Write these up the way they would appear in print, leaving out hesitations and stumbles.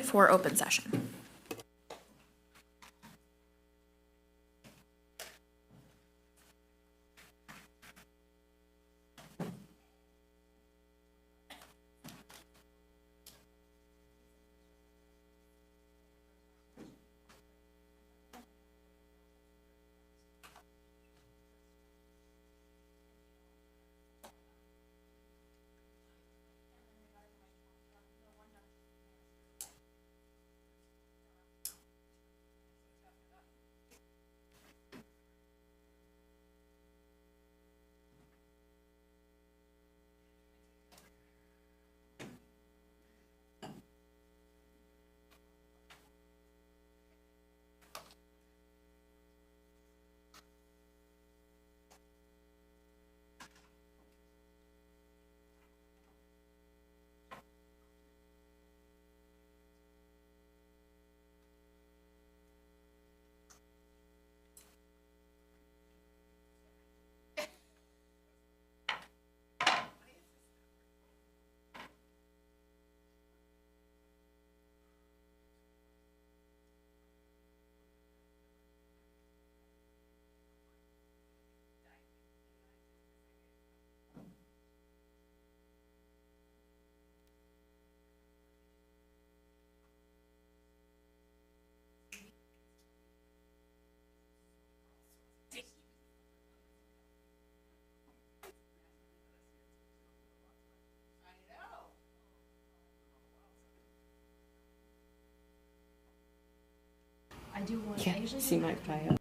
for open session. I do want Yeah, see my file.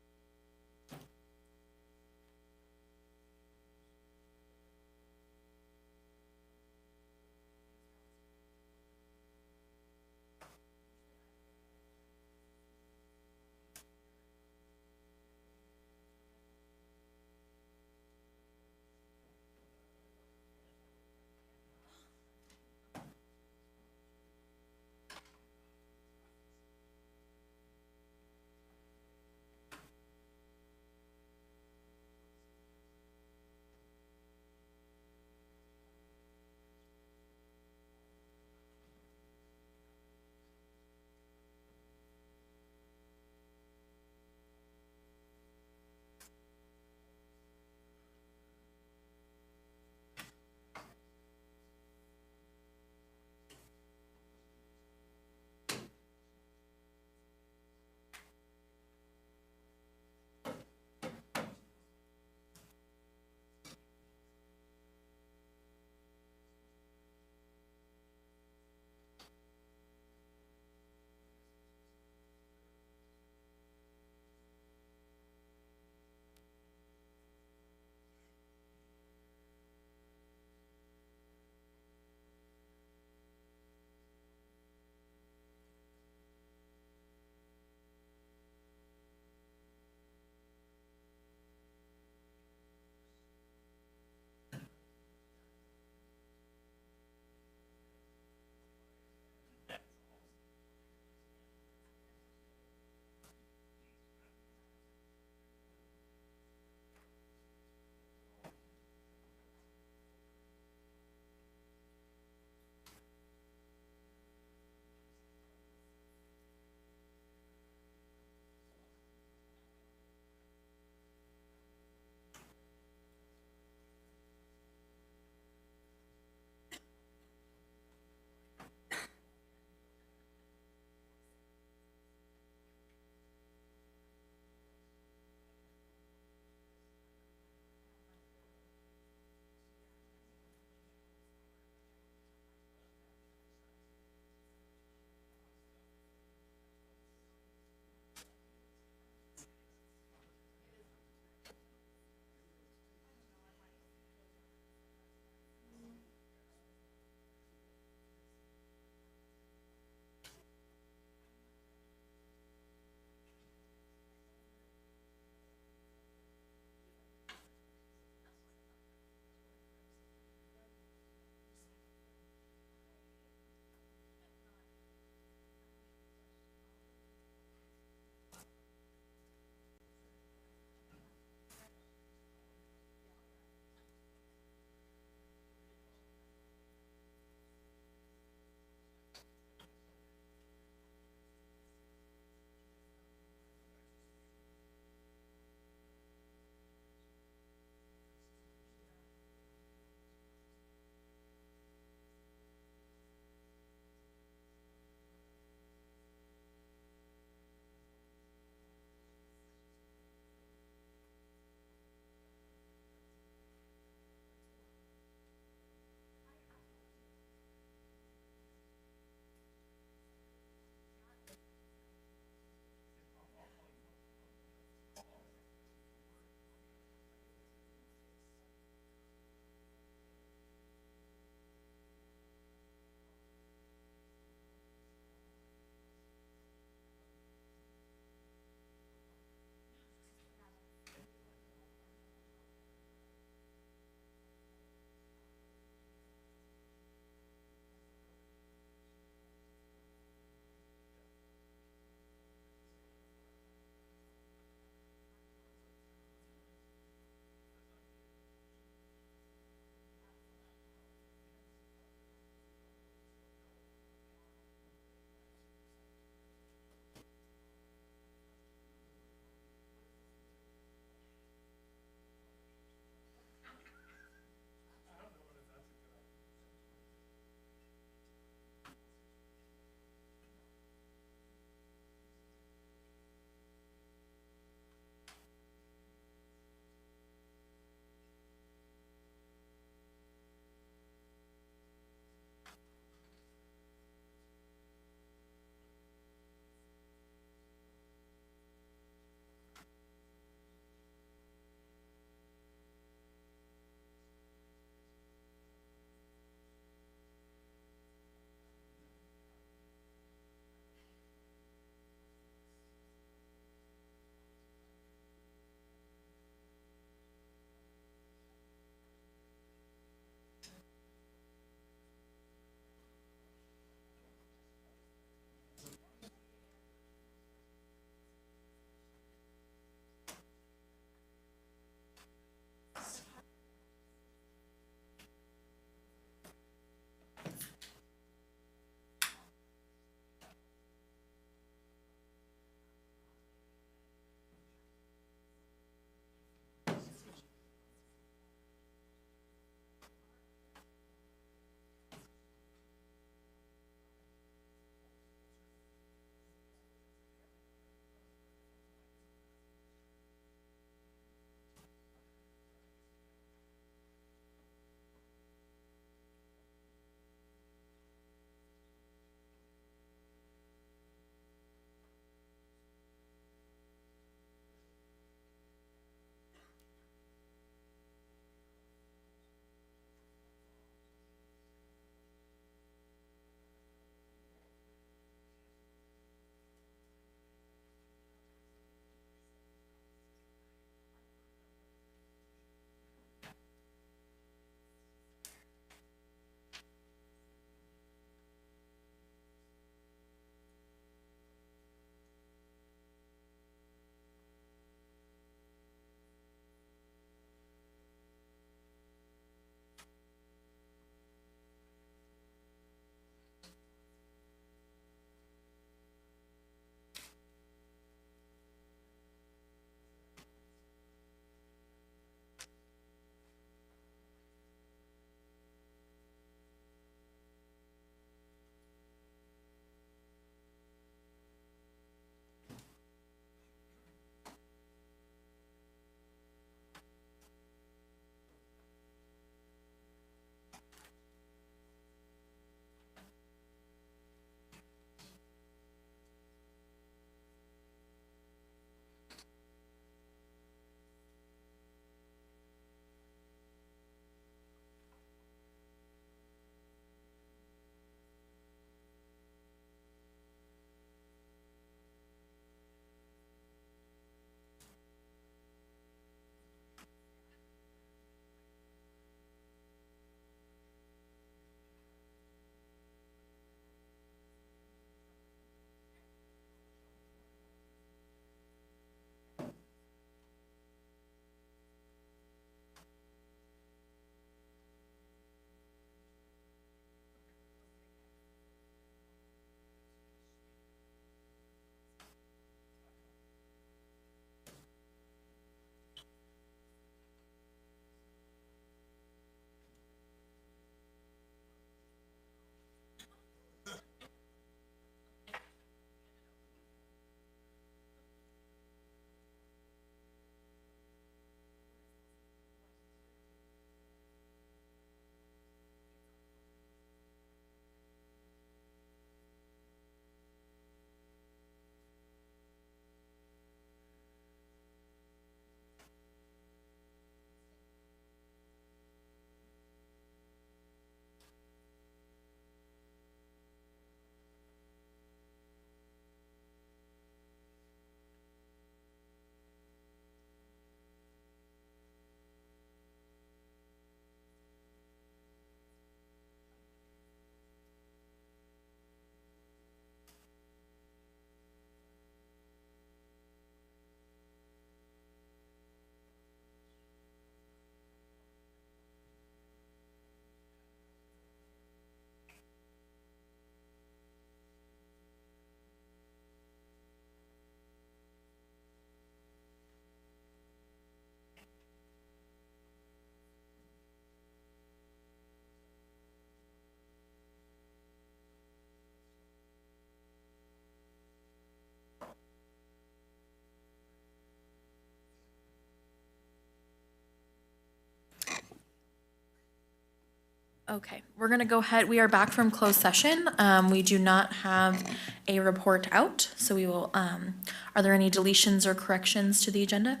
Okay, we're gonna go ahead. We are back from closed session. We do not have a report out, so we will, are there any deletions or corrections to the agenda?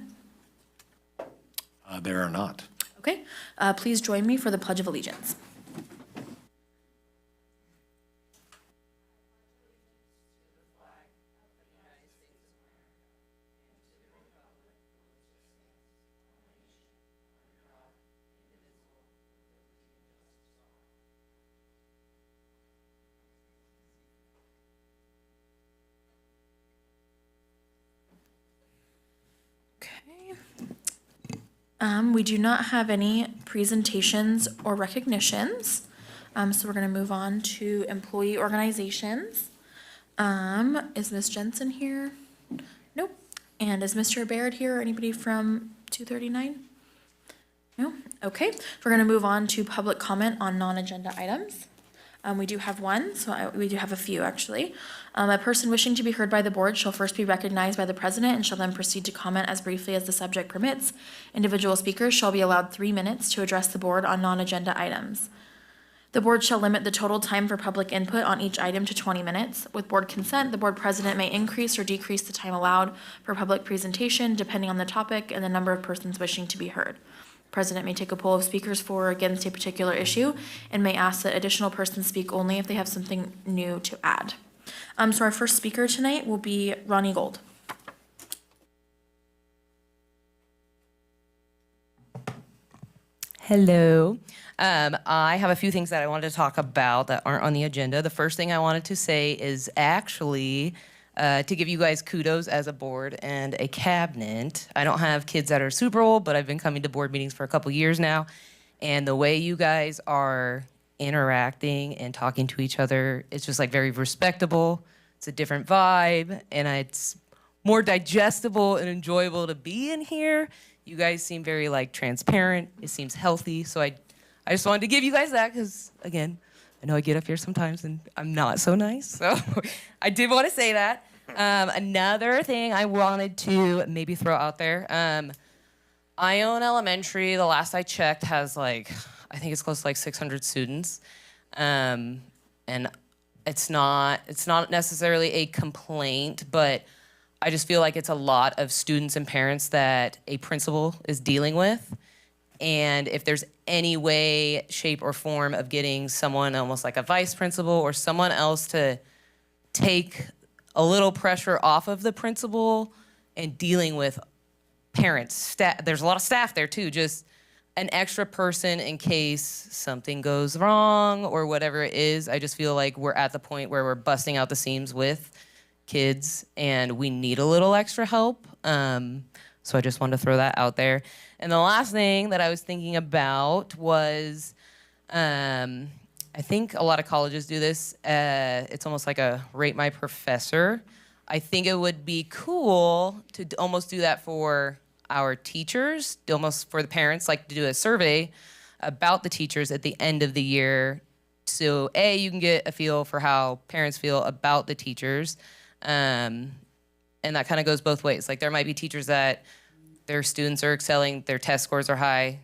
There are not. Okay, please join me for the Pledge of Allegiance. We do not have any presentations or recognitions. So we're gonna move on to employee organizations. Is Ms. Jensen here? Nope. And is Mr. Baird here or anybody from 239? No? Okay, we're gonna move on to public comment on non-agenda items. We do have one, so we do have a few actually. A person wishing to be heard by the board shall first be recognized by the president and shall then proceed to comment as briefly as the subject permits. Individual speakers shall be allowed 3 minutes to address the board on non-agenda items. The board shall limit the total time for public input on each item to 20 minutes. With board consent, the board president may increase or decrease the time allowed for public presentation depending on the topic and the number of persons wishing to be heard. President may take a poll of speakers for or against a particular issue and may ask that additional persons speak only if they have something new to add. So our first speaker tonight will be Ronnie Gold. Hello. I have a few things that I wanted to talk about that aren't on the agenda. The first thing I wanted to say is actually to give you guys kudos as a board and a cabinet. I don't have kids that are super old, but I've been coming to board meetings for a couple years now. And the way you guys are interacting and talking to each other, it's just like very respectable. It's a different vibe, and it's more digestible and enjoyable to be in here. You guys seem very like transparent. It seems healthy. So I just wanted to give you guys that because, again, I know I get up here sometimes and I'm not so nice. So I did want to say that. Another thing I wanted to maybe throw out there. Ione Elementary, the last I checked, has like, I think it's close to like 600 students. And it's not necessarily a complaint, but I just feel like it's a lot of students and parents that a principal is dealing with. And if there's any way, shape, or form of getting someone almost like a vice principal or someone else to take a little pressure off of the principal and dealing with parents, staff, there's a lot of staff there too, just an extra person in case something goes wrong or whatever it is. I just feel like we're at the point where we're busting out the seams with kids and we need a little extra help. So I just wanted to throw that out there. And the last thing that I was thinking about was, I think a lot of colleges do this. It's almost like a rate my professor. I think it would be cool to almost do that for our teachers, almost for the parents, like to do a survey about the teachers at the end of the year. So A, you can get a feel for how parents feel about the teachers. And that kind of goes both ways. Like there might be teachers that their students are excelling, their test scores are high,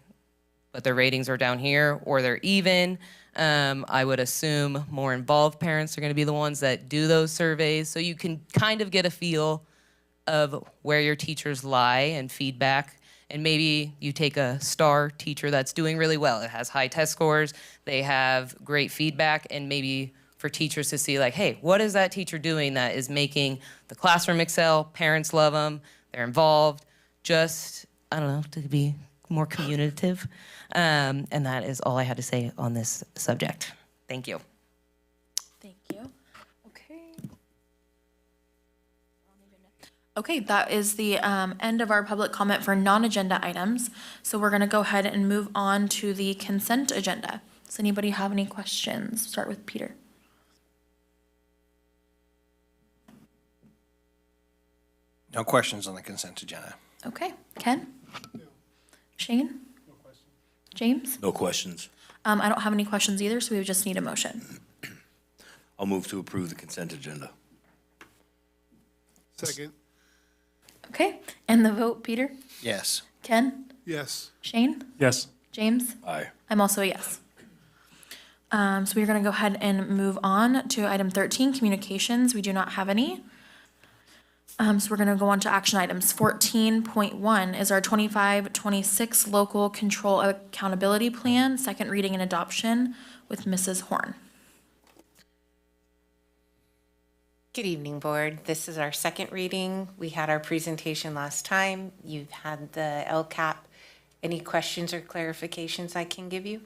but their ratings are down here, or they're even. I would assume more involved parents are gonna be the ones that do those surveys. So you can kind of get a feel of where your teachers lie and feedback. And maybe you take a star teacher that's doing really well. It has high test scores, they have great feedback, and maybe for teachers to see like, hey, what is that teacher doing that is making the classroom excel, parents love them, they're involved, just, I don't know, to be more communicative. And that is all I had to say on this subject. Thank you. Thank you. Okay. Okay, that is the end of our public comment for non-agenda items. So we're gonna go ahead and move on to the consent agenda. Does anybody have any questions? Start with Peter. No questions on the consent agenda. Okay, Ken? No. Shane? No questions. James? No questions. I don't have any questions either, so we would just need a motion. I'll move to approve the consent agenda. Second. Okay, and the vote, Peter? Yes. Ken? Yes. Shane? Yes. James? Aye. I'm also a yes. So we're gonna go ahead and move on to item 13, communications. We do not have any. So we're gonna go on to action items. 14.1 is our 25-26 local control accountability plan, second reading and adoption with Mrs. Horn. Good evening, Board. This is our second reading. We had our presentation last time. You've had the LCAP. Any questions or clarifications I can give you?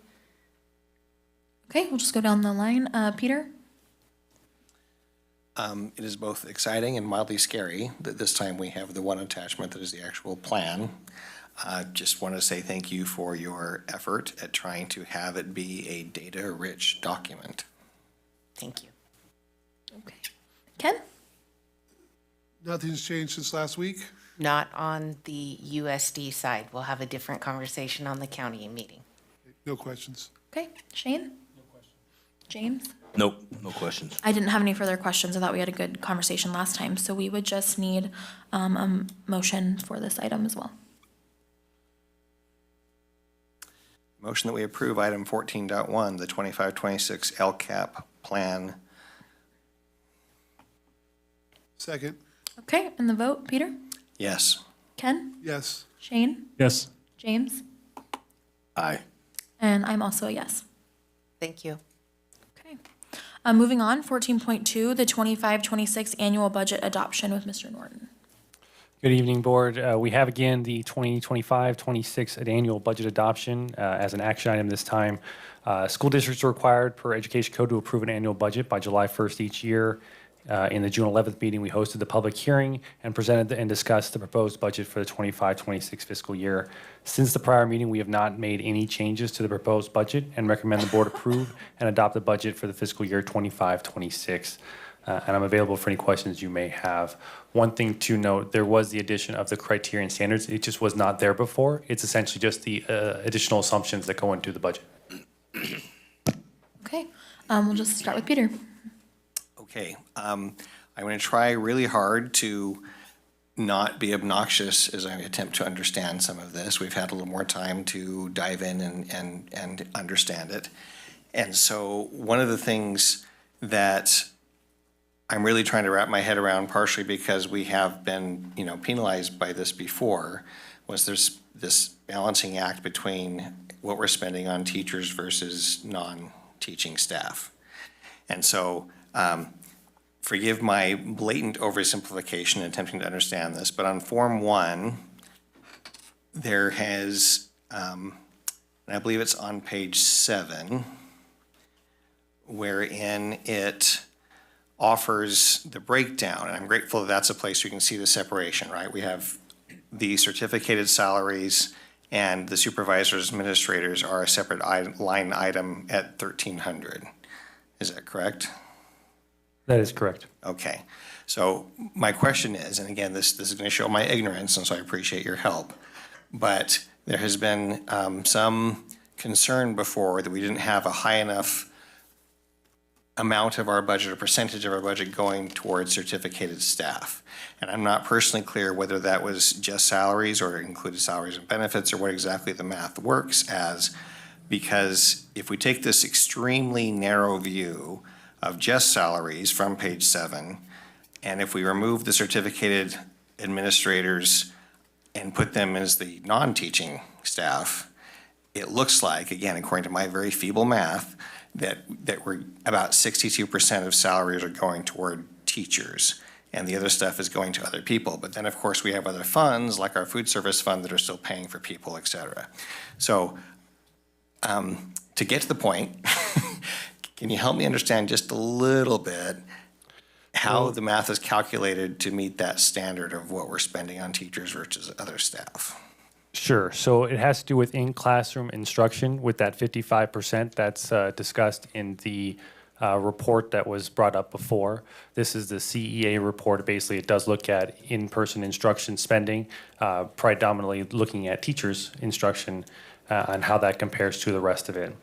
Okay, we'll just go down the line. Peter? It is both exciting and mildly scary that this time we have the one attachment that is the actual plan. Just want to say thank you for your effort at trying to have it be a data-rich document. Thank you. Okay. Ken? Nothing's changed since last week. Not on the USD side. We'll have a different conversation on the county meeting. No questions. Okay, Shane? No questions. James? Nope, no questions. I didn't have any further questions. I thought we had a good conversation last time, so we would just need a motion for this item as well. Motion that we approve item 14.1, the 25-26 LCAP plan. Second, Okay, and the vote, Peter? Yes. Ken? yes. Shane? Yes. James? Aye. And I'm also a yes. Thank you. Okay. Moving on, 14.2, the 25-26 annual budget adoption with Mr. Norton. Good evening, Board. We have again the 2025-26 annual budget adoption as an action item this time. School districts are required per Education Code to approve an annual budget by July 1st each year. In the June 11th meeting, we hosted the public hearing and presented and discussed the proposed budget for the 25-26 fiscal year. Since the prior meeting, we have not made any changes to the proposed budget and recommend the board approve and adopt the budget for the fiscal year 25-26. And I'm available for any questions you may have. One thing to note, there was the addition of the criterion standards. It just was not there before. It's essentially just the additional assumptions that go into the budget. Okay, we'll just start with Peter. Okay. I'm going to try really hard to not be obnoxious as I attempt to understand some of this. We've had a little more time to dive in and understand it. And so one of the things that I'm really trying to wrap my head around, partially because we have been, penalized by this before, was there's this balancing act between what we're spending on teachers versus non-teaching staff. And so, forgive my blatant oversimplification in attempting to understand this, but on Form 1, there has, and I believe it's on page 7, wherein it offers the breakdown, and I'm grateful that that's a place you can see the separation, right? We have the certificated salaries, and the supervisors, administrators are a separate line item at 1,300. Is that correct? That is correct. Okay. So my question is, and again, this is going to show my ignorance, and so I appreciate your help, but there has been some concern before that we didn't have a high enough amount of our budget or percentage of our budget going towards certificated staff. And I'm not personally clear whether that was just salaries or included salaries and benefits or what exactly the math works as, because if we take this extremely narrow view of just salaries from page 7, and if we remove the certificated administrators and put them as the non-teaching staff, it looks like, again, according to my very feeble math, that we're about 62% of salaries are going toward teachers, and the other stuff is going to other people. But then, of course, we have other funds, like our food service fund, that are still paying for people, et cetera. So to get to the point, can you help me understand just a little bit how the math is calculated to meet that standard of what we're spending on teachers versus other staff? Sure. So it has to do with in-classroom instruction with that 55% that's discussed in the report that was brought up before. This is the CEA report. Basically, it does look at in-person instruction spending, predominantly looking at teachers' instruction and how that compares to the rest of it.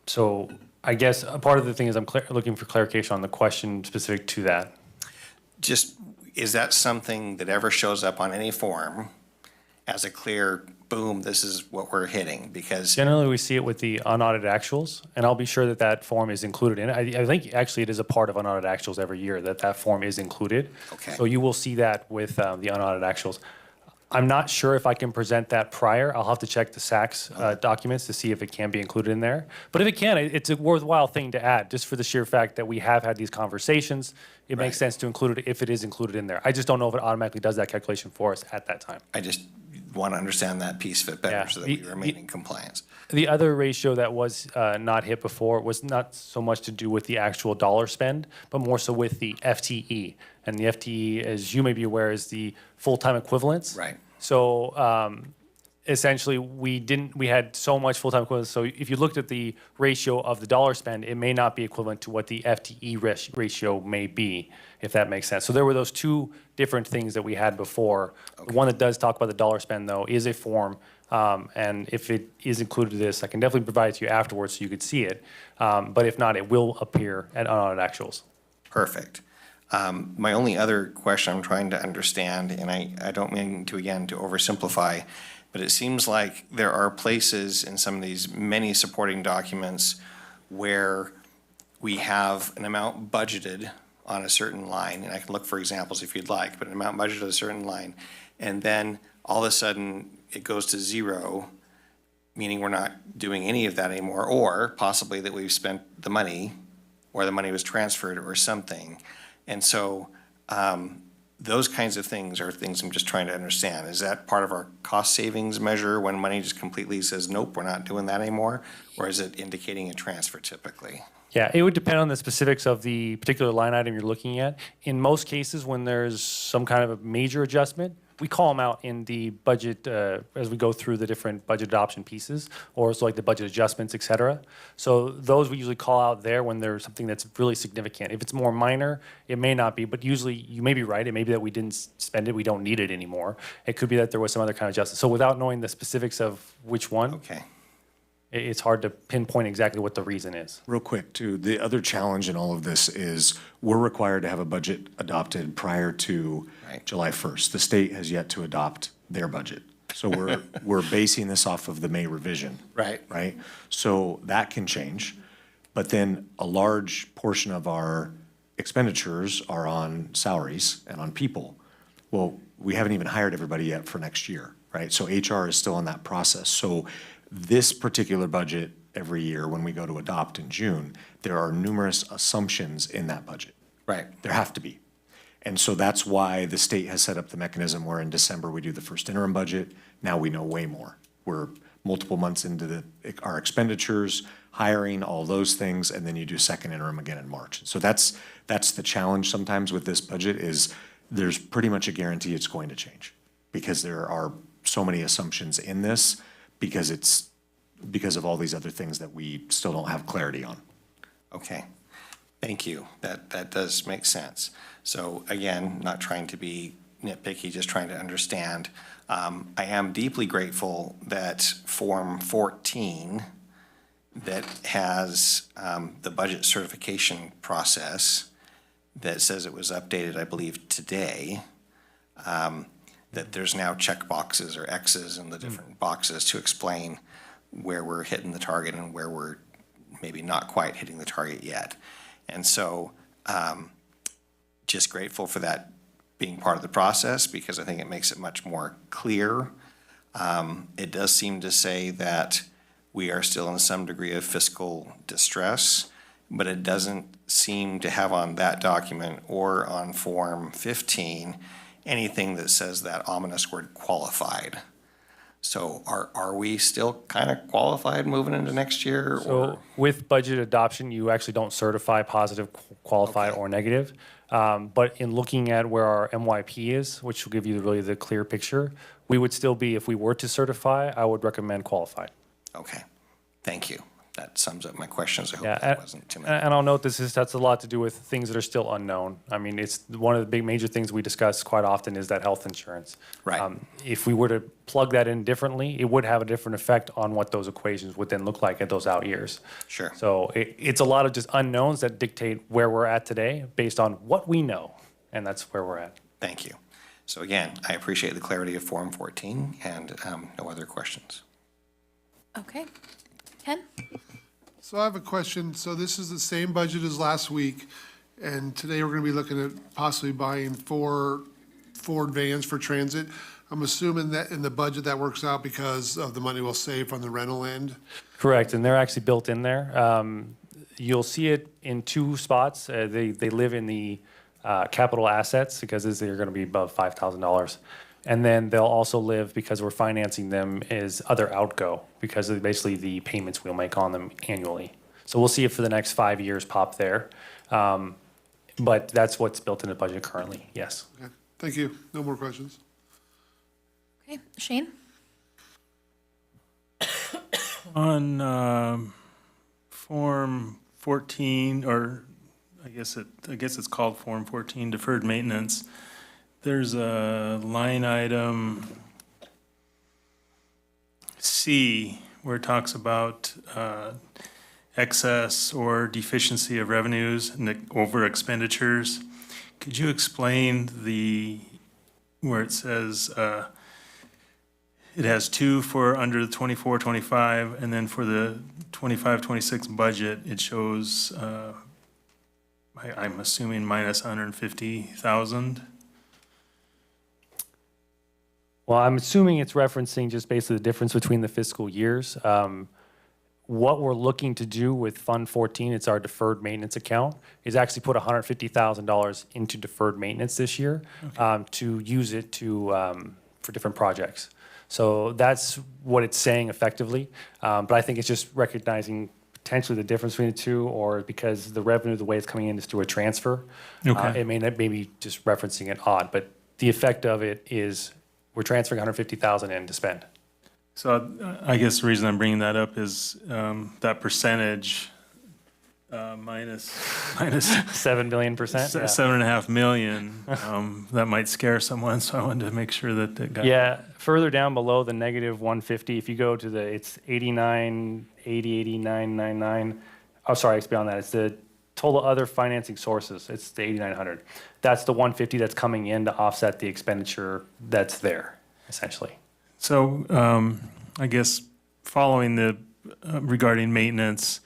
So I guess a part of the thing is I'm looking for clarification on the question specific to that. Just, is that something that ever shows up on any form? as a clear, boom, this is what we're hitting? Because, Generally, we see it with the unaudited actuals, and I'll be sure that that form is included in it. I think actually it is a part of unaudited actuals every year, that that form is included. Okay. So you will see that with the unaudited actuals. I'm not sure if I can present that prior. I'll have to check the SACS documents to see if it can be included in there. But if it can, it's a worthwhile thing to add, just for the sheer fact that we have had these conversations. It makes Right. sense to include it if it is included in there. I just don't know if it automatically does that calculation for us at that time. I just want to understand that piece of it better Yeah. so that we remain in compliance. The other ratio that was not hit before was not so much to do with the actual dollar spend, but more so with the FTE. And the FTE, as you may be aware, is the full-time equivalents. Right. So essentially, we had so much full-time equivalents. So if you looked at the ratio of the dollar spend, it may not be equivalent to what the FTE ratio may be, if that makes sense. So there were those two different things that we had before. The one that does talk about the dollar spend, though, is a form. And if it is included in this, I can definitely provide it to you afterwards so you could see it. But if not, it will appear at unaudited actuals. Perfect. My only other question I'm trying to understand, and I don't mean to, again, to oversimplify, but it seems like there are places in some of these many supporting documents where we have an amount budgeted on a certain line, and I can look for examples if you'd like, but an amount budgeted on a certain line, and then all of a sudden it goes to zero, meaning we're not doing any of that anymore, or possibly that we've spent the money, or the money was transferred or something. And so those kinds of things are things I'm just trying to understand. Is that part of our cost savings measure when money just completely says, nope, we're not doing that anymore? Or is it indicating a transfer typically? Yeah, it would depend on the specifics of the particular line item you're looking at. In most cases, when there's some kind of a major adjustment, we call them out in the budget as we go through the different budget adoption pieces, or so like the budget adjustments, et cetera. So those we usually call out there when there's something that's really significant. If it's more minor, it may not be, but usually you may be right. It may be that we didn't spend it, we don't need it anymore. It could be that there was some other kind of adjustment. So without knowing the specifics of which one, Okay, it's hard to pinpoint exactly what the reason is. Real quick, too, the other challenge in all of this is we're required to have a budget adopted prior to Right. July 1st. The state has yet to adopt their budget. So we're basing this off of the May revision. Right. Right? So that can change. But then a large portion of our expenditures are on salaries and on people. Well, we haven't even hired everybody yet for next year, right? So HR is still in that process. So this particular budget every year, when we go to adopt in June, there are numerous assumptions in that budget. right. There have to be. And so that's why the state has set up the mechanism where in December we do the first interim budget. Now we know way more. We're multiple months into our expenditures, hiring, all those things, and then you do second interim again in March. So that's the challenge sometimes with this budget is there's pretty much a guarantee it's going to change because there are so many assumptions in this because of all these other things that we still don't have clarity on. Okay, thank you. That does make sense. So again, not trying to be nitpicky, just trying to understand. I am deeply grateful that Form 14 that has the budget certification process that says it was updated, I believe, today, that there's now check boxes or X's in the different boxes to explain where we're hitting the target and where we're maybe not quite hitting the target yet. And so just grateful for that being part of the process because I think it makes it much more clear. It does seem to say that we are still in some degree of fiscal distress, but it doesn't seem to have on that document or on Form 15 anything that says that ominous word qualified. So are we still kind of qualified moving into next year? So or with budget adoption, you actually don't certify positive, qualified, Okay. or negative. But in looking at where our MYP is, which will give you really the clear picture, we would still be, if we were to certify, I would recommend qualified. Okay, thank you. That sums up my questions. I hope Yeah, that wasn't too many. and I'll note that's a lot to do with things that are still unknown. I mean, it's one of the big major things we discuss quite often is that health insurance. Right. If we were to plug that in differently, it would have a different effect on what those equations would then look like at those out years. Sure. So it's a lot of just unknowns that dictate where we're at today based on what we know, and that's where we're at. Thank you. So again, I appreciate the clarity of Form 14 and no other questions. Okay. Ken? So I have a question. So this is the same budget as last week, and today we're going to be looking at possibly buying 4 Ford vans for transit. I'm assuming that in the budget that works out because of the money we'll save from the rental end. Correct, and they're actually built in there. You'll see it in 2 spots. They live in the capital assets because they're going to be above $5,000. And then they'll also live, because we're financing them, is other outgo because of basically the payments we'll make on them annually. So we'll see it for the next 5 years pop there. But that's what's built in the budget currently, yes. Okay, thank you. No more questions. Okay, Shane? On Form 14, or I guess it's called Form 14, deferred maintenance, there's a line item C where it talks about excess or deficiency of revenues and over expenditures. Could you explain where it says it has 2 for under the 24-25, and then for the 25-26 budget, it shows, I'm assuming minus 150,000? Well, I'm assuming it's referencing just basically the difference between the fiscal years. What we're looking to do with Fund 14, it's our deferred maintenance account, is actually put $150,000 into deferred maintenance this year to use it for different projects. So that's what it's saying effectively. But I think it's just recognizing potentially the difference between the two, or because the revenue, the way it's coming in is through a transfer. Okay. It may not, maybe just referencing it odd, but the effect of it is we're transferring 150,000 in to spend. So I guess the reason I'm bringing that up is that percentage minus 7 million percent. Yeah. 7.5 million, that might scare someone, so I wanted to make sure that it got. Yeah, further down below the negative 150, if you go to it's 89, 80, 89, 99. Oh, sorry, it's beyond that. It's the total other financing sources. It's the 8,900. That's the 150 that's coming in to offset the expenditure that's there, essentially. So I guess following regarding maintenance,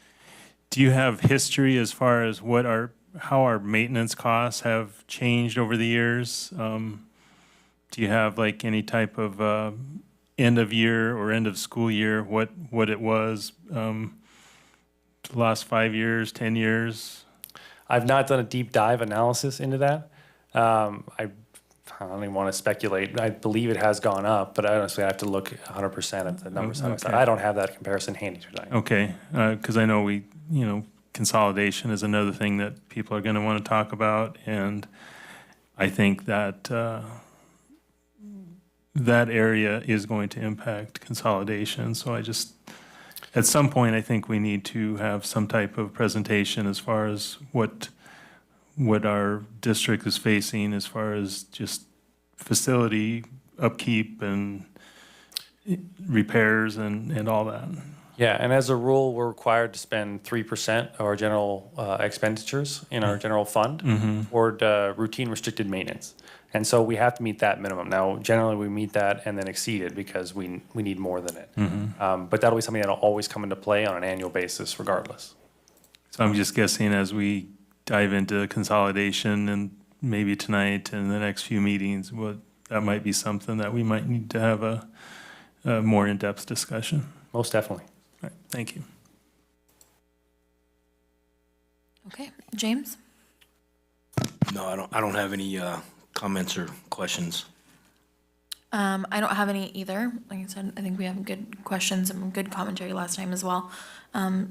do you have history as far as how our maintenance costs have changed over the years? Do you have like any type of end of year or end of school year, what it was the last 5 years, 10 years? I've not done a deep dive analysis into that. I don't even want to speculate. I believe it has gone up, but honestly, I have to look 100% at the numbers. Okay. I don't have that comparison handy tonight. Okay, because I know consolidation is another thing that people are going to want to talk about, and I think that that area is going to impact consolidation. So at some point, I think we need to have some type of presentation as far as what our district is facing as far as just facility upkeep and repairs and all that. Yeah, and as a rule, we're required to spend 3% of our general expenditures in our general fund toward routine restricted maintenance. And so we have to meet that minimum. Now, generally, we meet that and then exceed it because we need more than it. But that'll be something that'll always come into play on an annual basis regardless. So I'm just guessing as we dive into consolidation and maybe tonight and the next few meetings, that might be something that we might need to have a more in-depth discussion. Most definitely. All right, thank you. Okay, James? No, I don't have any comments or questions. I don't have any either. Like I said, I think we have good questions and good commentary last time as well.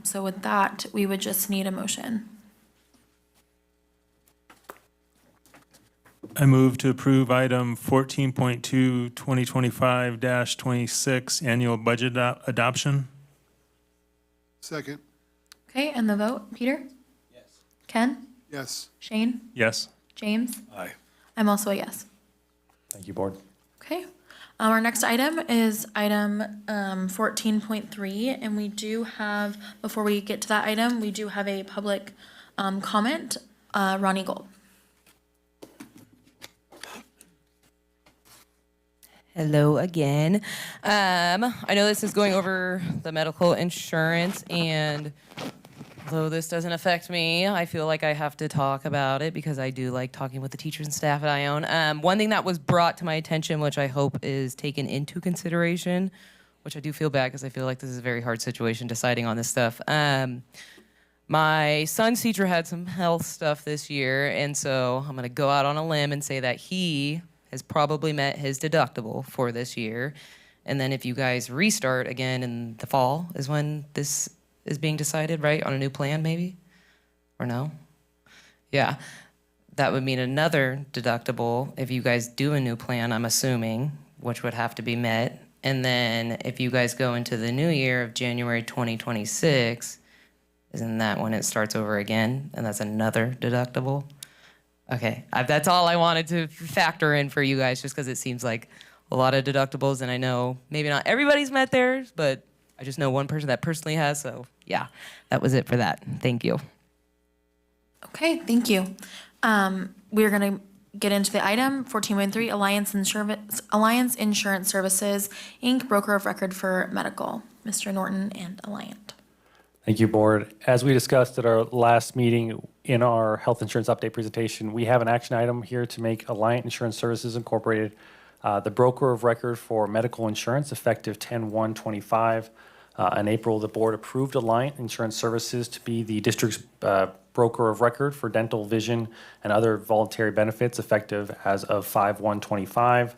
So with that, we would just need a motion. I move to approve item 14.2, 2025-26, annual budget adoption. Second, Okay, and the vote, Peter? Yes. Ken? yes. Shane? Yes. James? Aye. I'm also a yes. Thank you, board. Okay. Our next item is item 14.3, and we do have, before we get to that item, we do have a public comment. Ronnie Gold. Hello again. I know this is going over the medical insurance, and though this doesn't affect me, I feel like I have to talk about it because I do like talking with the teachers and staff at Ione. One thing that was brought to my attention, which I hope is taken into consideration, which I do feel bad because I feel like this is a very hard situation deciding on this stuff. My son's teacher had some health stuff this year, and so I'm going to go out on a limb and say that he has probably met his deductible for this year. And then if you guys restart again in the fall is when this is being decided, right? On a new plan, maybe? Or no? Yeah. That would mean another deductible if you guys do a new plan, I'm assuming, which would have to be met. And then if you guys go into the new year of January 2026, isn't that when it starts over again? And that's another deductible? Okay, that's all I wanted to factor in for you guys, just because it seems like a lot of deductibles, and I know maybe not everybody's met theirs, but I just know one person that personally has, so yeah, that was it for that. Thank you. Okay, thank you. We're gonna get into the item 14.3, Alliance Insurance Services, Inc., broker of record for medical. Mr. Norton and Alliant. Thank you, Board. As we discussed at our last meeting in our health insurance update presentation, we have an action item here to make Alliant Insurance Services Incorporated the broker of record for medical insurance effective 10/1/25. In April, the Board approved Alliant Insurance Services to be the district's broker of record for dental, vision, and other voluntary benefits effective as of 5/1/25.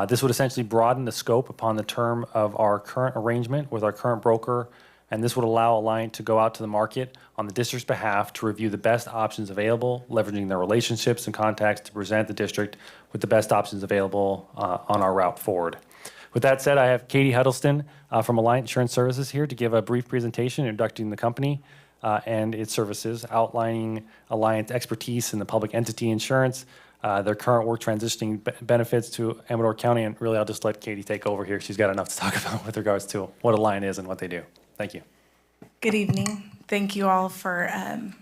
This would essentially broaden the scope upon the term of our current arrangement with our current broker, and this would allow Alliant to go out to the market on the district's behalf to review the best options available, leveraging their relationships and contacts to present the district with the best options available on our route forward. With that said, I have Katie Huddleston from Alliant Insurance Services here to give a brief presentation introducing the company and its services, outlining Alliant's expertise in the public entity insurance, their current work transitioning benefits to Amador County, and really I'll just let Katie take over here. She's got enough to talk about with regards to what Alliant is and what they do. Thank you. Good evening. Thank you all for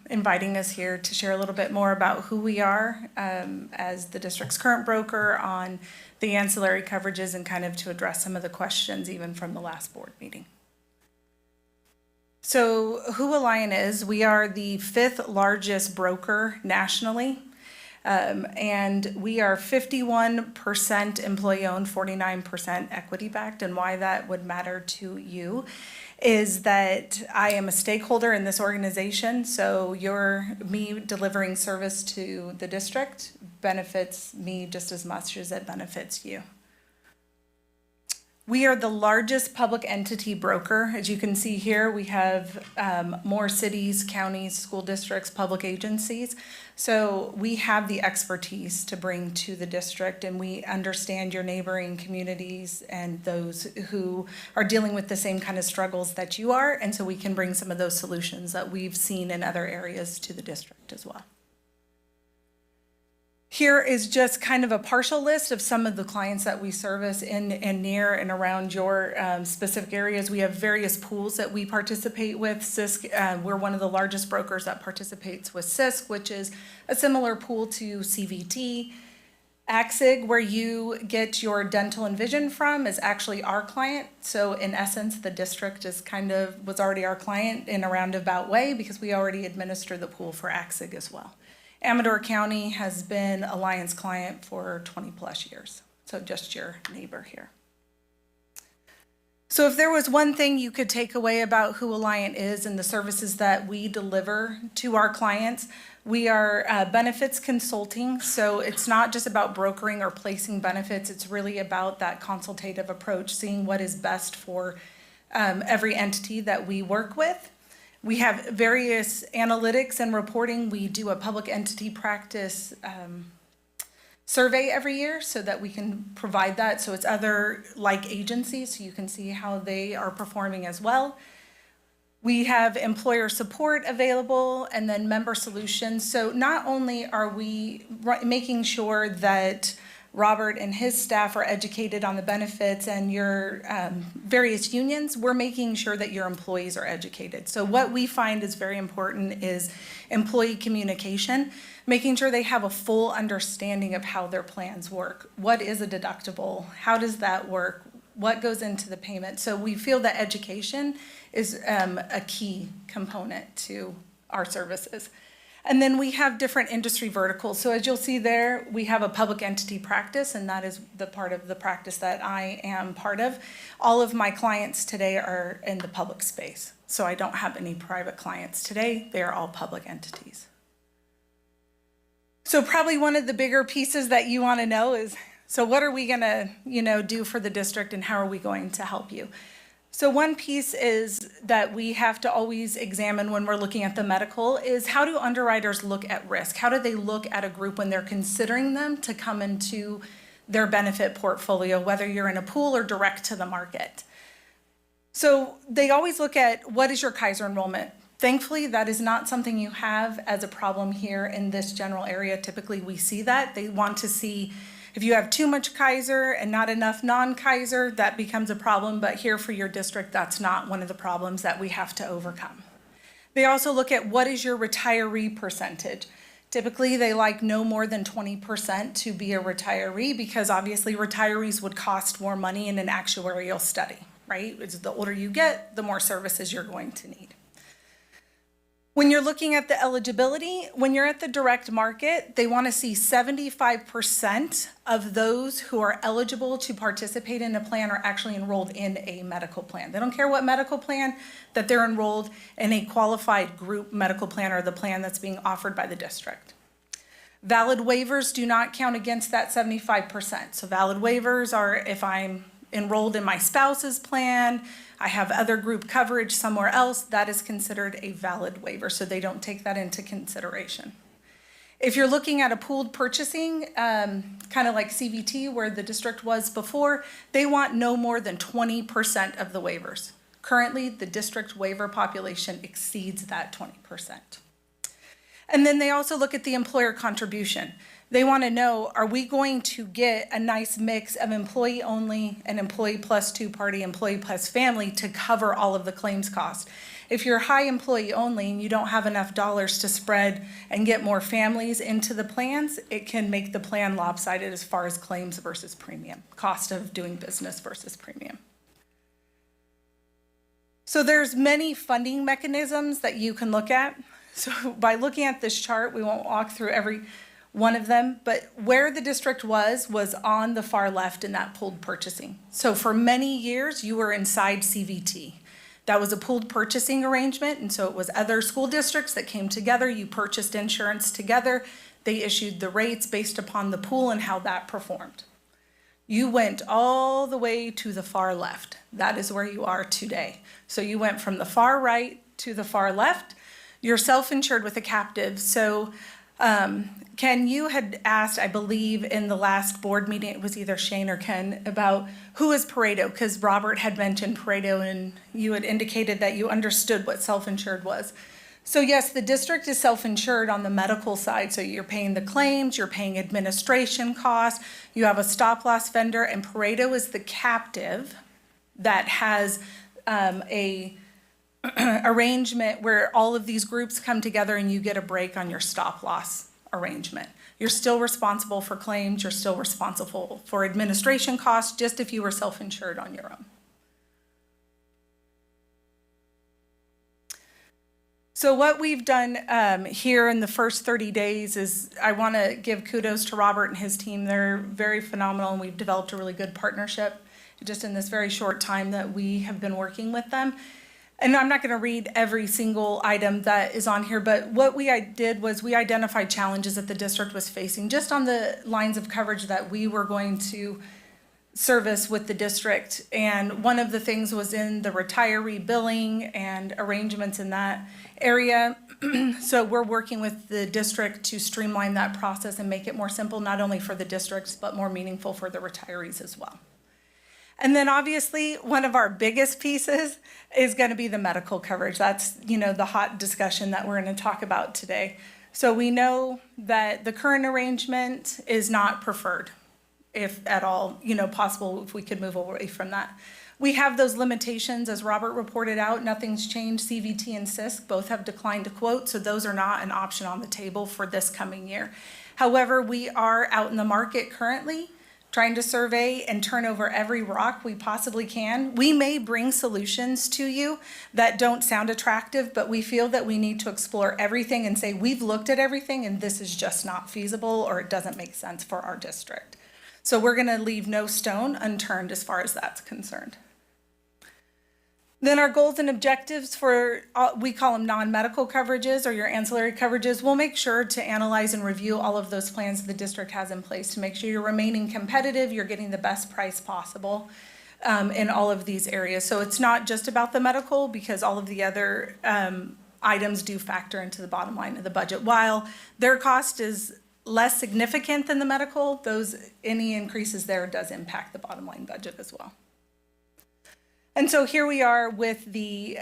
inviting us here to share a little bit more about who we are as the district's current broker on the ancillary coverages and kind of to address some of the questions even from the last board meeting. So who Alliant is, we are the 5th largest broker nationally. And we are 51% employee-owned, 49% equity-backed. And why that would matter to you is that I am a stakeholder in this organization. So me delivering service to the district benefits me just as much as it benefits you. We are the largest public entity broker. As you can see here, we have more cities, counties, school districts, public agencies. So we have the expertise to bring to the district, and we understand your neighboring communities and those who are dealing with the same kind of struggles that you are. And so we can bring some of those solutions that we've seen in other areas to the district as well. Here is just kind of a partial list of some of the clients that we service in and near and around your specific areas. We have various pools that we participate with. CISC, we're one of the largest brokers that participates with CISC, which is a similar pool to CVT. ACUSD, where you get your dental and vision from, is actually our client. So in essence, the district was already our client in a roundabout way because we already administer the pool for ACUSD as well. Amador County has been Alliant's client for 20 plus years. So just your neighbor here. So if there was one thing you could take away about who Alliant is and the services that we deliver to our clients, we are benefits consulting. So it's not just about brokering or placing benefits. It's really about that consultative approach, seeing what is best for every entity that we work with. We have various analytics and reporting. We do a public entity practice survey every year so that we can provide that. So it's other like agencies, so you can see how they are performing as well. We have employer support available and then member solutions. So not only are we making sure that Robert and his staff are educated on the benefits, and your various unions, we're making sure that your employees are educated. So what we find is very important is employee communication, making sure they have a full understanding of how their plans work. What is a deductible? How does that work? What goes into the payment? So we feel that education is a key component to our services. And then we have different industry verticals. So as you'll see there, we have a public entity practice, and that is the part of the practice that I am part of. All of my clients today are in the public space. So I don't have any private clients today. They are all public entities. So probably one of the bigger pieces that you want to know is, so what are we going to, do for the district, and how are we going to help you? So one piece is that we have to always examine when we're looking at the medical is, how do underwriters look at risk? How do they look at a group when they're considering them to come into their benefit portfolio, whether you're in a pool or direct to the market? So they always look at, what is your Kaiser enrollment? Thankfully, that is not something you have as a problem here in this general area. Typically, we see that. They want to see if you have too much Kaiser and not enough non-Kaiser, that becomes a problem. But here for your district, that's not one of the problems that we have to overcome. They also look at, what is your retiree percentage? Typically, they like no more than 20% to be a retiree, because obviously retirees would cost more money in an actuarial study, right? It's the older you get, the more services you're going to need. When you're looking at the eligibility, when you're at the direct market, they want to see 75% of those who are eligible to participate in a plan are actually enrolled in a medical plan. They don't care what medical plan, that they're enrolled in a qualified group medical plan, or the plan that's being offered by the district. Valid waivers do not count against that 75%. So valid waivers are if I'm enrolled in my spouse's plan, I have other group coverage somewhere else, that is considered a valid waiver, so they don't take that into consideration. If you're looking at a pooled purchasing, kind of like CVT where the district was before, they want no more than 20% of the waivers. Currently, the district waiver population exceeds that 20%. And then they also look at the employer contribution. They want to know, are we going to get a nice mix of employee only and employee plus two-party, employee plus family to cover all of the claims costs? If you're high employee only and you don't have enough dollars to spread and get more families into the plans, it can make the plan lopsided as far as claims versus premium, cost of doing business versus premium. So there's many funding mechanisms that you can look at. So by looking at this chart, we won't walk through every one of them, but where the district was on the far left in that pooled purchasing. So for many years, you were inside CVT. That was a pooled purchasing arrangement, and so it was other school districts that came together. You purchased insurance together. They issued the rates based upon the pool and how that performed. You went all the way to the far left. That is where you are today. So you went from the far right to the far left. You're self-insured with a captive. So Ken, you had asked, I believe, in the last board meeting, it was either Shane or Ken, about who is Pareto, because Robert had mentioned Pareto, and you had indicated that you understood what self-insured was. So yes, the district is self-insured on the medical side, so you're paying the claims, you're paying administration costs, you have a stop-loss vendor, and Pareto is the captive that has a arrangement where all of these groups come together and you get a break on your stop-loss arrangement. You're still responsible for claims, you're still responsible for administration costs, just if you were self-insured on your own. So what we've done here in the first 30 days is, I want to give kudos to Robert and his team. They're very phenomenal, and we've developed a really good partnership just in this very short time that we have been working with them. And I'm not going to read every single item that is on here, but what we did was we identified challenges that the district was facing just on the lines of coverage that we were going to service with the district. And one of the things was in the retiree billing and arrangements in that area. So we're working with the district to streamline that process and make it more simple, not only for the districts, but more meaningful for the retirees as well. And then obviously, one of our biggest pieces is going to be the medical coverage. That's, the hot discussion that we're going to talk about today. So we know that the current arrangement is not preferred. if at all, possible, if we could move away from that. We have those limitations, as Robert reported out, nothing's changed. CVT and CISC both have declined to quote, so those are not an option on the table for this coming year. However, we are out in the market currently, trying to survey and turn over every rock we possibly can. We may bring solutions to you that don't sound attractive, but we feel that we need to explore everything and say, we've looked at everything and this is just not feasible or it doesn't make sense for our district. So we're gonna leave no stone unturned as far as that's concerned. Then our goals and objectives for, we call them non-medical coverages or your ancillary coverages. We'll make sure to analyze and review all of those plans the district has in place to make sure you're remaining competitive, you're getting the best price possible in all of these areas. So it's not just about the medical, because all of the other items do factor into the bottom line of the budget. While their cost is less significant than the medical, any increases there does impact the bottom line budget as well. And so here we are with the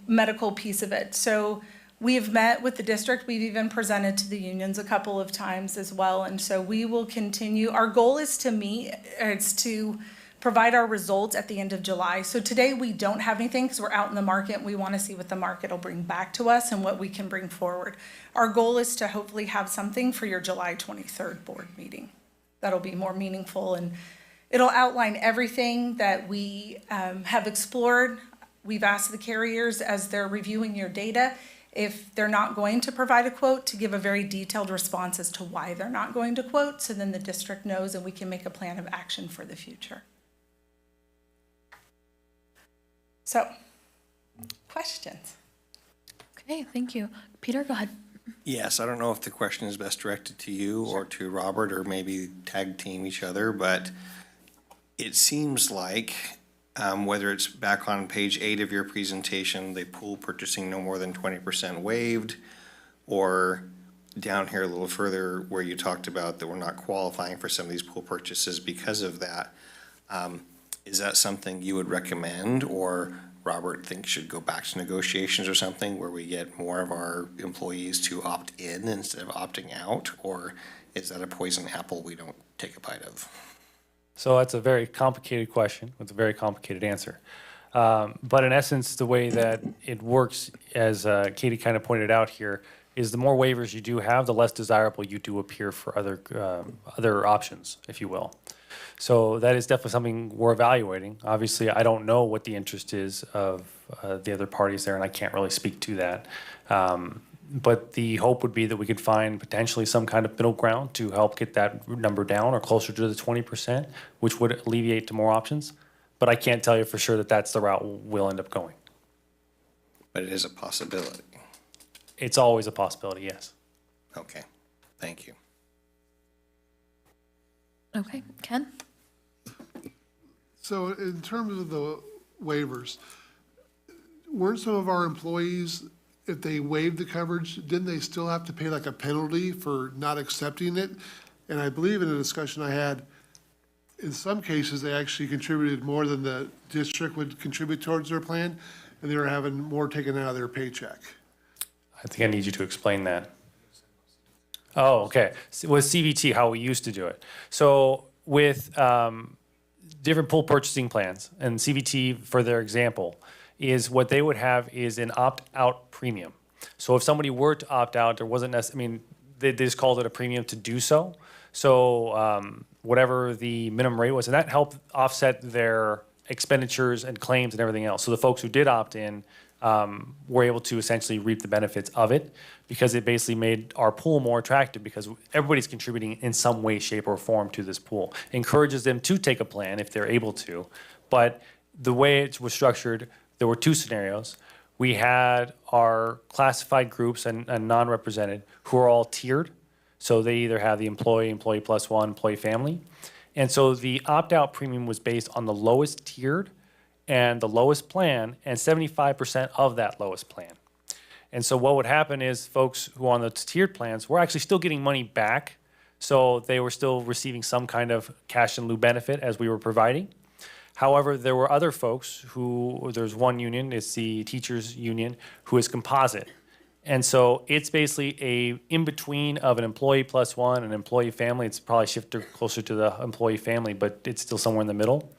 medical piece of it. So we've met with the district. We've even presented to the unions a couple of times as well. And so we will continue. Our goal is to provide our results at the end of July. So today we don't have anything because we're out in the market. We want to see what the market will bring back to us and what we can bring forward. Our goal is to hopefully have something for your July 23rd board meeting. That'll be more meaningful, and it'll outline everything that we have explored. We've asked the carriers, as they're reviewing your data, if they're not going to provide a quote, to give a very detailed response as to why they're not going to quote, so then the district knows and we can make a plan of action for the future. So, questions? Okay, thank you. Peter, go ahead. Yes, I don't know if the question is best directed to you or to Robert, or maybe tag team each other, but it seems like, whether it's back on page 8 of your presentation, the pool purchasing no more than 20% waived, or down here a little further where you talked about that we're not qualifying for some of these pool purchases because of that. Is that something you would recommend, or Robert thinks should go back to negotiations or something where we get more of our employees to opt in instead of opting out? Or is that a poison apple we don't take a bite of? So that's a very complicated question with a very complicated answer. But in essence, the way that it works, as Katie kind of pointed out here, is the more waivers you do have, the less desirable you do appear for other options, if you will. So that is definitely something we're evaluating. Obviously, I don't know what the interest is of the other parties there, and I can't really speak to that. But the hope would be that we could find potentially some kind of middle ground to help get that number down or closer to the 20%, which would alleviate to more options. But I can't tell you for sure that that's the route we'll end up going. But it is a possibility. It's always a possibility, yes. Okay, thank you. Okay, Ken? So in terms of the waivers, weren't some of our employees, if they waived the coverage, didn't they still have to pay like a penalty for not accepting it? And I believe in a discussion I had, in some cases, they actually contributed more than the district would contribute towards their plan, and they were having more taken out of their paycheck. I think I need you to explain that. Oh, okay. With CVT, how we used to do it. So with different pool purchasing plans, and CVT, for their example, is what they would have is an opt-out premium. So if somebody were to opt out, there wasn't necessarily, they just called it a premium to do so. So whatever the minimum rate was, and that helped offset their expenditures and claims and everything else. So the folks who did opt in were able to essentially reap the benefits of it, because it basically made our pool more attractive, because everybody's contributing in some way, shape, or form to this pool. It encourages them to take a plan if they're able to. But the way it was structured, there were two scenarios. We had our classified groups and non-represented, who are all tiered. So they either have the employee, employee plus one, employee family. And so the opt-out premium was based on the lowest tiered and the lowest plan, and 75% of that lowest plan. And so what would happen is folks who are on the tiered plans were actually still getting money back. So they were still receiving some kind of cash in lieu benefit as we were providing. However, there were other folks who, there's one union, it's the teachers union, who is composite. And so it's basically a in-between of an employee plus one, an employee family. It's probably shifted closer to the employee family, but it's still somewhere in the middle.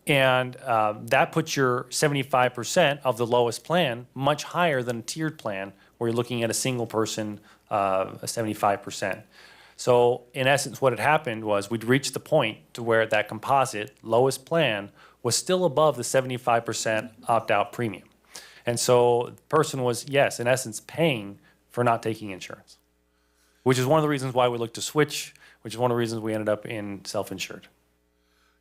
And that puts your 75% of the lowest plan much higher than a tiered plan where you're looking at a single person, a 75%. So in essence, what had happened was we'd reached the point to where that composite lowest plan was still above the 75% opt-out premium. And so the person was, yes, in essence, paying for not taking insurance, which is one of the reasons why we looked to switch, which is one of the reasons we ended up in self-insured.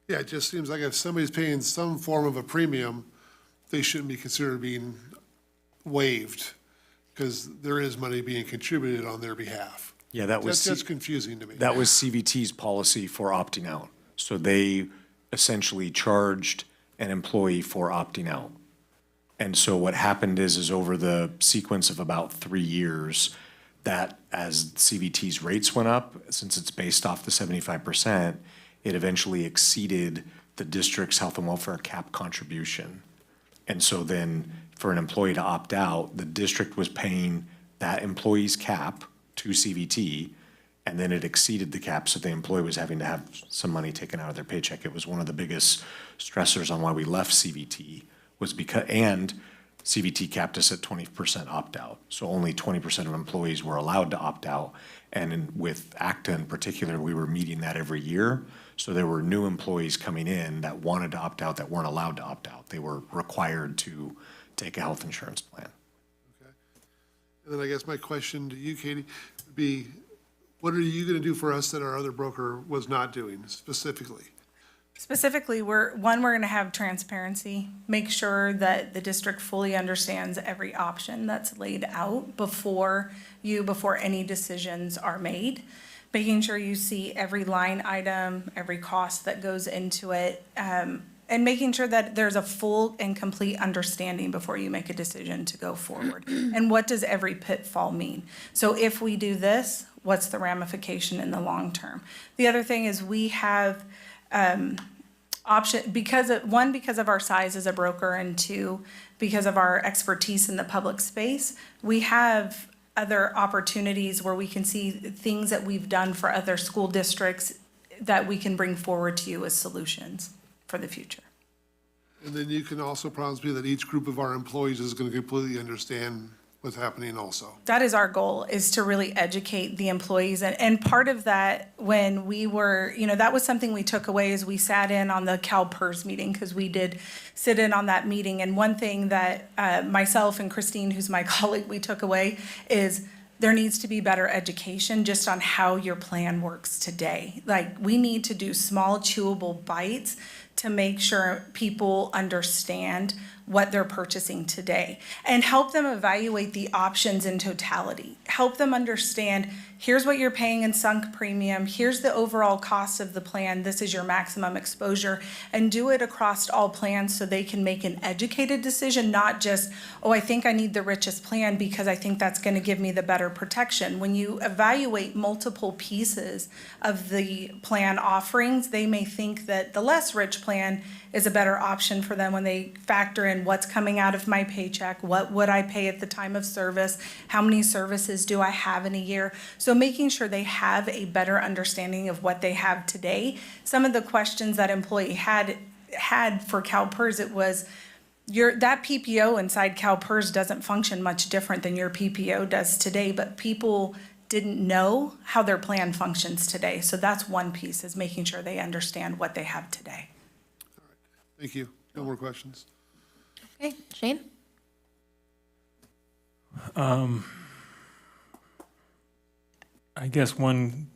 Yeah, it just seems like if somebody's paying some form of a premium, they shouldn't be considered being waived because there is money being contributed on their behalf. Yeah, that was. That's confusing to me. That was CVT's policy for opting out. So they essentially charged an employee for opting out. And so what happened is over the sequence of about 3 years, that as CVT's rates went up, since it's based off the 75%, it eventually exceeded the district's health and welfare cap contribution. And so then for an employee to opt out, the district was paying that employee's cap to CVT, and then it exceeded the cap, so the employee was having to have some money taken out of their paycheck. It was one of the biggest stressors on why we left CVT, was because, and CVT capped us at 20% opt-out. So only 20% of employees were allowed to opt out. And with ACTA in particular, we were meeting that every year. So there were new employees coming in that wanted to opt out that weren't allowed to opt out. They were required to take a health insurance plan. And then I guess my question to you, Katie, would be, what are you going to do for us that our other broker was not doing specifically? Specifically, we're going to have transparency, make sure that the district fully understands every option that's laid out before any decisions are made. Making sure you see every line item, every cost that goes into it, and making sure that there's a full and complete understanding before you make a decision to go forward. And what does every pitfall mean? So if we do this, what's the ramification in the long term? The other thing is we have option, because of our size as a broker, and two, because of our expertise in the public space, we have other opportunities where we can see things that we've done for other school districts that we can bring forward to you as solutions for the future. And then you can also promise me that each group of our employees is going to completely understand what's happening also. That is our goal, is to really educate the employees. And part of that, when we were, that was something we took away as we sat in on the CalPERS meeting, because we did sit in on that meeting. And one thing that myself and Christine, who's my colleague, we took away is there needs to be better education just on how your plan works today. Like, we need to do small chewable bites to make sure people understand what they're purchasing today, and help them evaluate the options in totality. Help them understand, here's what you're paying in sunk premium, here's the overall cost of the plan, this is your maximum exposure, and do it across all plans so they can make an educated decision, not just, oh, I think I need the richest plan because I think that's gonna give me the better protection. When you evaluate multiple pieces of the plan offerings, they may think that the less rich plan is a better option for them when they factor in what's coming out of my paycheck, what would I pay at the time of service, how many services do I have in a year. So making sure they have a better understanding of what they have today. Some of the questions that employee had for CalPERS, it was, that PPO inside CalPERS doesn't function much different than your PPO does today, but people didn't know how their plan functions today. So that's one piece, is making sure they understand what they have today. Thank you. No more questions. Okay, Shane? I guess one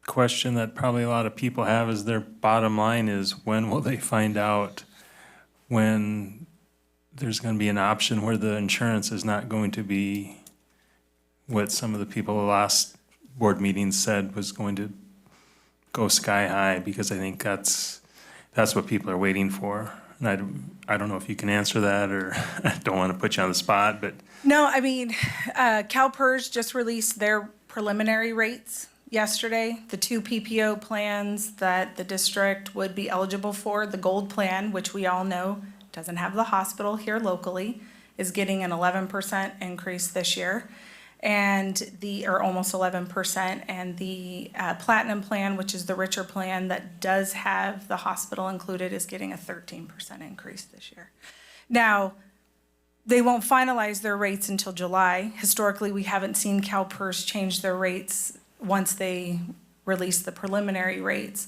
question that probably a lot of people have is their bottom line is, when will they find out when there's going to be an option where the insurance is not going to be what some of the people the last board meeting said was going to go sky high? Because I think that's what people are waiting for. And I don't know if you can answer that, or I don't want to put you on the spot, but. No, I mean, CalPERS just released their preliminary rates yesterday. The two PPO plans that the district would be eligible for, the gold plan, which we all know doesn't have the hospital here locally, is getting an 11% increase this year. Or almost 11%, and the Platinum plan, which is the richer plan that does have the hospital included, is getting a 13% increase this year. Now, they won't finalize their rates until July. Historically, we haven't seen CalPERS change their rates once they release the preliminary rates.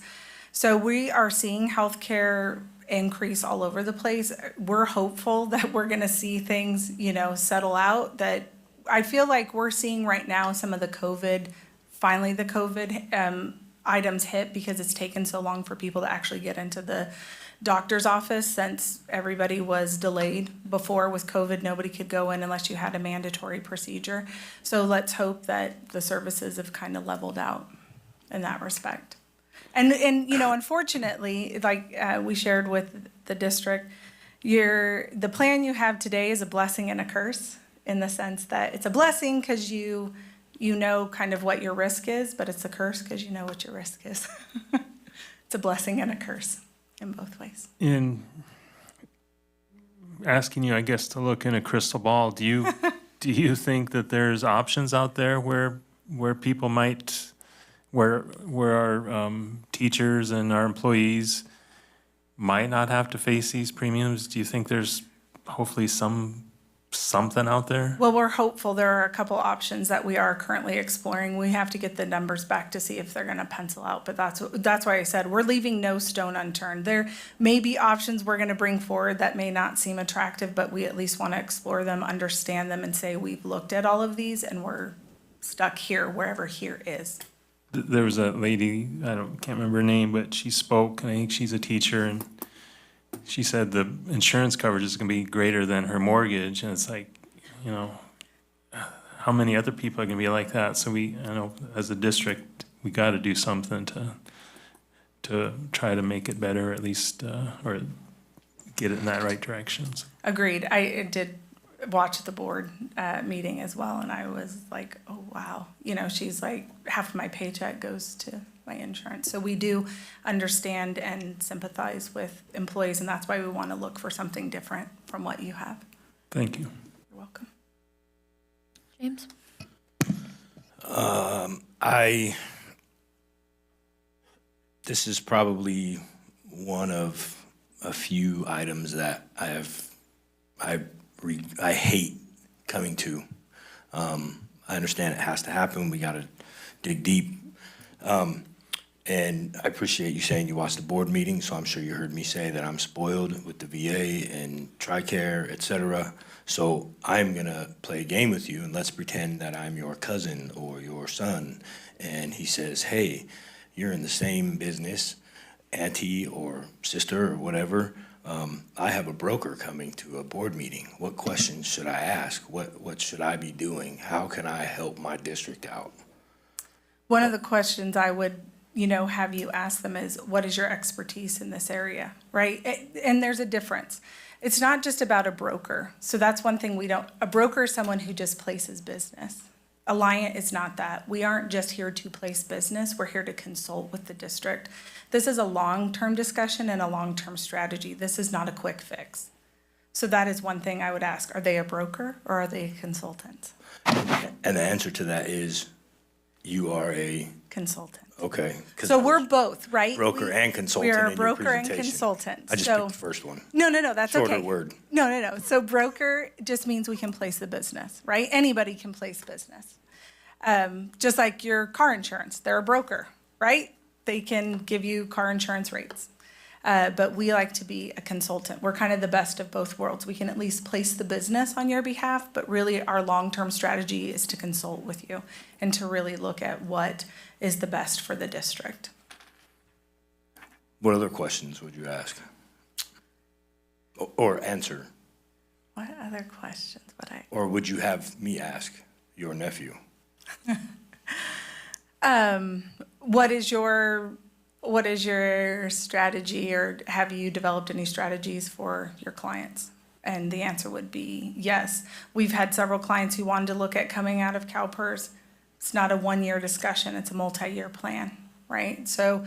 So we are seeing healthcare increase all over the place. We're hopeful that we're gonna see things, settle out, that I feel like we're seeing right now some of the COVID items hit because it's taken so long for people to actually get into the doctor's office since everybody was delayed. Before with COVID, nobody could go in unless you had a mandatory procedure. So let's hope that the services have kind of leveled out in that respect. And unfortunately, like we shared with the district, the plan you have today is a blessing and a curse, in the sense that it's a blessing because you know kind of what your risk is, but it's a curse because you know what your risk is. It's a blessing and a curse in both ways. In asking you, I guess, to look in a crystal ball, do you think that there's options out there where people might, where our teachers and our employees might not have to face these premiums? Do you think there's hopefully something out there? Well, we're hopeful. There are a couple options that we are currently exploring. We have to get the numbers back to see if they're going to pencil out, but that's why I said we're leaving no stone unturned. There may be options we're going to bring forward that may not seem attractive, but we at least want to explore them, understand them, and say we've looked at all of these and we're stuck here, wherever here is. There was a lady, can't remember her name, but she spoke, and I think she's a teacher, and she said the insurance coverage is going to be greater than her mortgage, and it's like, how many other people are going to be like that? So I know as a district, we got to do something to try to make it better, at least, or get it in that right direction. So. Agreed. I did watch the board meeting as well, and I was like, oh, wow. She's like, half of my paycheck goes to my insurance. So we do understand and sympathize with employees, and that's why we want to look for something different from what you have. Thank you. You're welcome. James? This is probably one of a few items that I hate coming to. I understand it has to happen. We got to dig deep. And I appreciate you saying you watched the board meeting, so I'm sure you heard me say that I'm spoiled with the VA and TRICARE, et cetera. So I'm going to play a game with you, and let's pretend that I'm your cousin or your son. And he says, hey, you're in the same business, auntie or sister or whatever. I have a broker coming to a board meeting. What questions should I ask? What should I be doing? How can I help my district out? One of the questions I would have you ask them is, what is your expertise in this area, right? And there's a difference. It's not just about a broker. So that's one thing a broker is someone who just places business. Alliant is not that. We aren't just here to place business. We're here to consult with the district. This is a long-term discussion and a long-term strategy. This is not a quick fix. So that is one thing I would ask. Are they a broker or are they a consultant? And the answer to that is, you are a consultant. Okay. So we're both, right? Broker and consultant. We are a in your broker and presentation. consultant. I just picked the first one. No, that's okay. Shorter word. No. So broker just means we can place the business, right? Anybody can place business. Just like your car insurance, they're a broker, right? They can give you car insurance rates. But we like to be a consultant. We're kind of the best of both worlds. We can at least place the business on your behalf, but really our long-term strategy is to consult with you and to really look at what is the best for the district. What other questions would you ask? Or answer? What other questions would I? Or would you have me ask your nephew? What is your strategy, or have you developed any strategies for your clients? And the answer would be yes. We've had several clients who wanted to look at coming out of CalPERS. It's not a one-year discussion, it's a multi-year plan, right? So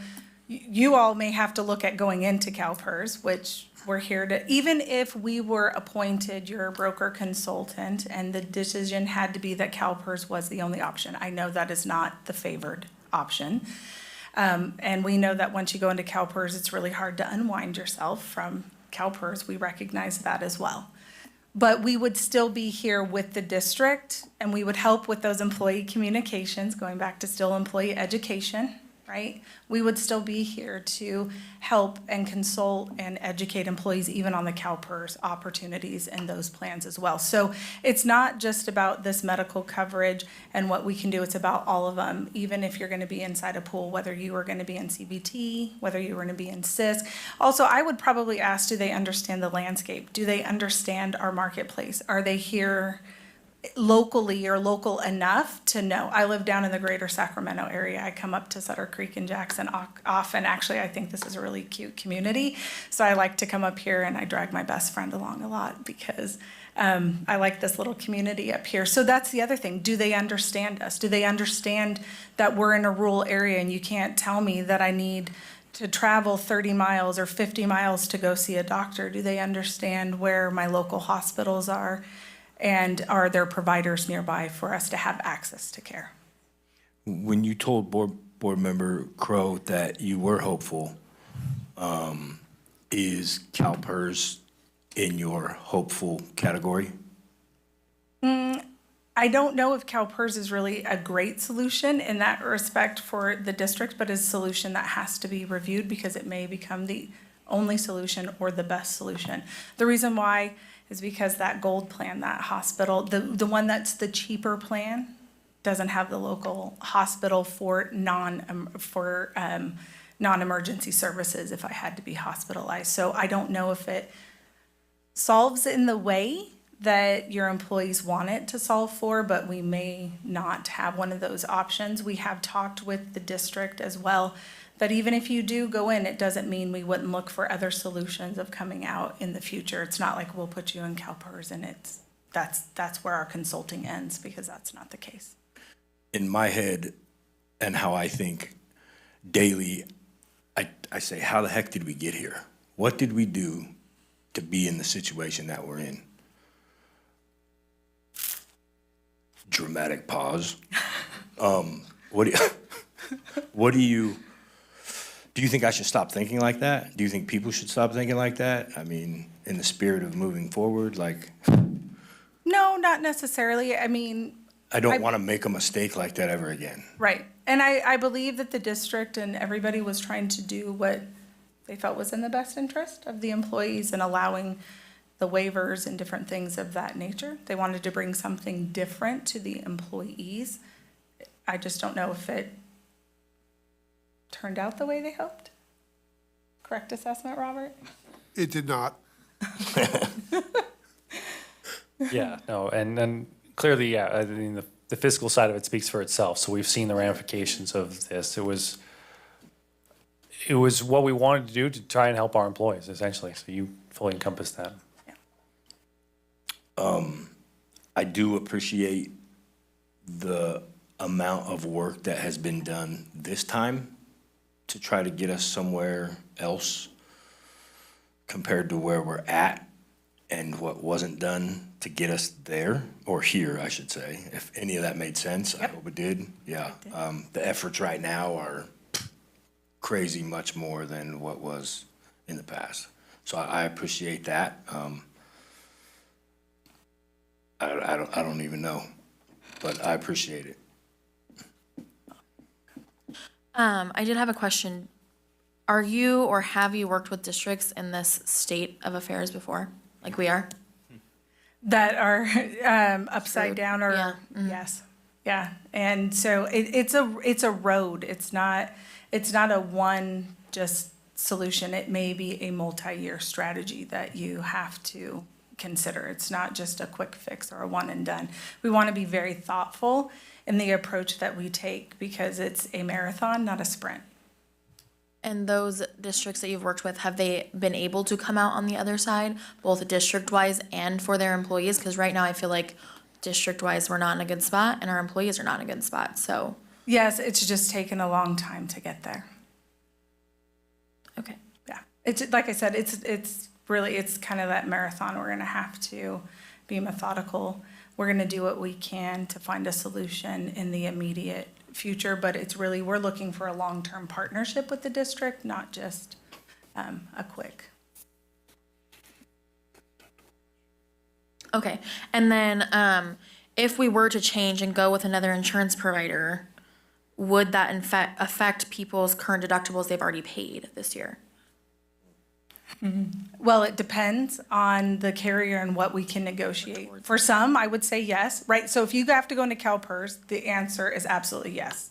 you all may have to look at going into CalPERS, which we're here to, even if we were appointed your broker consultant and the decision had to be that CalPERS was the only option. I know that is not the favored option. And we know that once you go into CalPERS, it's really hard to unwind yourself from CalPERS. We recognize that as well. But we would still be here with the district, and we would help with those employee communications, going back to still employee education, right? We would still be here to help and consult and educate employees even on the CalPERS opportunities and those plans as well. So it's not just about this medical coverage and what we can do, it's about all of them. Even if you're gonna be inside a pool, whether you are gonna be in CBT, whether you were gonna be in CISC. Also, I would probably ask, do they understand the landscape? Do they understand our marketplace? Are they here locally or local enough to know? I live down in the greater Sacramento area. I come up to Sutter Creek and Jackson often. Actually, I think this is a really cute community. So I like to come up here, and I drag my best friend along a lot because I like this little community up here. So that's the other thing. Do they understand us? Do they understand that we're in a rural area and you can't tell me that I need to travel 30 miles or 50 miles to go see a doctor? Do they understand where my local hospitals are? And are there providers nearby for us to have access to care? When you told board member Crow that you were hopeful, is CalPERS in your hopeful category? I don't know if CalPERS is really a great solution in that respect for the district, but is a solution that has to be reviewed because it may become the only solution or the best solution. The reason why is because that gold plan, that hospital, the one that's the cheaper plan, doesn't have the local hospital for non-emergency services if I had to be hospitalized. So I don't know if it solves in the way that your employees want it to solve for, but we may not have one of those options. We have talked with the district as well, that even if you do go in, it doesn't mean we wouldn't look for other solutions of coming out in the future. It's not like we'll put you in CalPERS and that's where our consulting ends, because that's not the case. In my head and how I think daily, I say, how the heck did we get here? What did we do to be in the situation that we're in? Dramatic pause. What do you think I should stop thinking like that? Do you think people should stop thinking like that? I mean, in the spirit of moving forward, like. No, not necessarily. I mean. I don't want to make a mistake like that ever again. Right. And I believe that the district and everybody was trying to do what they felt was in the best interest of the employees and allowing the waivers and different things of that nature. They wanted to bring something different to the employees. I just don't know if it turned out the way they hoped. Correct assessment, Robert? It did not. Yeah, no, and clearly, yeah, I mean, the fiscal side of it speaks for itself. So we've seen the ramifications of this. It was what we wanted to do to try and help our employees, essentially. So you fully encompass that. I do appreciate the amount of work that has been done this time to try to get us somewhere else compared to where we're at and what wasn't done to get us there, or here, I should say. If any of that made sense, I hope it did. Yeah. The efforts right now are crazy much more than what was in the past. So I appreciate that. I don't even know, but I appreciate it. I did have a question. Are you or have you worked with districts in this state of affairs before, like we are? That are upside down or, Yeah. yes, yeah. And so it's a road. It's not a one just solution. It may be a multi-year strategy that you have to consider. It's not just a quick fix or a one and done. We want to be very thoughtful in the approach that we take because it's a marathon, not a sprint. And those districts that you've worked with, have they been able to come out on the other side, both district-wise and for their employees? Because right now I feel like district-wise, we're not in a good spot and our employees are not in a good spot, so. Yes, it's just taken a long time to get there. Okay. Yeah, it's, like I said, it's really, it's kind of that marathon. We're gonna have to be methodical. We're gonna do what we can to find a solution in the immediate future, but it's really, we're looking for a long-term partnership with the district, not just a quick. Okay, and then, if we were to change and go with another insurance provider, would that in fact affect people's current deductibles they've already paid this year? Well, it depends on the carrier and what we can negotiate. For some, I would say yes, right? So if you have to go into CalPERS, the answer is absolutely yes.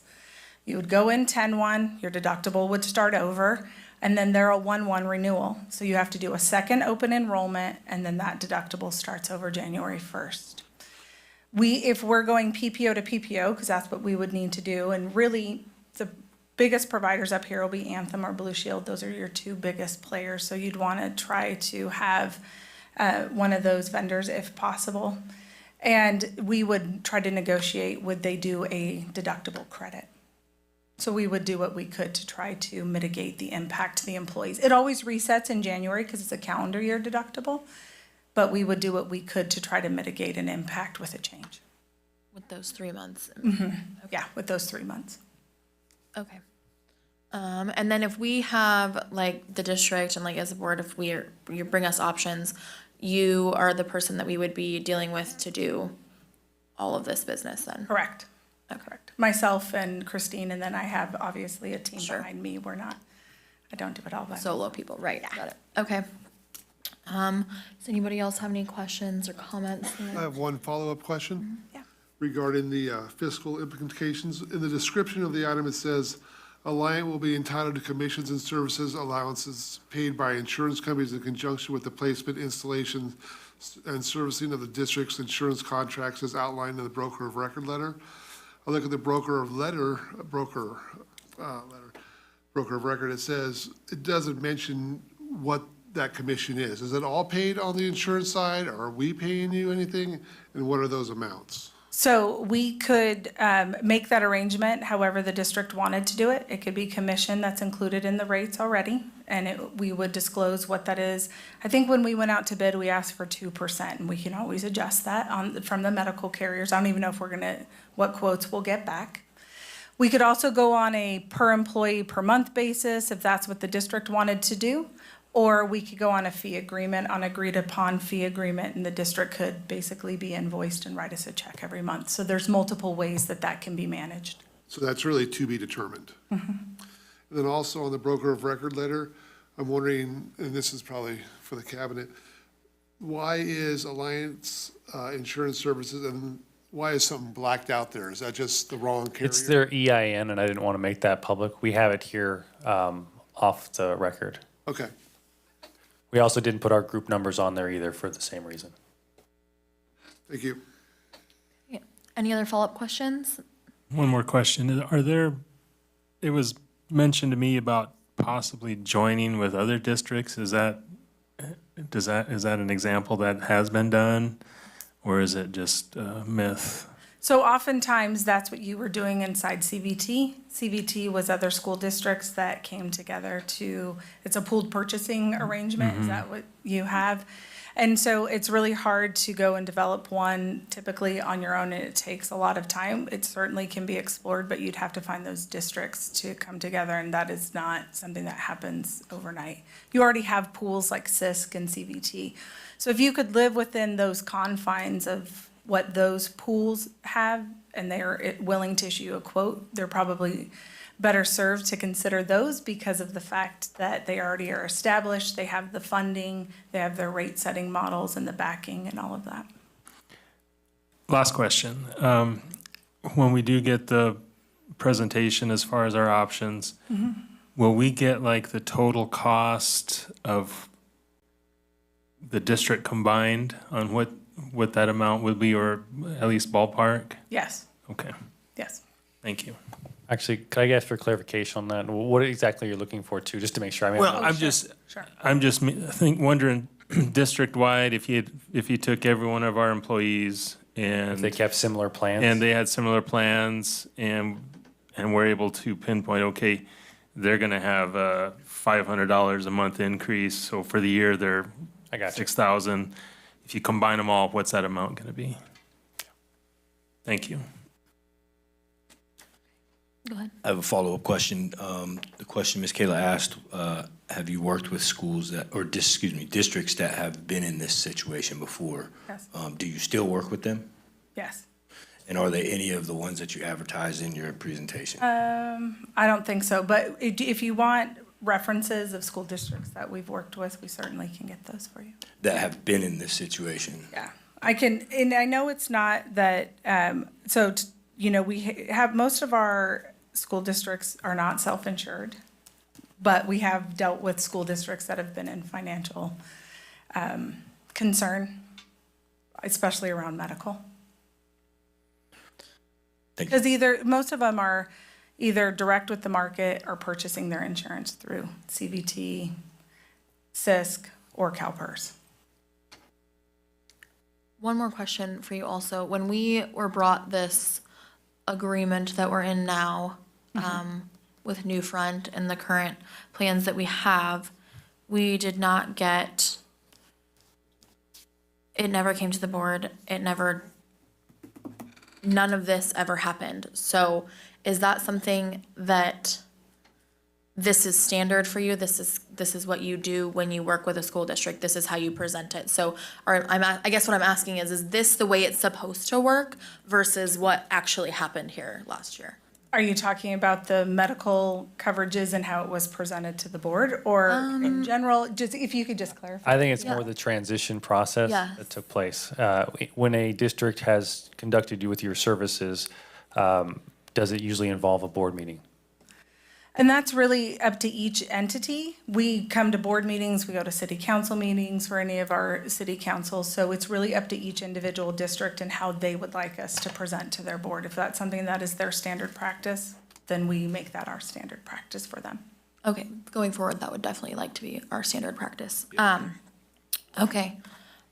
You would go in 10-1, your deductible would start over, and then they're a 1-1 renewal. So you have to do a second open enrollment, and then that deductible starts over January 1st. If we're going PPO to PPO, because that's what we would need to do, and really the biggest providers up here will be Anthem or Blue Shield. Those are your two biggest players. So you'd want to try to have one of those vendors if possible. And we would try to negotiate, would they do a deductible credit? So we would do what we could to try to mitigate the impact to the employees. It always resets in January because it's a calendar year deductible, but we would do what we could to try to mitigate an impact with a change. With those 3 months? Yeah, with those 3 months. Okay. And then if we have, like, the district and like as a board, if you bring us options, you are the person that we would be dealing with to do all of this business then? Correct. Correct. Myself and Christine, and then I have obviously a team Sure. behind me. I don't do it all by myself. Solo people, right, got it. Okay. Does anybody else have any questions or comments? I have one follow-up question. Yeah. Regarding the fiscal implications. In the description of the item, it says, Alliant will be entitled to commissions and services allowances paid by insurance companies in conjunction with the placement, installation, and servicing of the district's insurance contracts as outlined in the broker of record letter. I look at the broker of record, it says, it doesn't mention what that commission is. Is it all paid on the insurance side, or are we paying you anything? And what are those amounts? So we could make that arrangement however the district wanted to do it. It could be commission that's included in the rates already, and we would disclose what that is. I think when we went out to bid, we asked for 2%, and we can always adjust that from the medical carriers. I don't even know if what quotes we'll get back. We could also go on a per employee per month basis if that's what the district wanted to do. Or we could go on a fee agreement, on agreed upon fee agreement, and the district could basically be invoiced and write us a check every month. So there's multiple ways that can be managed. So that's really to be determined. And then also on the broker of record letter, I'm wondering, and this is probably for the cabinet, why is Alliance Insurance Services, and why is something blacked out there? Is that just the wrong carrier? It's their EIN, and I didn't want to make that public. We have it here off the record. Okay. We also didn't put our group numbers on there either for the same reason. Thank you. Yeah. Any other follow-up questions? One more question. It was mentioned to me about possibly joining with other districts. Is that an example that has been done, or is it just a myth? So oftentimes, that's what you were doing inside CVT. CVT was other school districts that came together it's a pooled purchasing arrangement, is that what you have? And so it's really hard to go and develop one typically on your own, and it takes a lot of time. It certainly can be explored, but you'd have to find those districts to come together, and that is not something that happens overnight. You already have pools like CISC and CVT. So if you could live within those confines of what those pools have, and they're willing to issue a quote, they're probably better served to consider those because of the fact that they already are established, they have the funding, they have their rate setting models and the backing and all of that. Last question. When we do get the presentation as far as our options, will we get like the total cost of the district combined on what that amount would be, or at least ballpark? Yes, Okay, yes. thank you. Actually, could I ask for clarification on that? What exactly you're looking for too, just to make sure? Well, Sure. I'm just wondering, district-wide, if you took every one of our employees If they and kept similar plans? they had similar plans and were able to pinpoint, okay, they're gonna have a $500 a month increase, so for the year, they're I got you. 6,000. If you combine them all, what's that amount gonna be? Thank you. Go ahead. I have a follow-up question. The question Ms. Kayla asked, have you worked with schools that, or districts that have been in this situation before? Yes. Do you still work with them? Yes. And are they any of the ones that you advertised in your presentation? I don't think so, but if you want references of school districts that we've worked with, we certainly can get those for you. That have been in this situation? Yeah, I can, and I know it's not that, we have, most of our school districts are not self-insured, but we have dealt with school districts that have been in financial concern, especially around medical. Thank you. Because most of them are either direct with the market or purchasing their insurance through CVT, CISC, or CalPERS. One more question for you also. When we were brought this agreement that we're in now, with Newfront and the current plans that we have, we did not get, it never came to the board, none of this ever happened. So is that something that this is standard for you? This is what you do when you work with a school district. This is how you present it. So I guess what I'm asking is this the way it's supposed to work versus what actually happened here last year? Are you talking about the medical coverages and how it was presented to the board, or in general? Just if you could just clarify. I think it's Yeah. more the transition process Yes. that took place. When a district has conducted you with your services, does it usually involve a board meeting? And that's really up to each entity. We come to board meetings, we go to city council meetings for any of our city councils. So it's really up to each individual district and how they would like us to present to their board. If that's something that is their standard practice, then we make that our standard practice for them. Okay, going forward, that would definitely like to be our standard practice. Okay,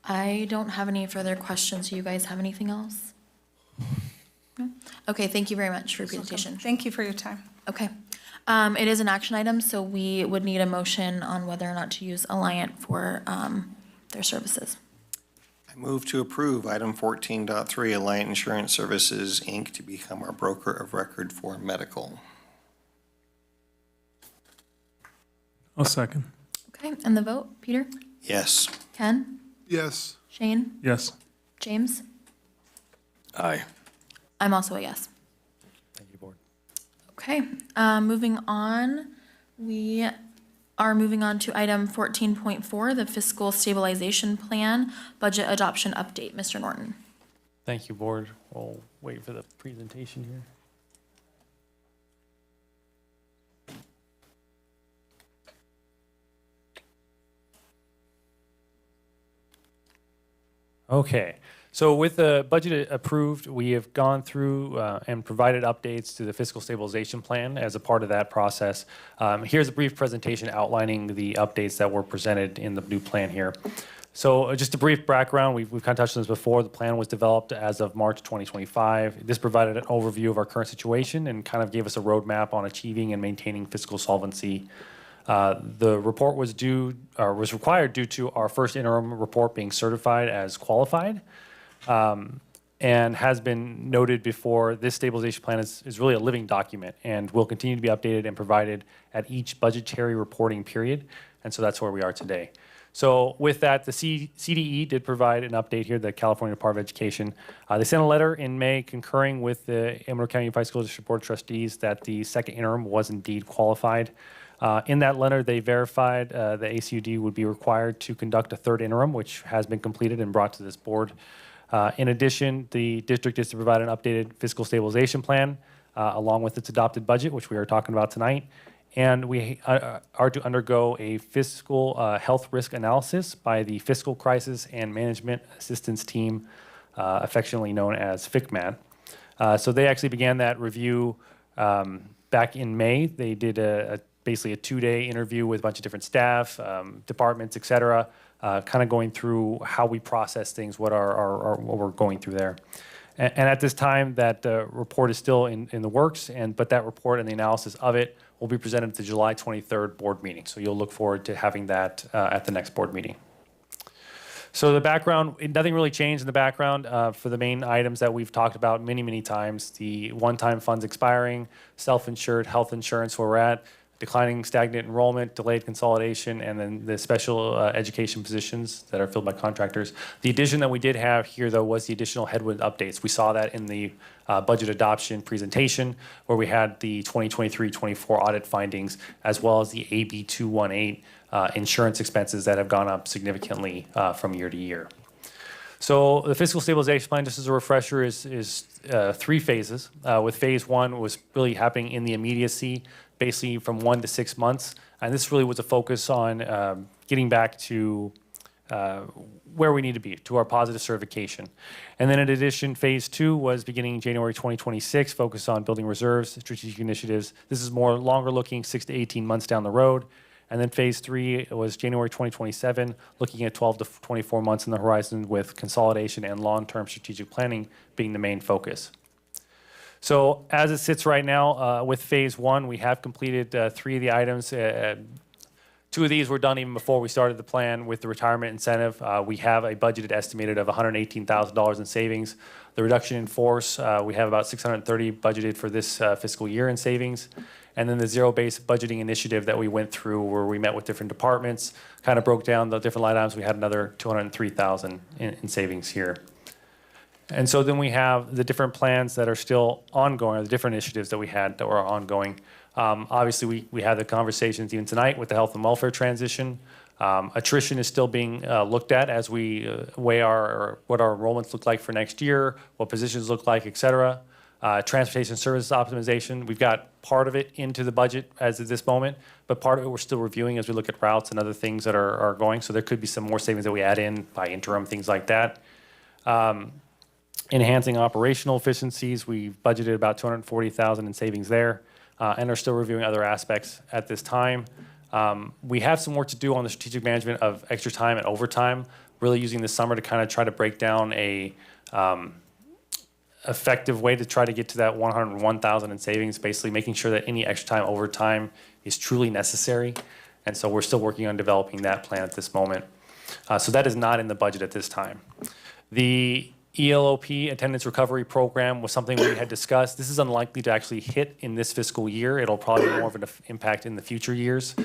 I don't have any further questions. Do you guys have anything else? No? Okay, thank you very much for your presentation. Thank you for your time. Okay. It is an action item, so we would need a motion on whether or not to use Alliant for their services. I move to approve item 14.3, Alliant Insurance Services, Inc., to become our broker of record for medical. I'll second. Okay, and the vote, Peter? Yes. Ken? Yes. Shane? Yes. James? Aye. I'm also a yes. Thank you, board. Okay, moving on, we are moving on to item 14.4, the fiscal stabilization plan, budget adoption update. Mr. Norton. Thank you, board. We'll wait for the presentation here. Okay, so with the budget approved, we have gone through and provided updates to the fiscal stabilization plan as a part of that process. Here's a brief presentation outlining the updates that were presented in the new plan here. So just a brief background, we've kind of touched on this before. The plan was developed as of March 2025. This provided an overview of our current situation and kind of gave us a roadmap on achieving and maintaining fiscal solvency. The report was required due to our first interim report being certified as qualified, and has been noted before. This stabilization plan is really a living document and will continue to be updated and provided at each budgetary reporting period. And so that's where we are today. So with that, the CDE did provide an update here, the California Department of Education. They sent a letter in May concurring with the Amador County Unified School District Board of Trustees that the second interim was indeed qualified. In that letter, they verified the ACUSD would be required to conduct a third interim, which has been completed and brought to this board. In addition, the district is to provide an updated fiscal stabilization plan along with its adopted budget, which we are talking about tonight. And we are to undergo a fiscal health risk analysis by the Fiscal Crisis and Management Assistance Team, affectionately known as FICMAN. So they actually began that review back in May. They did basically a 2-day interview with a bunch of different staff, departments, et cetera, kind of going through how we process things, what we're going through there. And at this time, that report is still in the works, but that report and the analysis of it will be presented at the July 23rd board meeting. So you'll look forward to having that at the next board meeting. So the background, nothing really changed in the background for the main items that we've talked about many, many times. The one-time funds expiring, self-insured health insurance where we're at, declining stagnant enrollment, delayed consolidation, and then the special education positions that are filled by contractors. The addition that we did have here, though, was the additional headwind updates. We saw that in the budget adoption presentation, where we had the 2023-24 audit findings, as well as the AB 218 insurance expenses that have gone up significantly from year to year. So the fiscal stabilization plan, just as a refresher, is 3 phases. With phase 1 was really happening in the immediacy, basically from 1 to 6 months. And this really was a focus on getting back to where we need to be, to our positive certification. And then in addition, phase 2 was beginning January 2026, focused on building reserves, strategic initiatives. This is more longer looking, 6 to 18 months down the road. And then phase 3 was January 2027, looking at 12 to 24 months in the horizon, with consolidation and long-term strategic planning being the main focus. So as it sits right now, with phase 1, we have completed 3 of the items. 2 of these were done even before we started the plan with the retirement incentive. We have a budgeted estimated of $118,000 in savings. The reduction in force, we have about $630 budgeted for this fiscal year in savings. And then the zero-based budgeting initiative that we went through, where we met with different departments, kind of broke down the different line items. We had another $203,000 in savings here. And so then we have the different plans that are still ongoing, or the different initiatives that we had that were ongoing. Obviously, we had the conversations even tonight with the health and welfare transition. Attrition is still being looked at as we weigh what our enrollments look like for next year, what positions look like, et cetera. Transportation services optimization, we've got part of it into the budget as of this moment, but part of it we're still reviewing as we look at routes and other things that are going. So there could be some more savings that we add in by interim, things like that. Enhancing operational efficiencies, we've budgeted about $240,000 in savings there, and are still reviewing other aspects at this time. We have some work to do on the strategic management of extra time and overtime, really using the summer to kind of try to break down a effective way to try to get to that $101,000 in savings, basically making sure that any extra time overtime is truly necessary. And so we're still working on developing that plan at this moment. So that is not in the budget at this time. The ELOP, Attendance Recovery Program, was something we had discussed. This is unlikely to actually hit in this fiscal year. It'll probably be more of an impact in the future years.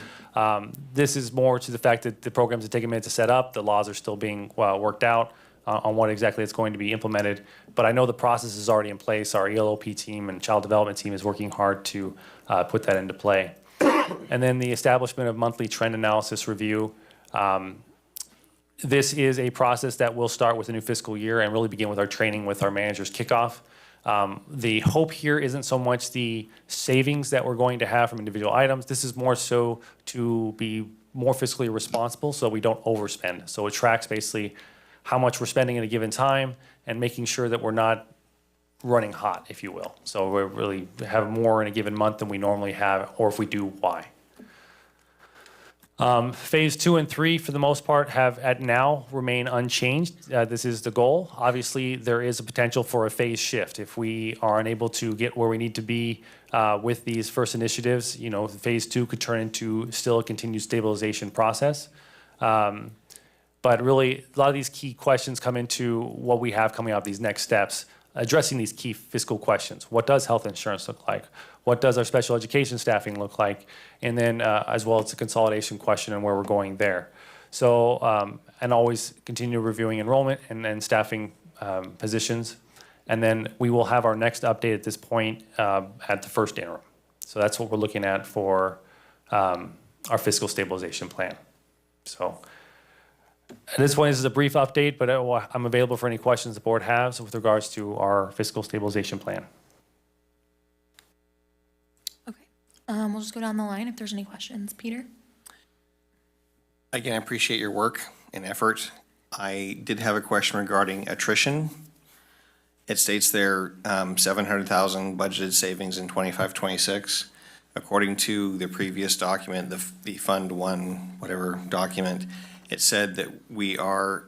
This is more to the fact that the programs have taken a minute to set up. The laws are still being worked out on what exactly it's going to be implemented. But I know the process is already in place. Our ELOP team and child development team is working hard to put that into play. And then the establishment of monthly trend analysis review. This is a process that will start with the new fiscal year and really begin with our training with our managers kickoff. The hope here isn't so much the savings that we're going to have from individual items. This is more so to be more fiscally responsible so we don't overspend. So it tracks basically how much we're spending at a given time and making sure that we're not running hot, if you will. So we really have more in a given month than we normally have, or if we do, why. Phase 2 and 3, for the most part, have at now remain unchanged. This is the goal. Obviously, there is a potential for a phase shift. If we are unable to get where we need to be with these first initiatives, phase 2 could turn into still a continued stabilization process. But really, a lot of these key questions come into what we have coming out of these next steps, addressing these key fiscal questions. What does health insurance look like? What does our special education staffing look like? And then as well as the consolidation question and where we're going there. So, and always continue reviewing enrollment and staffing positions. And then we will have our next update at this point at the first interim. So that's what we're looking at for our fiscal stabilization plan. So at this point, this is a brief update, but I'm available for any questions the board has with regards to our fiscal stabilization plan. Okay, we'll just go down the line if there's any questions. Peter? Again, I appreciate your work and effort. I did have a question regarding attrition. It states there $700,000 budgeted savings in 25-26. According to the previous document, the Fund 1, whatever document, it said that we are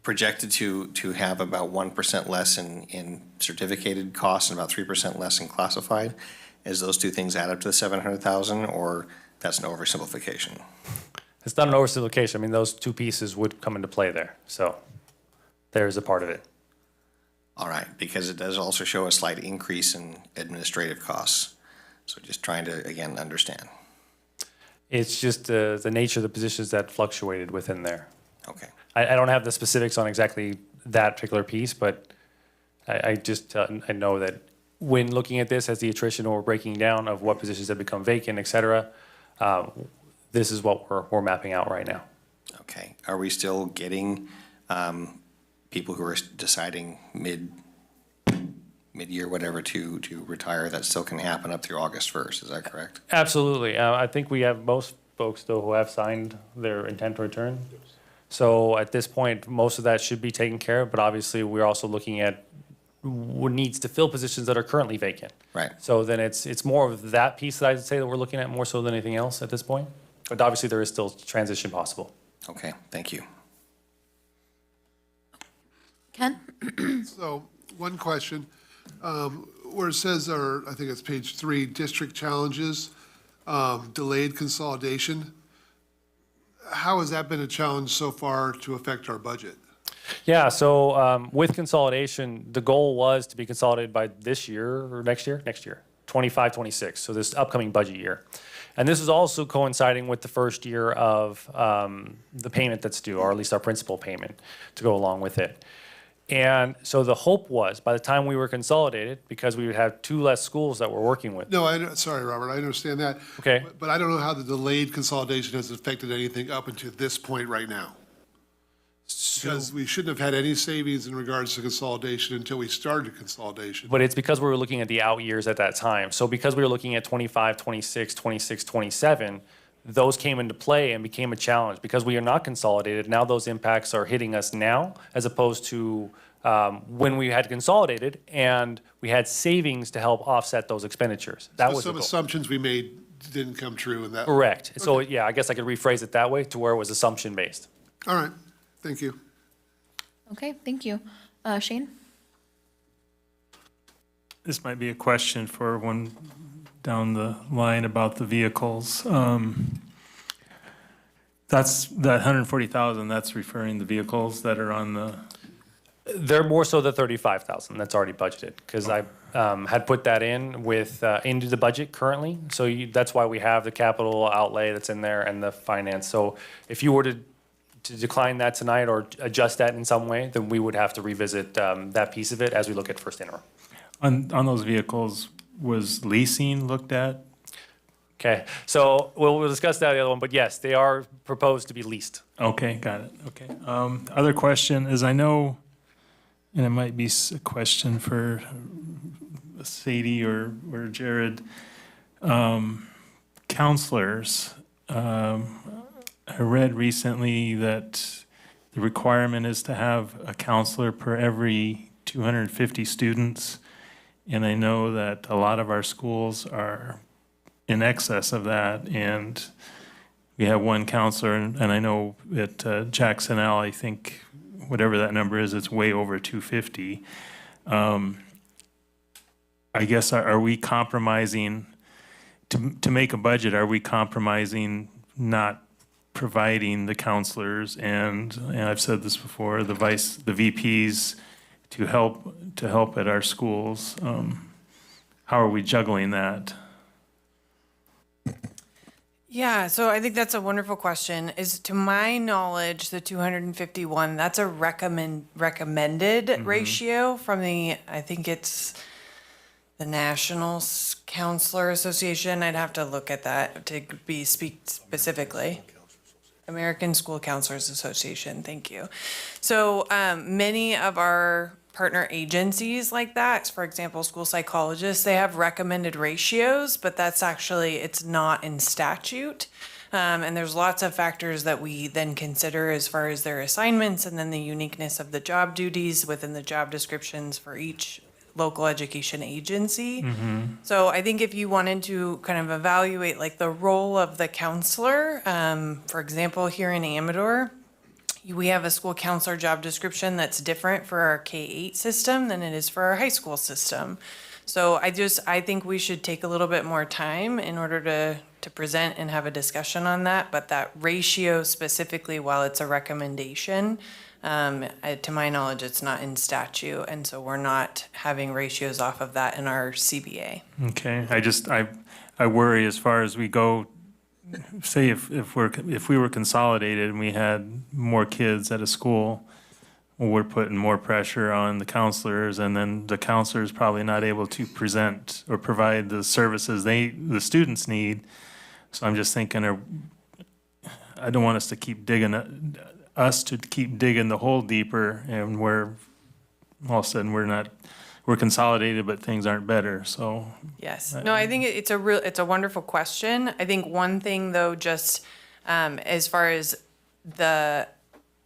projected to have about 1% less in certificated costs and about 3% less in classified. is those two things add up to the 700,000, or that's an oversimplification? It's not an oversimplification. I mean, those two pieces would come into play there. So there's a part of it. All right, because it does also show a slight increase in administrative costs. So just trying to, again, understand. It's just the nature of the positions that fluctuated within there. Okay. I don't have the specifics on exactly that particular piece, but I just, I know that when looking at this as the attrition or breaking down of what positions have become vacant, et cetera, this is what we're mapping out right now. Okay. Are we still getting people who are deciding mid-year, whatever, to retire? That still can happen up through August 1st. Is that correct? Absolutely. I think we have most folks, though, who have signed their intent to return. So at this point, most of that should be taken care of, but obviously, we're also looking at what needs to fill positions that are currently vacant. Right. So then it's more of that piece that I'd say that we're looking at more so than anything else at this point. But obviously, there is still transition possible. Okay, thank you. Ken? So, one question, where it says, or I think it's page 3, district challenges, delayed consolidation. How has that been a challenge so far to affect our budget? Yeah, so with consolidation, the goal was to be consolidated by this year or next year, 25, 26, so this upcoming budget year. And this is also coinciding with the first year of the payment that's due, or at least our principal payment to go along with it. And so the hope was, by the time we were consolidated, because we would have 2 less schools that we're working with. No, sorry, Robert, I understand that. Okay. But I don't know how the delayed consolidation has affected anything up until this point right now. Because we shouldn't have had any savings in regards to consolidation until we started consolidation. But it's because we were looking at the out years at that time. So because we were looking at 25, 26, 26, 27, those came into play and became a challenge. Because we are not consolidated, now those impacts are hitting us now, as opposed to when we had consolidated and we had savings to help offset those expenditures. That So was the some goal. assumptions we made didn't come true in that. Correct. So yeah, I guess I could rephrase it that way to where it was assumption-based. All right, thank you. Okay, thank you. Shane? This might be a question for one down the line about the vehicles. That's, that 140,000, that's referring the vehicles that are on the, They're more so the 35,000 that's already budgeted, because I had put that in with, into the budget currently. So that's why we have the capital outlay that's in there and the finance. So if you were to decline that tonight or adjust that in some way, then we would have to revisit that piece of it as we look at first interim. on those vehicles, was leasing looked at? Okay, so we'll discuss that the other one, but yes, they are proposed to be leased. Okay, got it, okay. Other question is, I know, and it might be a question for Sadie or Jared, counselors. I read recently that the requirement is to have a counselor per every 250 students. And I know that a lot of our schools are in excess of that, and we have one counselor, and I know at Jackson L, I think, whatever that number is, it's way over 250. I guess, are we compromising, to make a budget, are we compromising not providing the counselors and I've said this before, the VPs to help at our schools? How are we juggling that? Yeah, so I think that's a wonderful question. Is, to my knowledge, the 251, that's a recommended ratio from the, I think it's the National Counselor Association. I'd have to look at that to speak specifically. American School Counselors Association, thank you. So many of our partner agencies like that, for example, school psychologists, they have recommended ratios, but that's actually, it's not in statute. And there's lots of factors that we then consider as far as their assignments and then the uniqueness of the job duties within the job descriptions for each local education agency. So I think if you wanted to kind of evaluate like the role of the counselor, for example, here in Amador, we have a school counselor job description that's different for our K-8 system than it is for our high school system. So I think we should take a little bit more time in order to present and have a discussion on that. But that ratio specifically, while it's a recommendation, to my knowledge, it's not in statute. And so we're not having ratios off of that in our CBA. Okay, I worry as far as we go, say if we were consolidated and we had more kids at a school, we're putting more pressure on the counselors, and then the counselors probably not able to present or provide the services the students need. So I'm just thinking, I don't want us to keep digging the hole deeper, and we're all of a sudden we're consolidated, but things aren't better. So Yes. No, I think it's a wonderful question. I think one thing though, just as far as the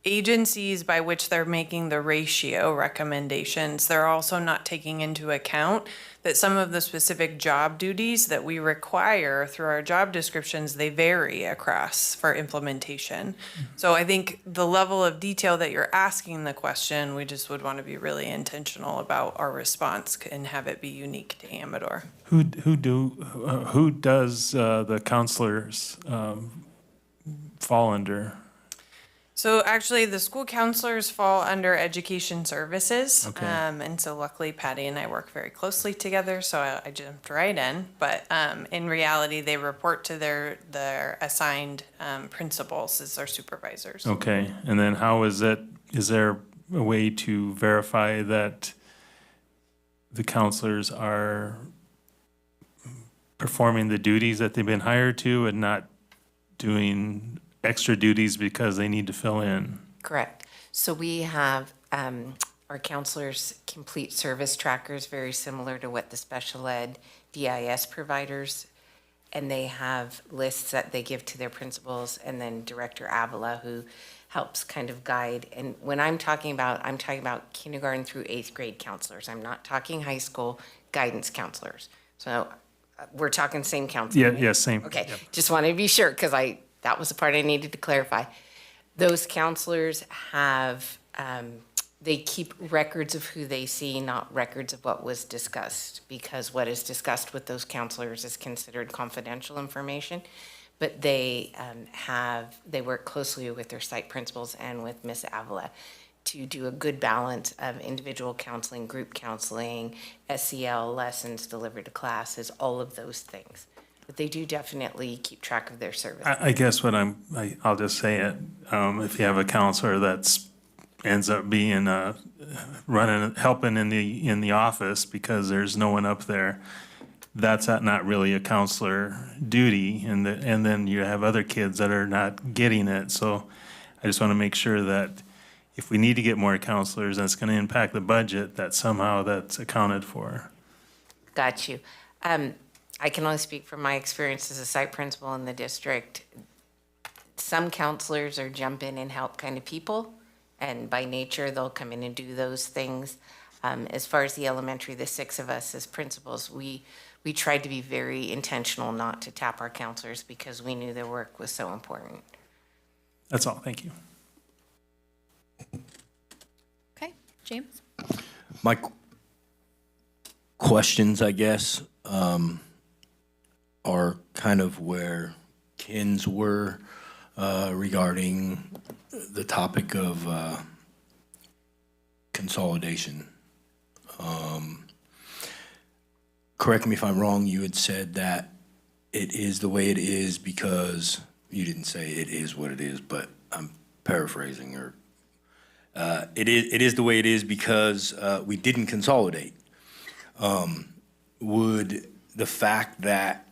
agencies by which they're making the ratio recommendations, they're also not taking into account that some of the specific job duties that we require through our job descriptions, they vary across for implementation. So I think the level of detail that you're asking the question, we just would want to be really intentional about our response and have it be unique to Amador. who does the counselors fall under? So actually, the school counselors fall under education services. Okay. And so luckily Patty and I work very closely together, so I jumped right in. But in reality, they report to their assigned principals as their supervisors. Okay, and then is there a way to verify that the counselors are performing the duties that they've been hired to and not doing extra duties because they need to fill in? Correct. So we have our counselors complete service trackers, very similar to what the special ed DIS providers, and they have lists that they give to their principals, and then Director Avila, who helps kind of guide. And when I'm talking about kindergarten through 8th grade counselors. I'm not talking high school guidance counselors. So we're talking same counselor. Yeah, same. Okay, Yep. just wanted to be sure, because that was the part I needed to clarify. Those counselors have, they keep records of who they see, not records of what was discussed, because what is discussed with those counselors is considered confidential information. But they work closely with their site principals and with Ms. Avila to do a good balance of individual counseling, group counseling, SEL lessons delivered to classes, all of those things. But they do definitely keep track of their service. I guess what I'll just say it, if you have a counselor that's ends up being, helping in the office because there's no one up there, that's not really a counselor duty, and then you have other kids that are not getting it. So I just want to make sure that if we need to get more counselors and it's going to impact the budget, that somehow that's accounted for. Got you. I can only speak from my experience as a site principal in the district. Some counselors are jump in and help kind of people, and by nature, they'll come in and do those things. As far as the elementary, the 6 of us as principals, we tried to be very intentional not to tap our counselors because we knew their work was so important. That's all. Thank you. Okay, James? My questions, I guess, are kind of where Ken's were regarding the topic of consolidation. Correct me if I'm wrong, you had said that it is the way it is because, you didn't say it is what it is, but I'm paraphrasing, or it is the way it is because we didn't consolidate. Would the fact that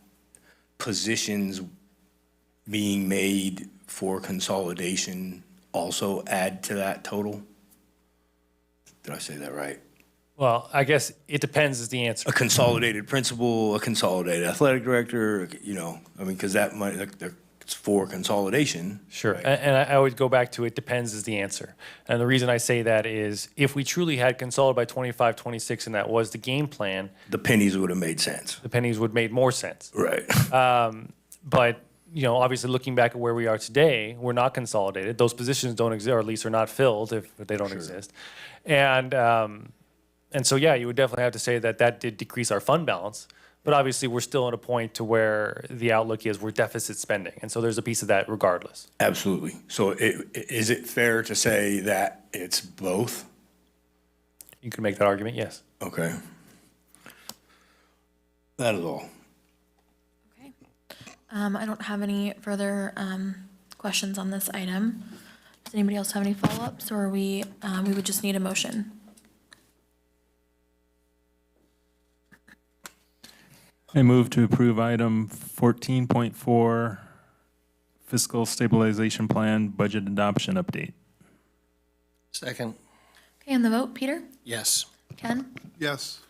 positions being made for consolidation also add to that total? Did I say that right? Well, I guess it depends is the answer. A consolidated principal, a consolidated athletic director, because that might, it's for consolidation. Sure. And I would go back to it depends is the answer. And the reason I say that is if we truly had consolidated by 25, 26, and that was the game plan, The pennies would have made sense. the pennies would make more sense. Right. But, obviously looking back at where we are today, we're not consolidated. Those positions don't exist, or at least are not filled if they don't exist. And And so, yeah, you would definitely have to say that that did decrease our fund balance. But obviously, we're still at a point to where the outlook is we're deficit spending. And so there's a piece of that regardless. Absolutely. So is it fair to say that it's both? You can make that argument, yes. Okay. That is all. Okay. I don't have any further questions on this item. Does anybody else have any follow-ups, or we would just need a motion? I move to approve item 14.4, fiscal stabilization plan budget adoption update. Second, Okay, and the vote, Peter? yes. Ken? Yes.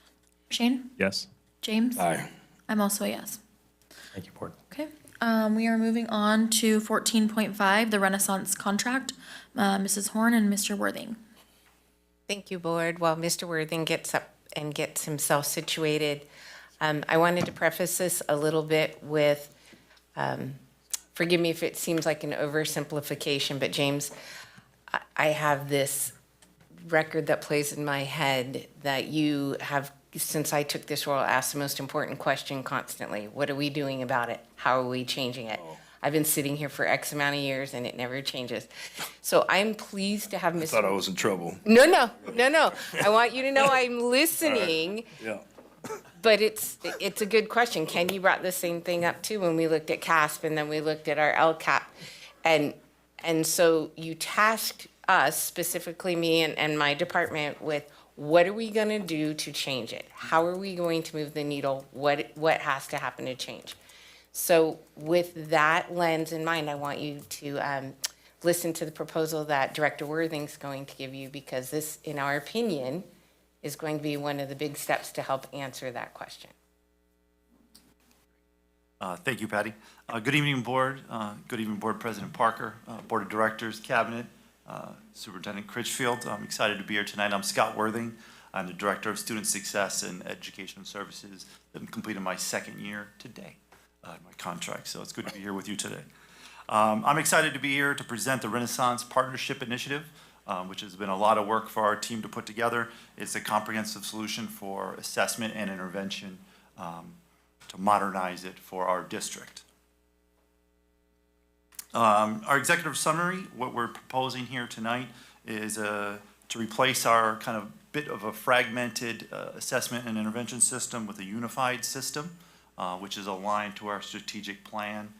Shane? Yes. James? Aye. I'm also a yes. Thank you, Board. Okay, we are moving on to 14.5, the Renaissance contract. Mrs. Horn and Mr. Worthing. Thank you, Board. While Mr. Worthing gets up and gets himself situated, I wanted to preface this a little bit with, forgive me if it seems like an oversimplification, but James, I have this record that plays in my head that you have, since I took this role, asked the most important question constantly. What are we doing about it? How are we changing it? I've been sitting here for X amount of years and it never changes. So I'm pleased to have Ms. Thought I was in trouble. No. I want you to know I'm listening. Yeah. But it's a good question. Ken, you brought the same thing up too when we looked at CASP and then we looked at our LCAP. And so you tasked us, specifically me and my department, with what are we gonna do to change it? How are we going to move the needle? What has to happen to change? So with that lens in mind, I want you to listen to the proposal that Director Worthing's going to give you, because this, in our opinion, is going to be one of the big steps to help answer that question. Thank you, Patty. Good evening, Board. Good evening, Board President Parker, Board of Directors, Cabinet, Superintendent Critchfield. I'm excited to be here tonight. I'm Scott Worthing. I'm the Director of Student Success and Education Services. I'm completing my second year today, my contract, so it's good to be here with you today. I'm excited to be here to present the Renaissance Partnership Initiative, which has been a lot of work for our team to put together. It's a comprehensive solution for assessment and intervention to modernize it for our district. Our executive summary, what we're proposing here tonight is to replace our kind of bit of a fragmented assessment and intervention system with a unified system, which is aligned to our strategic plan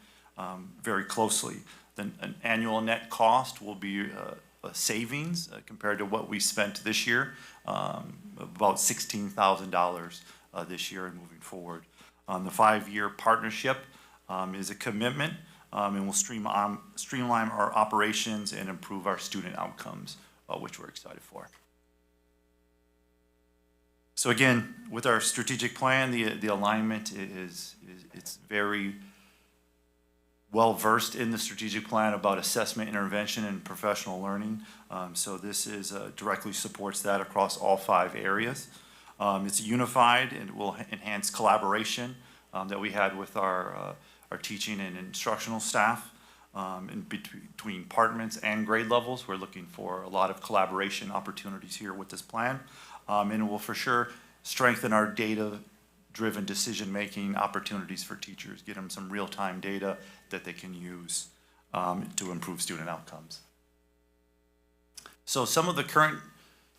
very closely. Then an annual net cost will be a savings compared to what we spent this year, about $16,000 this year and moving forward. The 5-year partnership is a commitment and will streamline our operations and improve our student outcomes, which we're excited for. So again, with our strategic plan, the alignment is it's very well versed in the strategic plan about assessment, intervention, and professional learning. So this is directly supports that across all 5 areas. It's unified and will enhance collaboration that we had with our teaching and instructional staff in between departments and grade levels. We're looking for a lot of collaboration opportunities here with this plan. And it will for sure strengthen our data-driven decision-making opportunities for teachers, get them some real-time data that they can use to improve student outcomes. So some of the current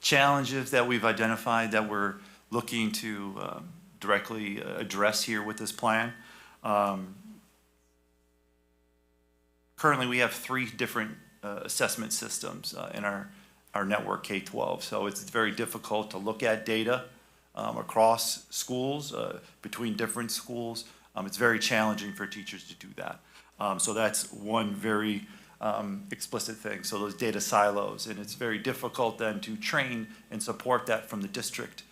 challenges that we've identified that we're looking to directly address here with this plan. Currently, we have 3 different assessment systems in our network K-12. So it's very difficult to look at data across schools, between different schools. It's very challenging for teachers to do that. So that's one very explicit thing. So those data silos, and it's very difficult then to train and support that from the district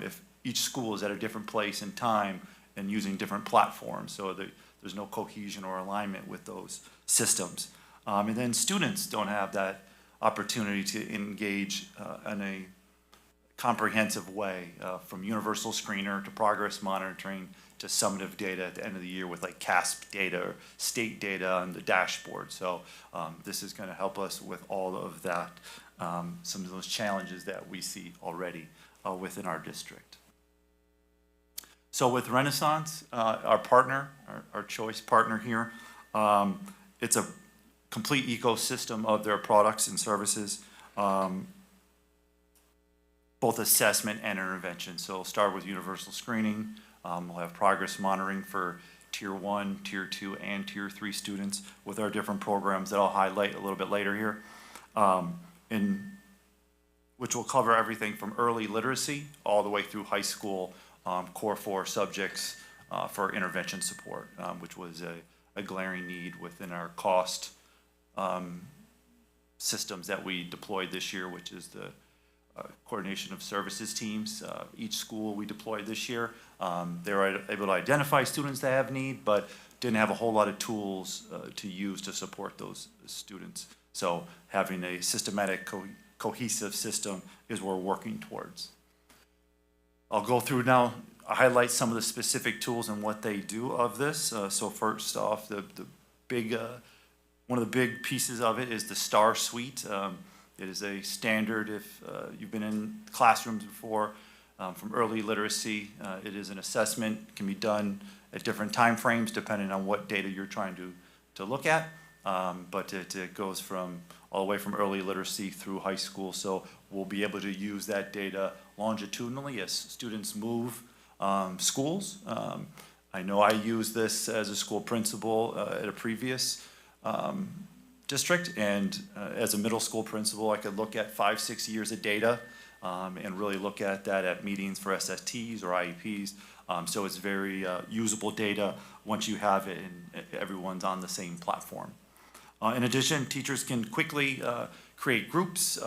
if each school is at a different place in time and using different platforms. So there's no cohesion or alignment with those systems. And then students don't have that opportunity to engage in a comprehensive way from universal screener to progress monitoring to summative data at the end of the year with like CASP data or state data on the dashboard. So this is going to help us with all of that some of those challenges that we see already within our district. So with Renaissance, our partner, our choice partner here, it's a complete ecosystem of their products and services, both assessment and intervention. So we'll start with universal screening. We'll have progress monitoring for Tier 1, Tier 2, and Tier 3 students with our different programs that I'll highlight a little bit later here, which will cover everything from early literacy all the way through high school core 4 subjects for intervention support, which was a glaring need within our cost systems that we deployed this year, which is the coordination of services teams. Each school we deployed this year, they were able to identify students that have need, but didn't have a whole lot of tools to use to support those students. So having a systematic, cohesive system is what we're working towards. I'll go through now, highlight some of the specific tools and what they do of this. So first off, the big, one of the big pieces of it is the STAR suite. It is a standard if you've been in classrooms before from early literacy. It is an assessment, can be done at different time frames depending on what data you're trying to look at. But it goes from all the way from early literacy through high school. So we'll be able to use that data longitudinally as students move schools. I know I used this as a school principal at a previous district, and as a middle school principal, I could look at 5-6 years of data and really look at that at meetings for SSTs or IEPs. So it's very usable data once you have it and everyone's on the same platform. In addition, teachers can quickly create groups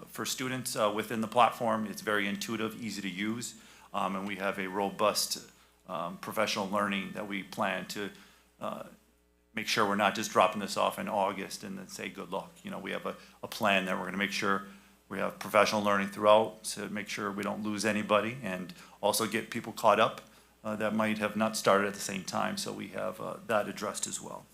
for students within the platform. It's very intuitive, easy to use, and we have a robust professional learning that we plan to make sure we're not just dropping this off in August and then say good luck. You know, we have a plan that we're going to make sure we have professional learning throughout to make sure we don't lose anybody and also get people caught up that might have not started at the same time. So we have that addressed as well.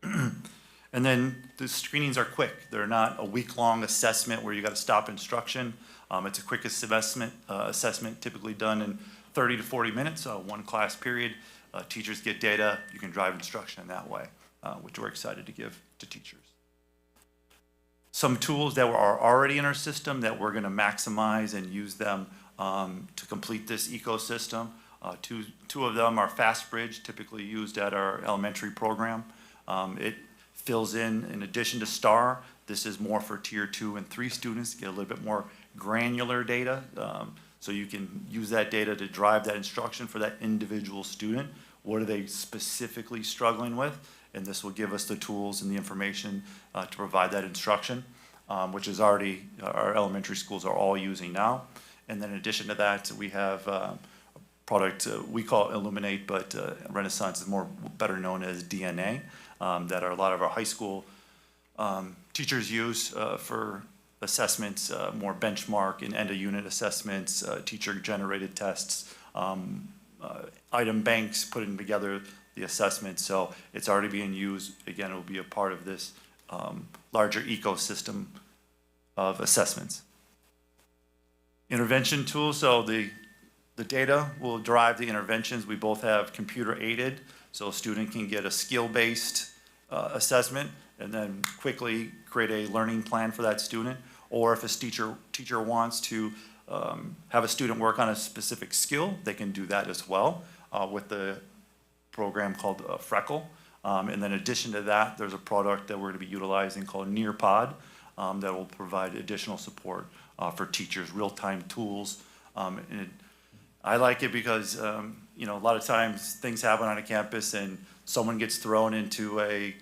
And then the screenings are quick. They're not a week-long assessment where you got to stop instruction. It's a quick assessment typically done in 30 to 40 minutes, one class period. Teachers get data, you can drive instruction in that way, which we're excited to give to teachers. Some tools that are already in our system that we're going to maximize and use them to complete this ecosystem. Two of them are FastBridge, typically used at our elementary program. It fills in addition to STAR, this is more for Tier 2 and 3 students to get a little bit more granular data. So you can use that data to drive that instruction for that individual student. What are they specifically struggling with? And this will give us the tools and the information to provide that instruction, which is already, our elementary schools are all using now. And then in addition to that, we have a product we call Illuminate, but Renaissance is better known as DNA, that a lot of our high school teachers use for assessments, more benchmark and end-of-unit assessments, teacher-generated tests, item banks, putting together the assessment. So it's already being used. Again, it will be a part of this larger ecosystem of assessments. Intervention tools, so the data will drive the interventions. We both have computer-aided, so a student can get a skill-based assessment and then quickly create a learning plan for that student. Or if a teacher wants to have a student work on a specific skill, they can do that as well with the program called Freckle. And then in addition to that, there's a product that we're going to be utilizing called Nearpod that will provide additional support for teachers, real-time tools. I like it because you know, a lot of times things happen on a campus and someone gets thrown into a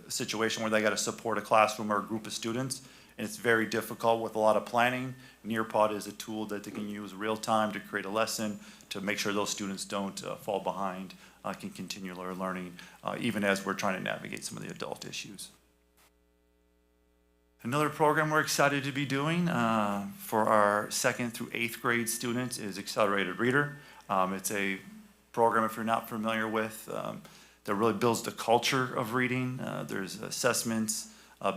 situation where they got to support a classroom or a group of students. And it's very difficult with a lot of planning. Nearpod is a tool that they can use real time to create a lesson to make sure those students don't fall behind, can continue their learning, even as we're trying to navigate some of the adult issues. Another program we're excited to be doing for our 2nd through 8th grade students is Accelerated Reader. It's a program, if you're not familiar with, that really builds the culture of reading. There's assessments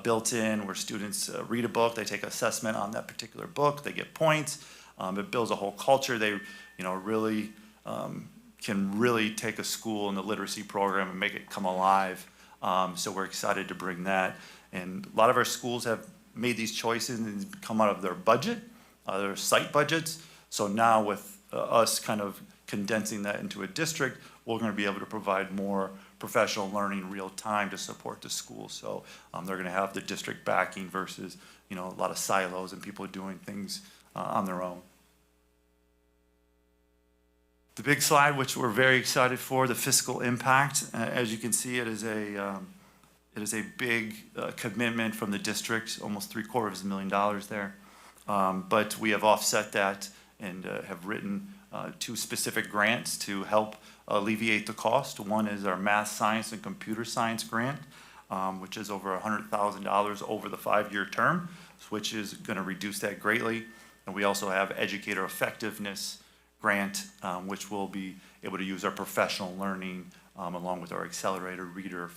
built in where students read a book, they take assessment on that particular book, they get points. It builds a whole culture. They, really can really take a school in the literacy program and make it come alive. So we're excited to bring that. And a lot of our schools have made these choices and it's come out of their budget, their site budgets. So now with us kind of condensing that into a district, we're going to be able to provide more professional learning real time to support the school. So they're going to have the district backing versus, a lot of silos and people doing things on their own. The big slide, which we're very excited for, the fiscal impact. As you can see, it is a big commitment from the district, almost $750,000 there. But we have offset that and have written 2 specific grants to help alleviate the cost. One is our math, science, and computer science grant, which is over $100,000 over the 5-year term, which is going to reduce that greatly. And we also have Educator effectiveness grant, which will be able to use our professional learning along with our accelerator reader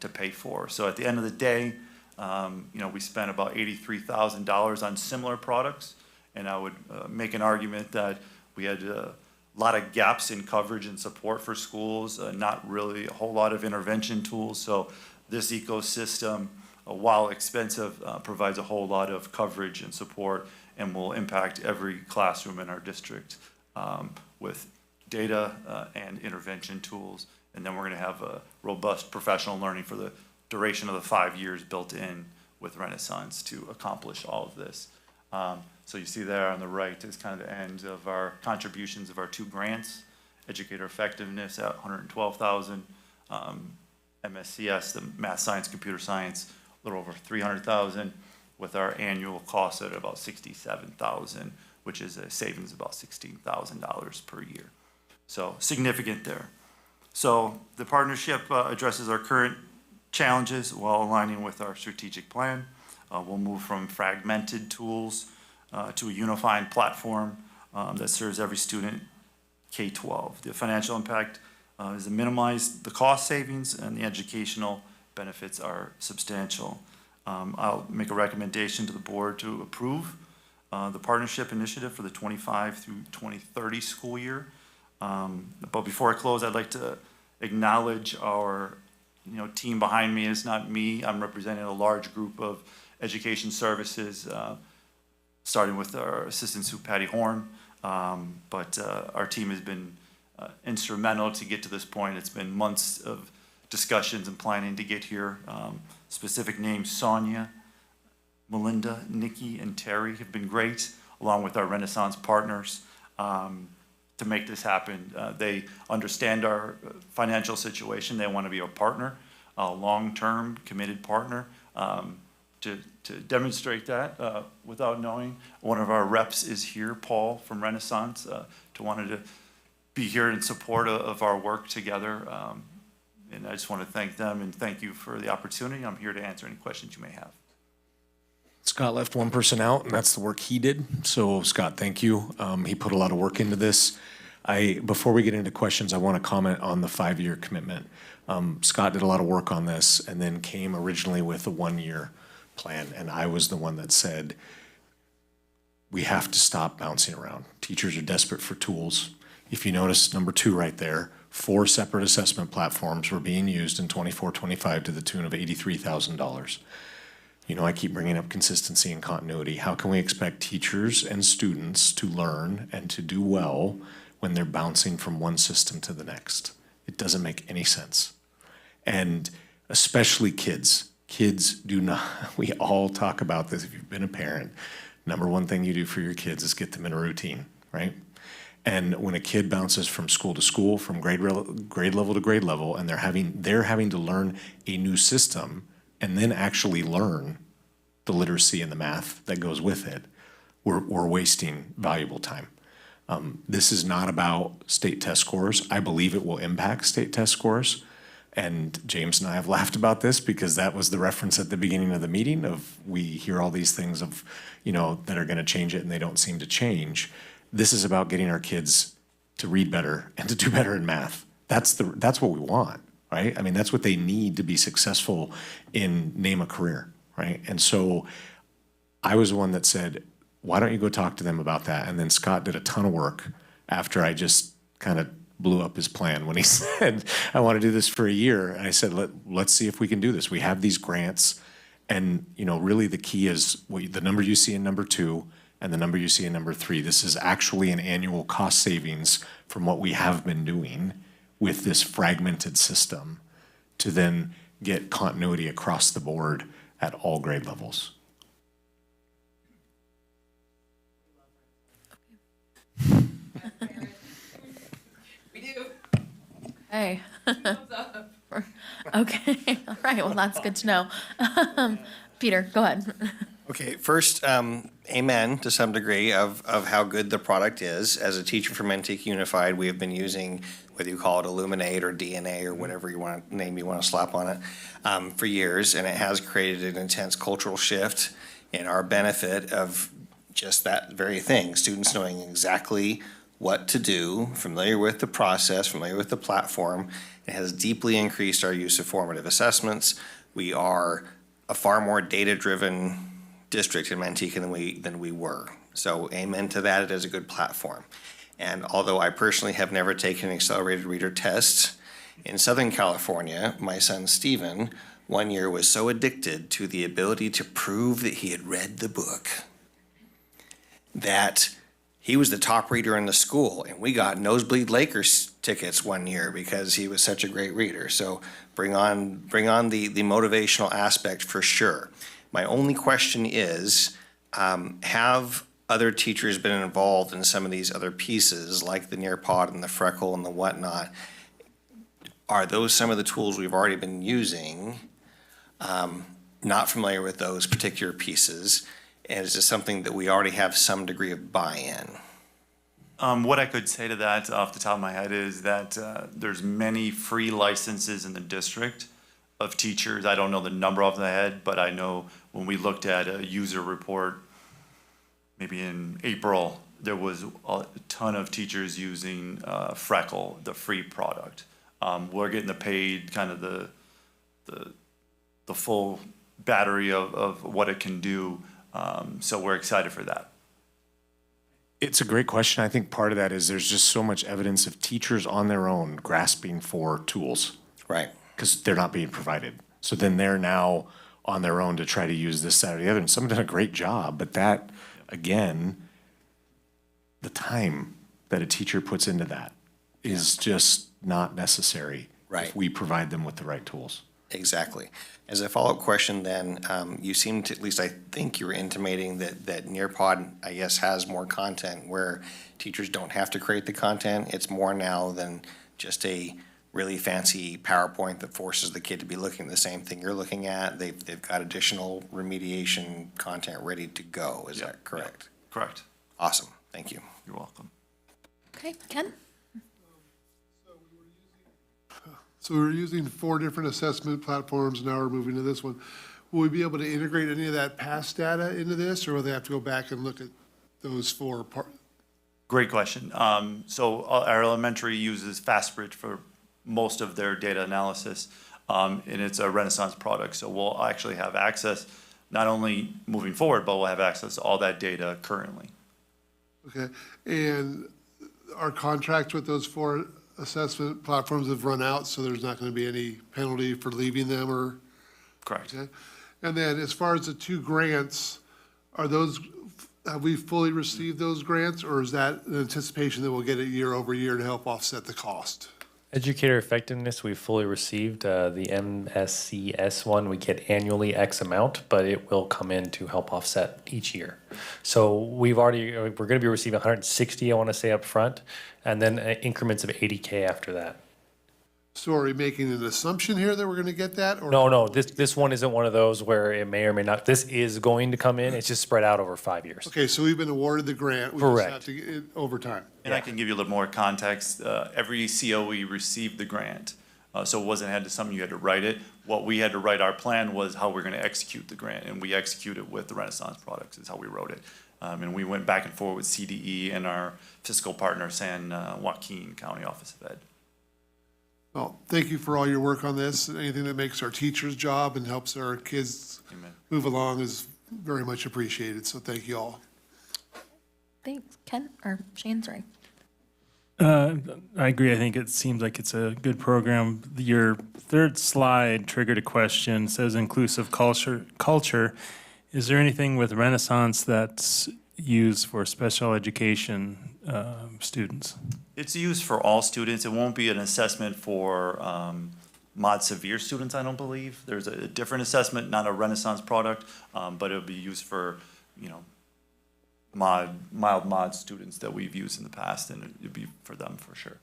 to pay for. So at the end of the day, we spent about $83,000 on similar products, and I would make an argument that we had a lot of gaps in coverage and support for schools, not really a whole lot of intervention tools. So this ecosystem, while expensive, provides a whole lot of coverage and support and will impact every classroom in our district with data and intervention tools. And then we're going to have a robust professional learning for the duration of the 5 years built in with Renaissance to accomplish all of this. So you see there on the right is kind of the end of our contributions of our 2 grants. Educator effectiveness at $112,000, MSCS, the math, science, computer science, a little over $300,000, with our annual cost at about $67,000, which is a savings of about $16,000 per year. So significant there. So the partnership addresses our current challenges while aligning with our strategic plan. We'll move from fragmented tools to a unified platform that serves every student K-12. The financial impact is to minimize the cost savings, and the educational benefits are substantial. I'll make a recommendation to the board to approve the partnership initiative for the 25 through 2030 school year. But before I close, I'd like to acknowledge our team behind me. It's not me. I'm representing a large group of education services, starting with our assistant Sue Patty Horn. But our team has been instrumental to get to this point. It's been months of discussions and planning to get here. Specific names, Sonia, Melinda, Nikki, and Terry have been great, along with our Renaissance partners, to make this happen. They understand our financial situation. They want to be a partner, a long-term committed partner. To demonstrate that without knowing, one of our reps is here, Paul from Renaissance, wanted to be here in support of our work together. And I just want to thank them and thank you for the opportunity. I'm here to answer any questions you may have. Scott left one person out, and that's the work he did. So Scott, thank you. He put a lot of work into this. Before we get into questions, I want to comment on the 5-year commitment. Scott did a lot of work on this and then came originally with a 1-year plan. And I was the one that said, we have to stop bouncing around. Teachers are desperate for tools. If you notice number 2 right there, 4 separate assessment platforms were being used in 24-25 to the tune of $83,000. I keep bringing up consistency and continuity. How can we expect teachers and students to learn and to do well when they're bouncing from one system to the next? It doesn't make any sense. And especially kids. Kids do not, we all talk about this if you've been a parent. Number one thing you do for your kids is get them in a routine, right? And when a kid bounces from school to school, from grade level to grade level, and they're having to learn a new system and then actually learn the literacy and the math that goes with it, we're wasting valuable time. This is not about state test scores. I believe it will impact state test scores. And James and I have laughed about this because that was the reference at the beginning of the meeting of we hear all these things of, that are going to change it and they don't seem to change. This is about getting our kids to read better and to do better in math. That's what we want. right? I mean, that's what they need to be successful in name a career, right? And so I was the one that said, why don't you go talk to them about that? And then Scott did a ton of work after I just kind of blew up his plan when he said, I want to do this for a year. And I said, let's see if we can do this. We have these grants. And, you know, really the key is the number you see in number 2 and the number you see in number 3. This is actually an annual cost savings from what we have been doing with this fragmented system to then get continuity across the board at all grade levels. We do. Hey. Okay, all right, well, that's good to know. Peter, go ahead. Okay, first, amen to some degree of how good the product is. As a teacher from Antique Unified, we have been using, whether you call it Illuminate or DNA or whatever you want to name you want to slap on it, for years, and it has created an intense cultural shift in our benefit of just that very thing, students knowing exactly what to do, familiar with the process, familiar with the platform. It has deeply increased our use of formative assessments. We are a far more data-driven district in Manteca than we were. So amen to that, it is a good platform. And although I personally have never taken an accelerated reader test, in Southern California, my son Steven, one year was so addicted to the ability to prove that he had read the book that he was the top reader in the school, and we got nosebleed Lakers tickets one year because he was such a great reader. So bring on the motivational aspect for sure. My only question is, have other teachers been involved in some of these other pieces, like the Nearpod and the Freckle and the whatnot? Are those some of the tools we've already been using? Not familiar with those particular pieces. And is this something that we already have some degree of buy-in? What I could say to that off the top of my head is that there's many free licenses in the district of teachers. I don't know the number off the head, but I know when we looked at a user report, maybe in April, there was a ton of teachers using Freckle, the free product. We're getting the paid, kind of the full battery of what it can do. So we're excited for that. It's a great question. I think part of that is there's just so much evidence of teachers on their own grasping for tools. Right. Because they're not being provided. So then they're now on their own to try to use this, that, or the other. And some have done a great job, but that, again, the time that a teacher puts into that is just not necessary. Right. If we provide them with the right tools. Exactly. As a follow-up question then, you seem to, at least I think you were intimating that Nearpod, I guess, has more content where teachers don't have to create the content. It's more now than just a really fancy PowerPoint that forces the kid to be looking at the same thing you're looking at. They've got additional remediation content ready to go. Is that correct? Correct. Awesome. Thank you. You're welcome. Okay, Ken? So we were using 4 different assessment platforms, now we're moving to this one. Will we be able to integrate any of that past data into this, or will they have to go back and look at those 4 parts? Great question. So our elementary uses FastBridge for most of their data analysis, and it's a Renaissance product. So we'll actually have access, not only moving forward, but we'll have access to all that data currently. Okay, and our contracts with those 4 assessment platforms have run out, so there's not going to be any penalty for leaving them, or? Correct. Okay. And then as far as the 2 grants, are those, have we fully received those grants, or is that an anticipation that we'll get it year over year to help offset the cost? Educator effectiveness, we've fully received. The MSCS one, we get annually X amount, but it will come in to help offset each year. So we're going to be receiving 160, I want to say, up front, and then increments of 80K after that. So are we making an assumption here that we're going to get that? Or No, this one isn't one of those where it may or may not. This is going to come in. It's just spread out over 5 years. Okay, so we've been awarded the grant. We Correct. just have to get it over time. And I can give you a little more context. Every COE received the grant, so it wasn't something you had to write it. What we had to write, our plan was how we're going to execute the grant, and we executed with the Renaissance products is how we wrote it. And we went back and forth with CDE and our fiscal partner, San Joaquin County Office of Ed. Well, thank you for all your work on this. Anything that makes our teachers' job and helps our kids move along is very much appreciated, so thank you all. Thanks, Ken, or Shane, sorry. I agree. I think it seems like it's a good program. Your third slide triggered a question. It says inclusive culture. Is there anything with Renaissance that's used for special education students? It's used for all students. It won't be an assessment for mod severe students, I don't believe. There's a different assessment, not a Renaissance product, but it'll be used for, mild mod students that we've used in the past, and it'd be for them for sure.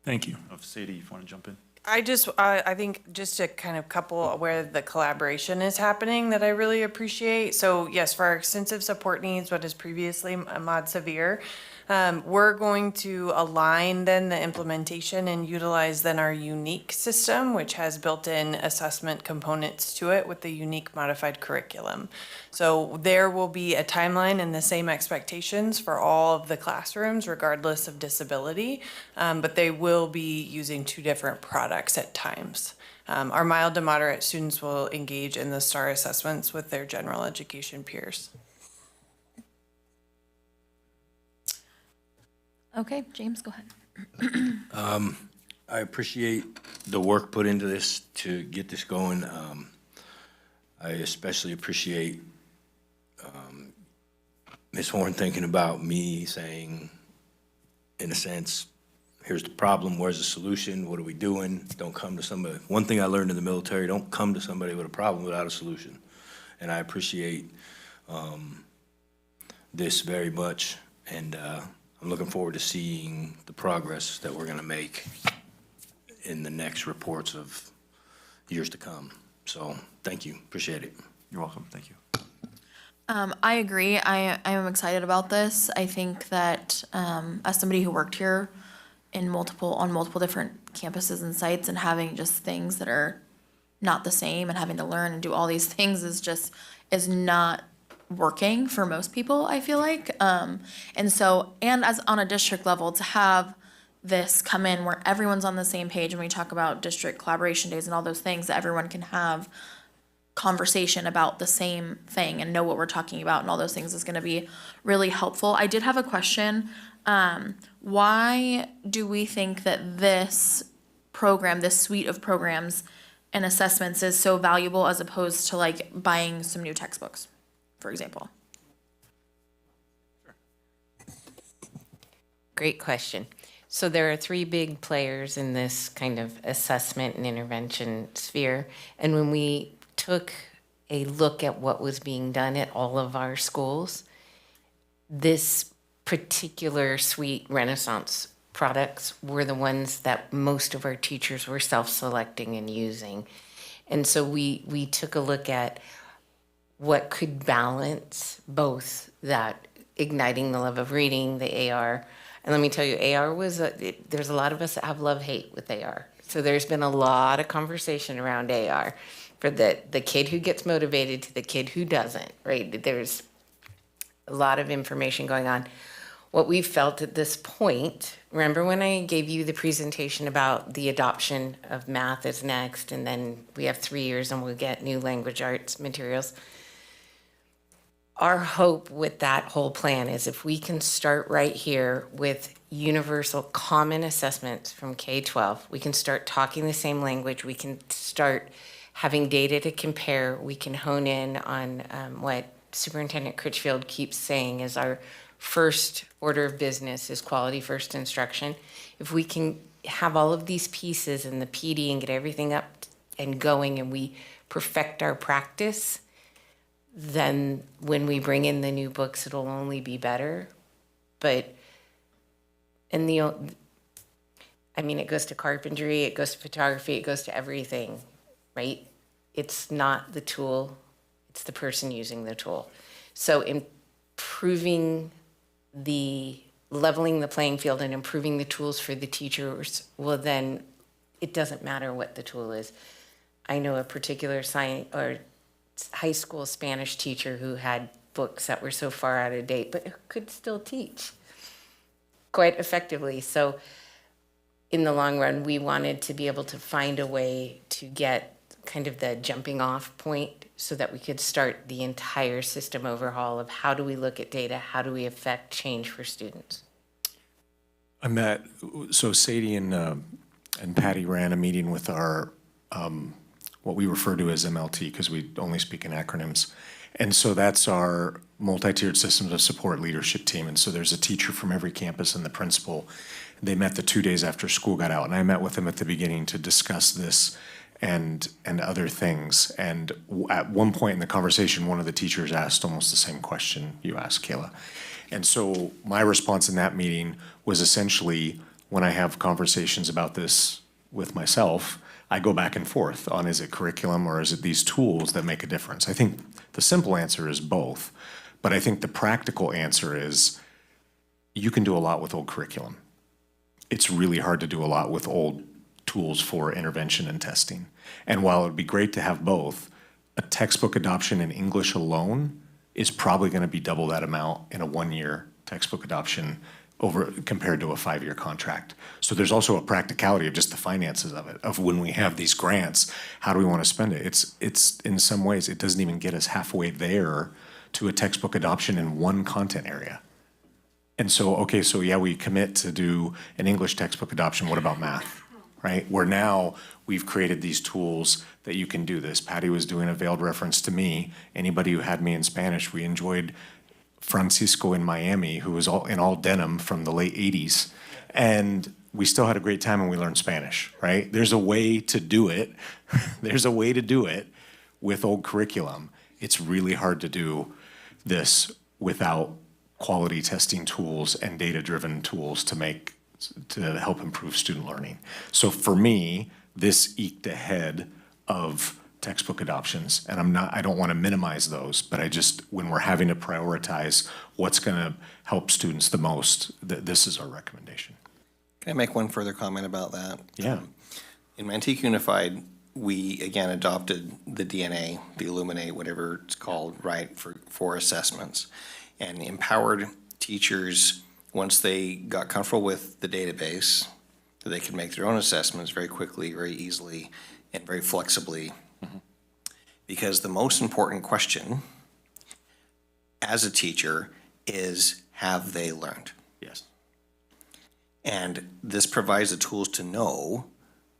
Thank you. Sadie, if you want to jump in. I think just to kind of couple where the collaboration is happening that I really appreciate. So yes, for our extensive support needs, what is previously mod severe, we're going to align then the implementation and utilize then our unique system, which has built-in assessment components to it with the unique modified curriculum. So there will be a timeline and the same expectations for all of the classrooms, regardless of disability, but they will be using two different products at times. Our mild to moderate students will engage in the STAR assessments with their general education peers. Okay, James, go ahead. I appreciate the work put into this to get this going. I especially appreciate Ms. Horn thinking about me saying, in a sense, here's the problem, where's the solution, what are we doing? Don't come to somebody. One thing I learned in the military, don't come to somebody with a problem without a solution. And I appreciate this very much, and I'm looking forward to seeing the progress that we're gonna make in the next reports of years to come. So, thank you, appreciate it. You're welcome. Thank you. I agree. I am excited about this. I think that as somebody who worked here on multiple different campuses and sites, and having just things that are not the same and having to learn and do all these things is not working for most people, I feel like. And as on a district level, to have this come in where everyone's on the same page, and we talk about district collaboration days and all those things, that everyone can have conversation about the same thing and know what we're talking about and all those things is going to be really helpful. I did have a question. Why do we think that this program, this suite of programs and assessments is so valuable as opposed to like buying some new textbooks, for example? Great question. So there are three big players in this kind of assessment and intervention sphere. And when we took a look at what was being done at all of our schools, this particular suite, Renaissance products, were the ones that most of our teachers were self-selecting and using. And so we took a look at what could balance both that igniting the love of reading, the AR. And let me tell you, AR there's a lot of us that have love-hate with AR. So there's been a lot of conversation around AR for the kid who gets motivated to the kid who doesn't, right? There's a lot of information going on. What we felt at this point, remember when I gave you the presentation about the adoption of math is next, and then we have 3 years and we'll get new language arts materials? Our hope with that whole plan is if we can start right here with universal common assessments from K-12, we can start talking the same language, we can start having data to compare, we can hone in on what Superintendent Critchfield keeps saying is our first order of business is quality first instruction. If we can have all of these pieces in the PD and get everything up and going and we perfect our practice, then when we bring in the new books, it'll only be better. But it goes to carpentry, it goes to photography, it goes to everything, right? It's not the tool, it's the person using the tool. So leveling the playing field and improving the tools for the teachers, well then, it doesn't matter what the tool is. I know a particular high school Spanish teacher who had books that were so far out of date, but could still teach quite effectively. So in the long run, we wanted to be able to find a way to get kind of the jumping off point so that we could start the entire system overhaul of how do we look at data, how do we affect change for students. I met, so Sadie and Patty ran a meeting with our, what we refer to as MLT, because we only speak in acronyms. And so that's our multi-tiered systems of support leadership team. And so there's a teacher from every campus and the principal. They met the 2 days after school got out, and I met with them at the beginning to discuss this and other things. And at one point in the conversation, one of the teachers asked almost the same question you asked, Kayla. And so my response in that meeting was essentially, when I have conversations about this with myself, I go back and forth on, is it curriculum or is it these tools that make a difference? I think the simple answer is both, but I think the practical answer is you can do a lot with old curriculum. It's really hard to do a lot with old tools for intervention and testing. And while it would be great to have both, a textbook adoption in English alone is probably going to be double that amount in a 1-year textbook adoption over compared to a 5-year contract. So there's also a practicality of just the finances of it, of when we have these grants, how do we want to spend it? It's in some ways, it doesn't even get us halfway there to a textbook adoption in one content area. And so, okay, so yeah, we commit to do an English textbook adoption. What about math, right? Where now we've created these tools that you can do this. Patty was doing a veiled reference to me. Anybody who had me in Spanish, we enjoyed Francisco in Miami, who was all in all denim from the late 80s. And we still had a great time and we learned Spanish, right? There's a way to do it. There's a way to do it with old curriculum. It's really hard to do this without quality testing tools and data-driven tools to help improve student learning. So for me, this eked ahead of textbook adoptions, and I don't want to minimize those, but when we're having to prioritize what's going to help students the most, this is our recommendation. Can I make one further comment about that? Yeah. In Manteca Unified, we again adopted the DNA, the Illuminate, whatever it's called, right, for assessments, and empowered teachers, once they got comfortable with the database, that they could make their own assessments very quickly, very easily, and very flexibly. Because the most important question as a teacher is, have they learned? Yes. And this provides the tools to know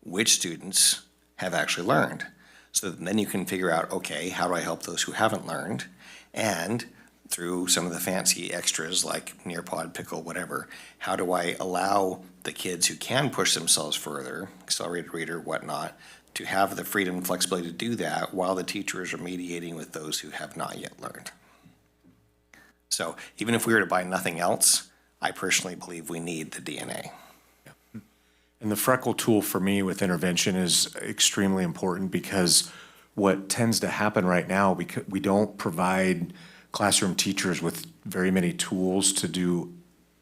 which students have actually learned. So then you can figure out, okay, how do I help those who haven't learned? And through some of the fancy extras like Nearpod, Pickle, whatever, how do I allow the kids who can push themselves further, accelerated reader, whatnot, to have the freedom and flexibility to do that while the teachers are mediating with those who have not yet learned. So even if we were to buy nothing else, I personally believe we need the DNA. And the Freckle tool for me with intervention is extremely important because what tends to happen right now, because we don't provide classroom teachers with very many tools to do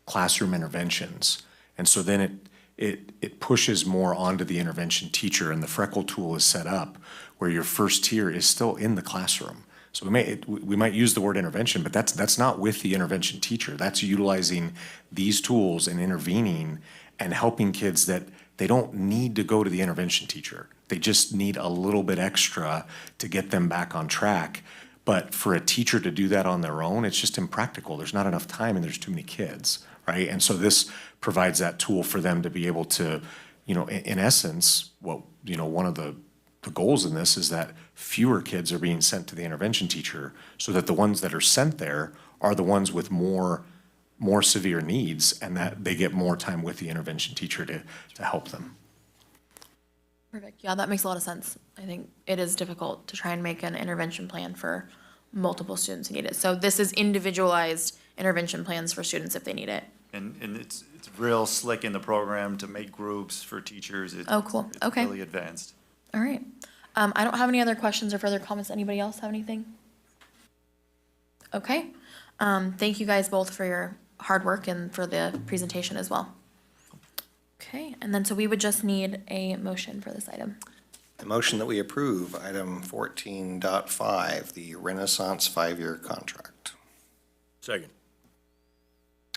classroom interventions. And so then it pushes more onto the intervention teacher, and the Freckle tool is set up where your first tier is still in the classroom. So we might use the word intervention, but that's not with the intervention teacher. That's utilizing these tools and intervening and helping kids that they don't need to go to the intervention teacher. They just need a little bit extra to get them back on track. But for a teacher to do that on their own, it's just impractical. There's not enough time and there's too many kids, right? And so this provides that tool for them to be able to, in essence, one of the goals in this is that fewer kids are being sent to the intervention teacher so that the ones that are sent there are the ones with more severe needs and that they get more time with the intervention teacher to help them. Perfect. Yeah, that makes a lot of sense. I think it is difficult to try and make an intervention plan for multiple students who need it. So this is individualized intervention plans for students if they need it. And it's real slick in the program to make groups for teachers. Oh, cool. It's Okay. really advanced. All right. I don't have any other questions or further comments. Anybody else have anything? Okay. Thank you guys both for your hard work and for the presentation as well. Okay, and then so we would just need a motion for this item. The motion that we approve item 14.5, the Renaissance 5-year contract. Second.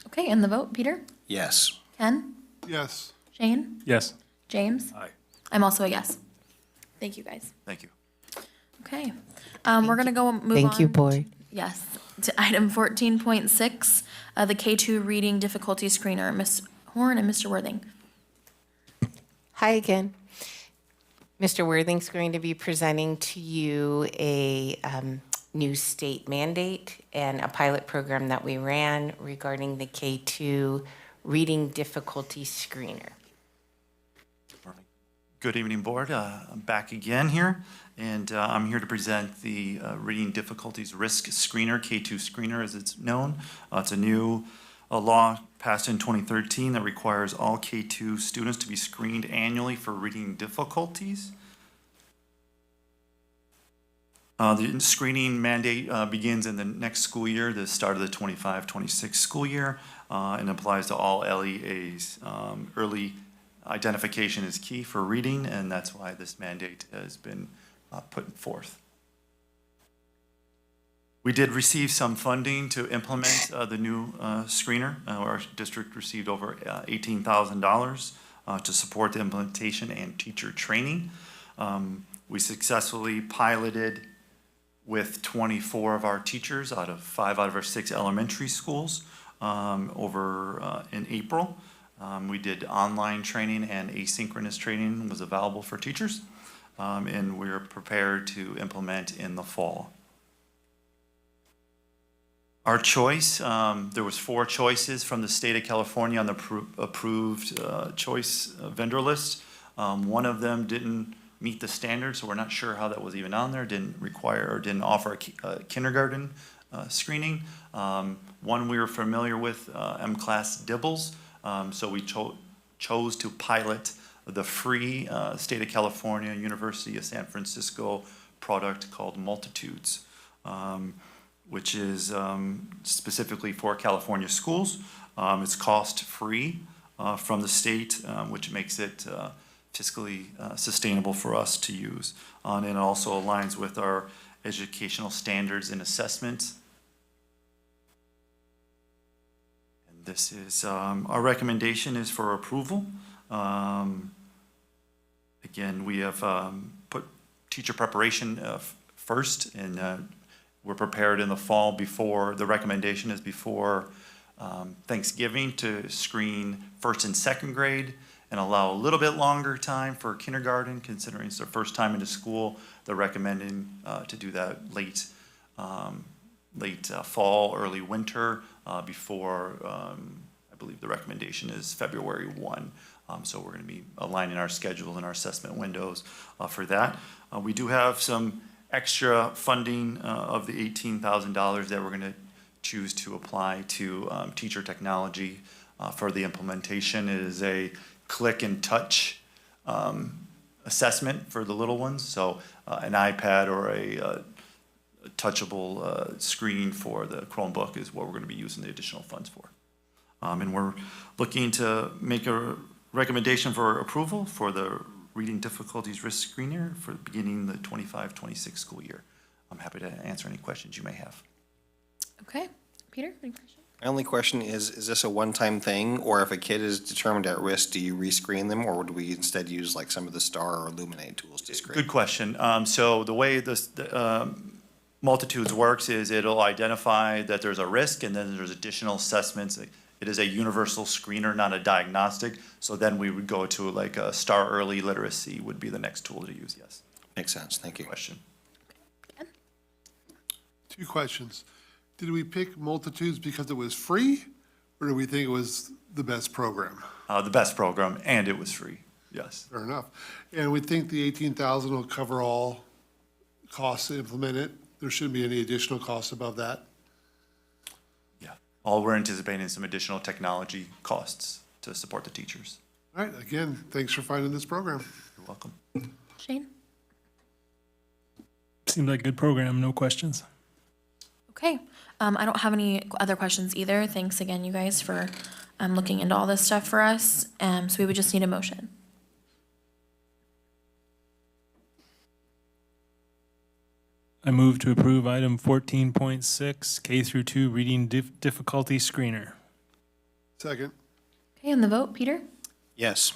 Okay, and the vote, Peter? Yes. Ken? Yes. Shane? Yes. James? Aye. I'm also a yes. Thank you, guys. Thank you. Okay, we're gonna move on. Thank you, board. Yes, to item 14.6, the K2 reading difficulty screener, Ms. Horn and Mr. Worthing. Hi again. Mr. Worthing's going to be presenting to you a new state mandate and a pilot program that we ran regarding the K2 reading difficulty screener. Good evening, board. I'm back again here, and I'm here to present the Reading Difficulties Risk Screener, K2 Screener as it's known. It's a new law passed in 2013 that requires all K2 students to be screened annually for reading difficulties. The screening mandate begins in the next school year, the start of the 25-26 school year, and applies to all LEAs. Early identification is key for reading, and that's why this mandate has been put forth. We did receive some funding to implement the new screener. Our district received over $18,000 to support the implementation and teacher training. We successfully piloted with 24 of our teachers out of 5 out of our 6 elementary schools over in April. We did online training and asynchronous training was available for teachers, and we're prepared to implement in the fall. Our choice, there was 4 choices from the state of California on the approved choice vendor list. One of them didn't meet the standards, so we're not sure how that was even on there, didn't require or didn't offer a kindergarten screening. One we were familiar with, M-Class Dibbles. So we chose to pilot the free State of California, University of San Francisco product called Multitudes, which is specifically for California schools. It's cost-free from the state, which makes it fiscally sustainable for us to use. And it also aligns with our educational standards and assessment. This is, our recommendation is for approval. Again, we have put teacher preparation first, and we're prepared in the fall before, the recommendation is before Thanksgiving to screen 1st and 2nd grade and allow a little bit longer time for kindergarten, considering it's their first time into school. They're recommending to do that late fall, early winter, before, I believe the recommendation is February 1. So we're going to be aligning our schedule and our assessment windows for that. We do have some extra funding of the $18,000 that we're going to choose to apply to teacher technology for the implementation. It is a click and touch assessment for the little ones. So an iPad or a touchable screen for the Chromebook is what we're going to be using the additional funds for. And we're looking to make a recommendation for approval for the Reading Difficulties Risk Screener for beginning the 25-26 school year. I'm happy to answer any questions you may have. Okay, Peter, any questions? My only question is this a one-time thing, or if a kid is determined at risk, do you rescreen them, or do we instead use like some of the STAR or Illuminate tools to screen? Good question. So the way this Multitudes works is it'll identify that there's a risk, and then there's additional assessments. It is a universal screener, not a diagnostic. So then we would go to like a STAR Early Literacy would be the next tool to use, yes. Makes sense, thank you. Question. 2 questions. Did we pick Multitudes because it was free, or do we think it was the best program? The best program, and it was free, yes. Fair enough. And we think the 18,000 will cover all costs to implement it? There shouldn't be any additional costs above that? Yeah. All we're anticipating is some additional technology costs to support the teachers. All right, again, thanks for finding this program. You're welcome. Shane? Seemed like a good program, no questions. Okay, I don't have any other questions either. Thanks again, you guys, for looking into all this stuff for us. So we would just need a motion. I move to approve item 14.6, K through 2 reading difficulty screener. Second. Okay, and the vote, Peter? Yes.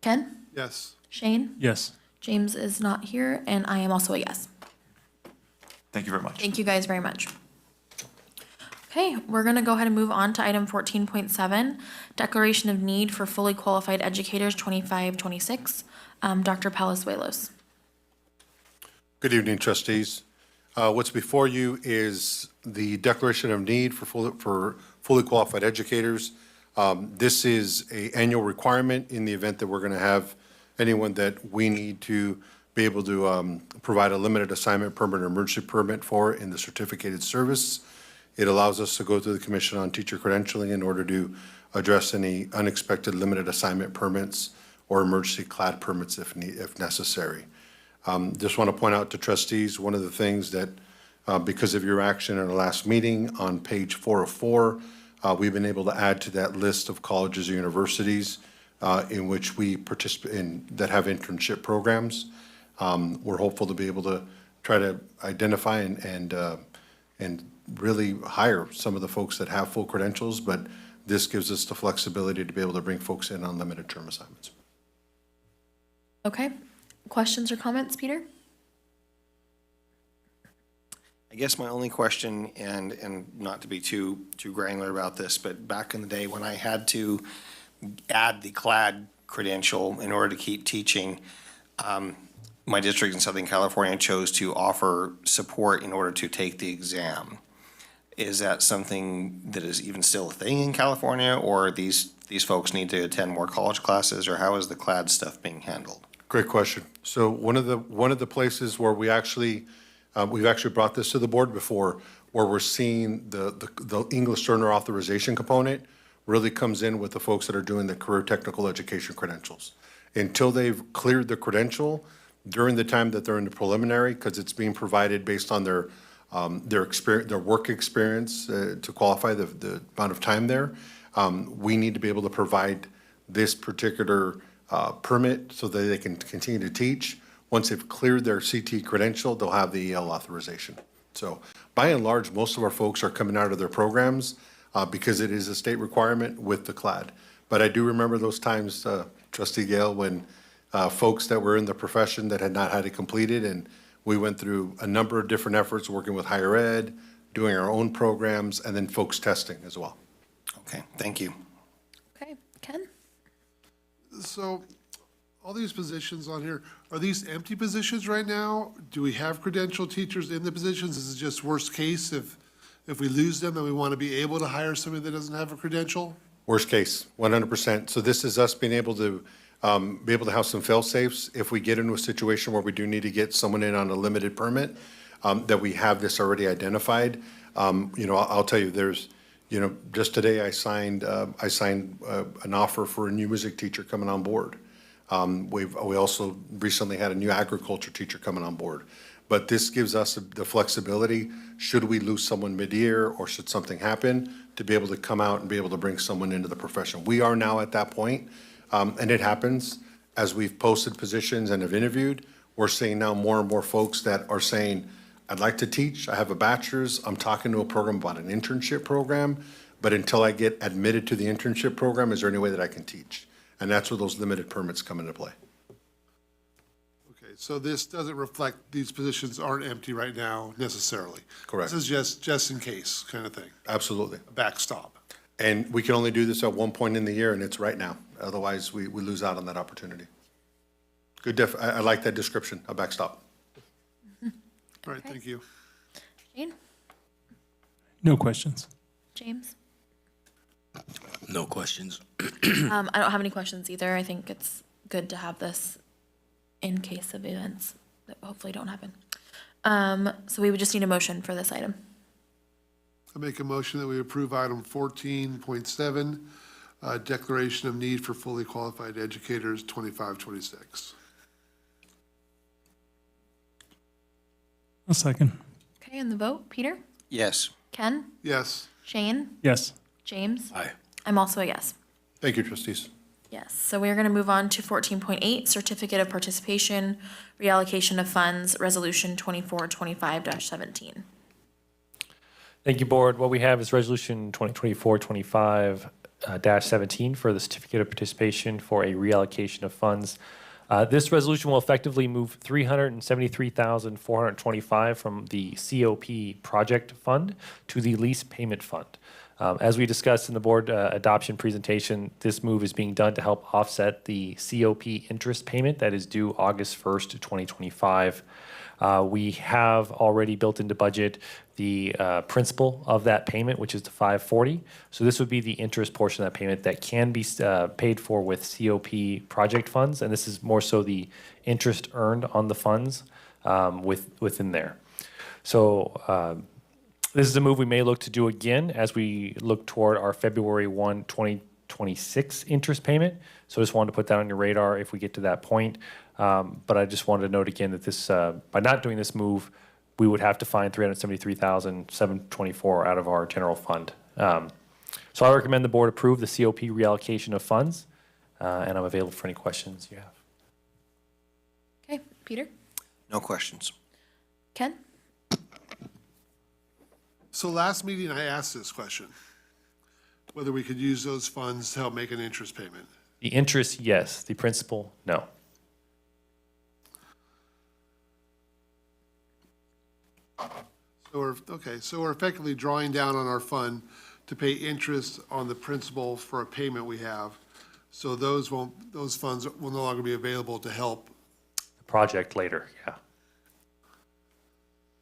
Ken? Yes. Shane? Yes. James is not here, and I am also a yes. Thank you very much. Thank you guys very much. Okay, we're gonna go ahead and move on to item 14.7, declaration of need for fully qualified educators 25-26. Dr. Palazuelos. Good evening, trustees. What's before you is the declaration of need for fully qualified educators. This is an annual requirement in the event that we're going to have anyone that we need to be able to provide a limited assignment permit or emergency permit for in the certificated service. It allows us to go through the Commission on Teacher Credentialing in order to address any unexpected limited assignment permits or emergency CLAD permits if necessary. Just want to point out to trustees, one of the things that, because of your action in our last meeting on page 404, we've been able to add to that list of colleges or universities in which we participate in that have internship programs. We're hopeful to be able to try to identify and really hire some of the folks that have full credentials, but this gives us the flexibility to be able to bring folks in on limited term assignments. Okay, questions or comments, Peter? I guess my only question, and not to be too granular about this, but back in the day when I had to add the CLAD credential in order to keep teaching, my district in Southern California chose to offer support in order to take the exam. Is that something that is even still a thing in California, or these folks need to attend more college classes, or how is the CLAD stuff being handled? Great question. So one of the places where we've actually brought this to the board before, where we're seeing the English learner authorization component really comes in with the folks that are doing the career technical education credentials. Until they've cleared the credential, during the time that they're in the preliminary, because it's being provided based on their experience, their work experience to qualify the amount of time there, we need to be able to provide this particular permit so that they can continue to teach. Once they've cleared their CT credential, they'll have the EL authorization. So by and large, most of our folks are coming out of their programs because it is a state requirement with the CLAD. But I do remember those times, Trustee Gale, when folks that were in the profession that had not had it completed, and we went through a number of different efforts working with higher ed, doing our own programs, and then folks testing as well. Okay, thank you. Okay, Ken? So all these positions on here, are these empty positions right now? Do we have credentialed teachers in the positions? Is it just worst case if we lose them, then we want to be able to hire somebody that doesn't have a credential? Worst case, 100%. So this is us being able to have some fail-safes if we get into a situation where we do need to get someone in on a limited permit, that we have this already identified. I'll tell you, there's, just today I signed an offer for a new music teacher coming on board. We also recently had a new agriculture teacher coming on board. But this gives us the flexibility, should we lose someone mid-year or should something happen, to be able to come out and be able to bring someone into the profession. We are now at that point, and it happens as we've posted positions and have interviewed. We're seeing now more and more folks that are saying, I'd like to teach, I have a bachelor's, I'm talking to a program about an internship program, but until I get admitted to the internship program, is there any way that I can teach? And that's where those limited permits come into play. Okay, so this doesn't reflect, these positions aren't empty right now necessarily. Correct. This is just in case kind of thing, Absolutely. a backstop. And we can only do this at one point in the year, and it's right now. Otherwise, we lose out on that opportunity. I like that description, a backstop. All right, thank you. Shane? No questions. James? No questions. I don't have any questions either. I think it's good to have this in case of events that hopefully don't happen. So we would just need a motion for this item. I make a motion that we approve item 14.7, declaration of need for fully qualified educators 25-26. A second. Okay, and the vote, Peter? Yes. Ken? Yes. Shane? Yes. James? Aye. I'm also a yes. Thank you, trustees. Yes, so we are going to move on to 14.8, Certificate of Participation, Reallocation of Funds, Resolution 2425-17. Thank you, Board. What we have is Resolution 2024-25, 17 for the certificate of participation for a reallocation of funds. This resolution will effectively move $373,425 from the COP project fund to the lease payment fund. As we discussed in the board adoption presentation, this move is being done to help offset the COP interest payment that is due August 1st, 2025. We have already built into budget the principal of that payment, which is the $540. So this would be the interest portion of that payment that can be paid for with COP project funds, and this is more so the interest earned on the funds within there. So this is a move we may look to do again as we look toward our February 1, 2026 interest payment. So I just wanted to put that on your radar if we get to that point. But I just wanted to note again that this, by not doing this move, we would have to find $373,724 out of our general fund. So I recommend the board approve the COP reallocation of funds, and I'm available for any questions you have. Okay, Peter? No questions. Ken? So last meeting, I asked this question, whether we could use those funds to help make an interest payment. The interest, yes. The principal, no. So we're effectively drawing down on our fund to pay interest on the principal for a payment we have. So those funds will no longer be available to help. The project later, yeah.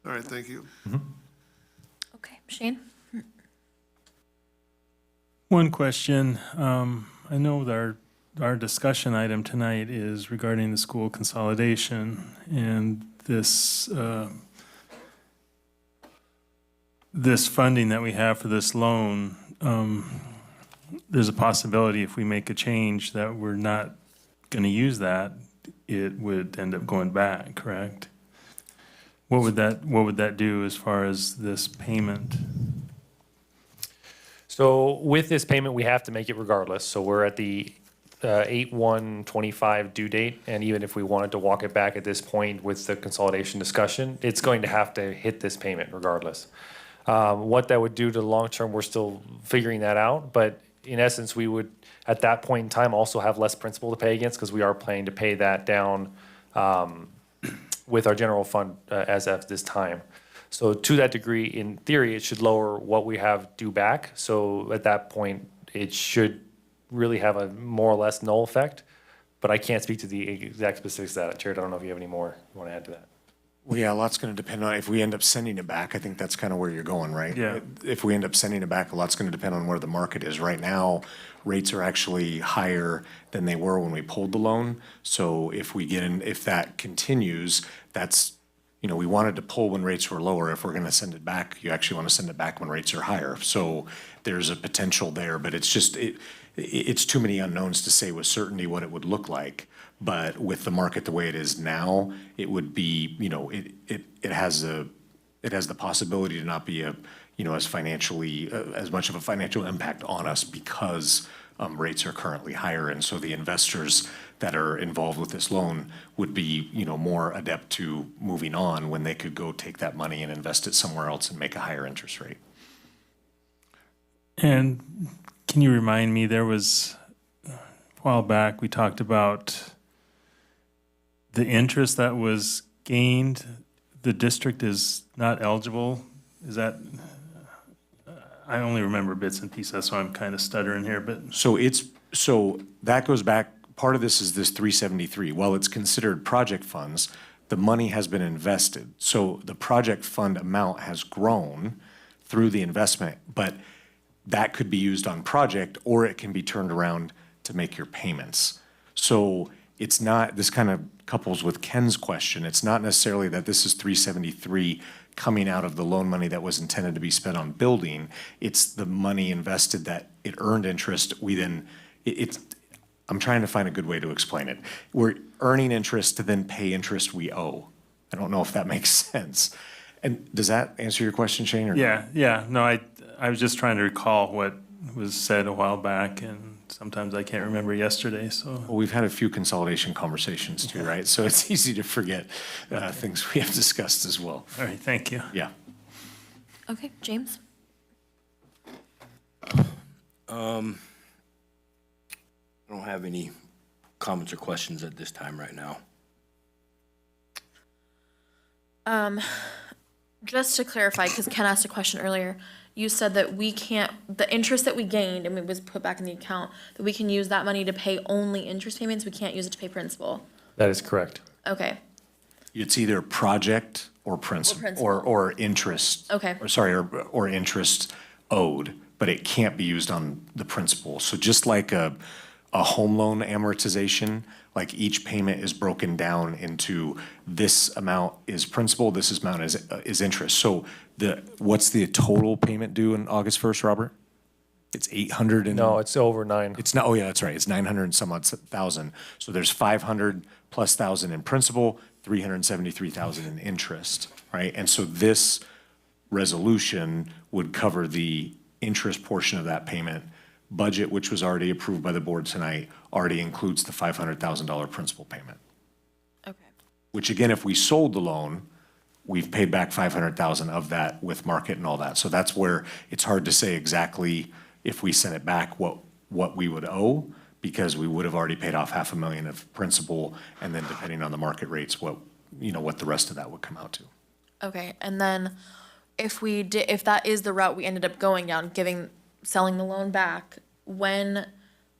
All right, thank you. Okay, Shane? One question. I know that our discussion item tonight is regarding the school consolidation, and this this funding that we have for this loan, there's a possibility if we make a change that we're not going to use that, it would end up going back, correct? What would that do as far as this payment? So with this payment, we have to make it regardless. So we're at the 8/1/25 due date, and even if we wanted to walk it back at this point with the consolidation discussion, it's going to have to hit this payment regardless. What that would do to the long term, we're still figuring that out, but in essence, we would, at that point in time, also have less principal to pay against because we are planning to pay that down with our general fund as of this time. So to that degree, in theory, it should lower what we have due back. So at that point, it should really have a more or less null effect, but I can't speak to the exact specifics of that. Jared, I don't know if you have any more you want to add to that. Well, yeah, a lot's going to depend on if we end up sending it back. I think that's kind of where you're going, right? Yeah. If we end up sending it back, a lot's going to depend on where the market is. Right now, rates are actually higher than they were when we pulled the loan. So if that continues, that's, we wanted to pull when rates were lower. If we're going to send it back, you actually want to send it back when rates are higher. So there's a potential there, but it's just, it's too many unknowns to say with certainty what it would look like. But with the market the way it is now, it would be, it has the possibility to not be as much of a financial impact on us because rates are currently higher. And so the investors that are involved with this loan would be, more adept to moving on when they could go take that money and invest it somewhere else and make a higher interest rate. And can you remind me, there was, a while back, we talked about the interest that was gained, the district is not eligible. Is that, I only remember bits and pieces, so I'm kind of stuttering here, but. So that goes back, part of this is this 373. While it's considered project funds, the money has been invested. So the project fund amount has grown through the investment, but that could be used on project, or it can be turned around to make your payments. So it's not, this kind of couples with Ken's question, it's not necessarily that this is 373 coming out of the loan money that was intended to be spent on building. It's the money invested that it earned interest. I'm trying to find a good way to explain it. We're earning interest to then pay interest we owe. I don't know if that makes sense. And does that answer your question, Shane? Or Yeah. No, I was just trying to recall what was said a while back, and sometimes I can't remember yesterday, so. Well, we've had a few consolidation conversations too, right? So it's easy to forget things we have discussed as well. All right, thank you. Yeah. Okay, James? don't have any comments or questions at this time right now. Just to clarify, because Ken asked a question earlier, you said that we can't, the interest that we gained and it was put back in the account, that we can use that money to pay only interest payments, we can't use it to pay principal. That is correct. Okay, It's either project or principal, principal. or interest. Okay. Or sorry, or interest owed, but it can't be used on the principal. So just like a home loan amortization, like each payment is broken down into this amount is principal, this amount is interest. So what's the total payment due on August 1st, Robert? It's 800 and. No, it's over 9. It's not, oh yeah, that's right, it's 900 and some odd thousand. So there's 500 plus thousand in principal, 373,000 in interest, right? And so this resolution would cover the interest portion of that payment. Budget, which was already approved by the board tonight, already includes the $500,000 principal payment. okay. Which again, if we sold the loan, we've paid back 500,000 of that with market and all that. So that's where it's hard to say exactly if we sent it back, what we would owe, because we would have already paid off $500,000 of principal, and then depending on the market rates, what the rest of that would come out to. Okay, and then if that is the route we ended up going down, selling the loan back, when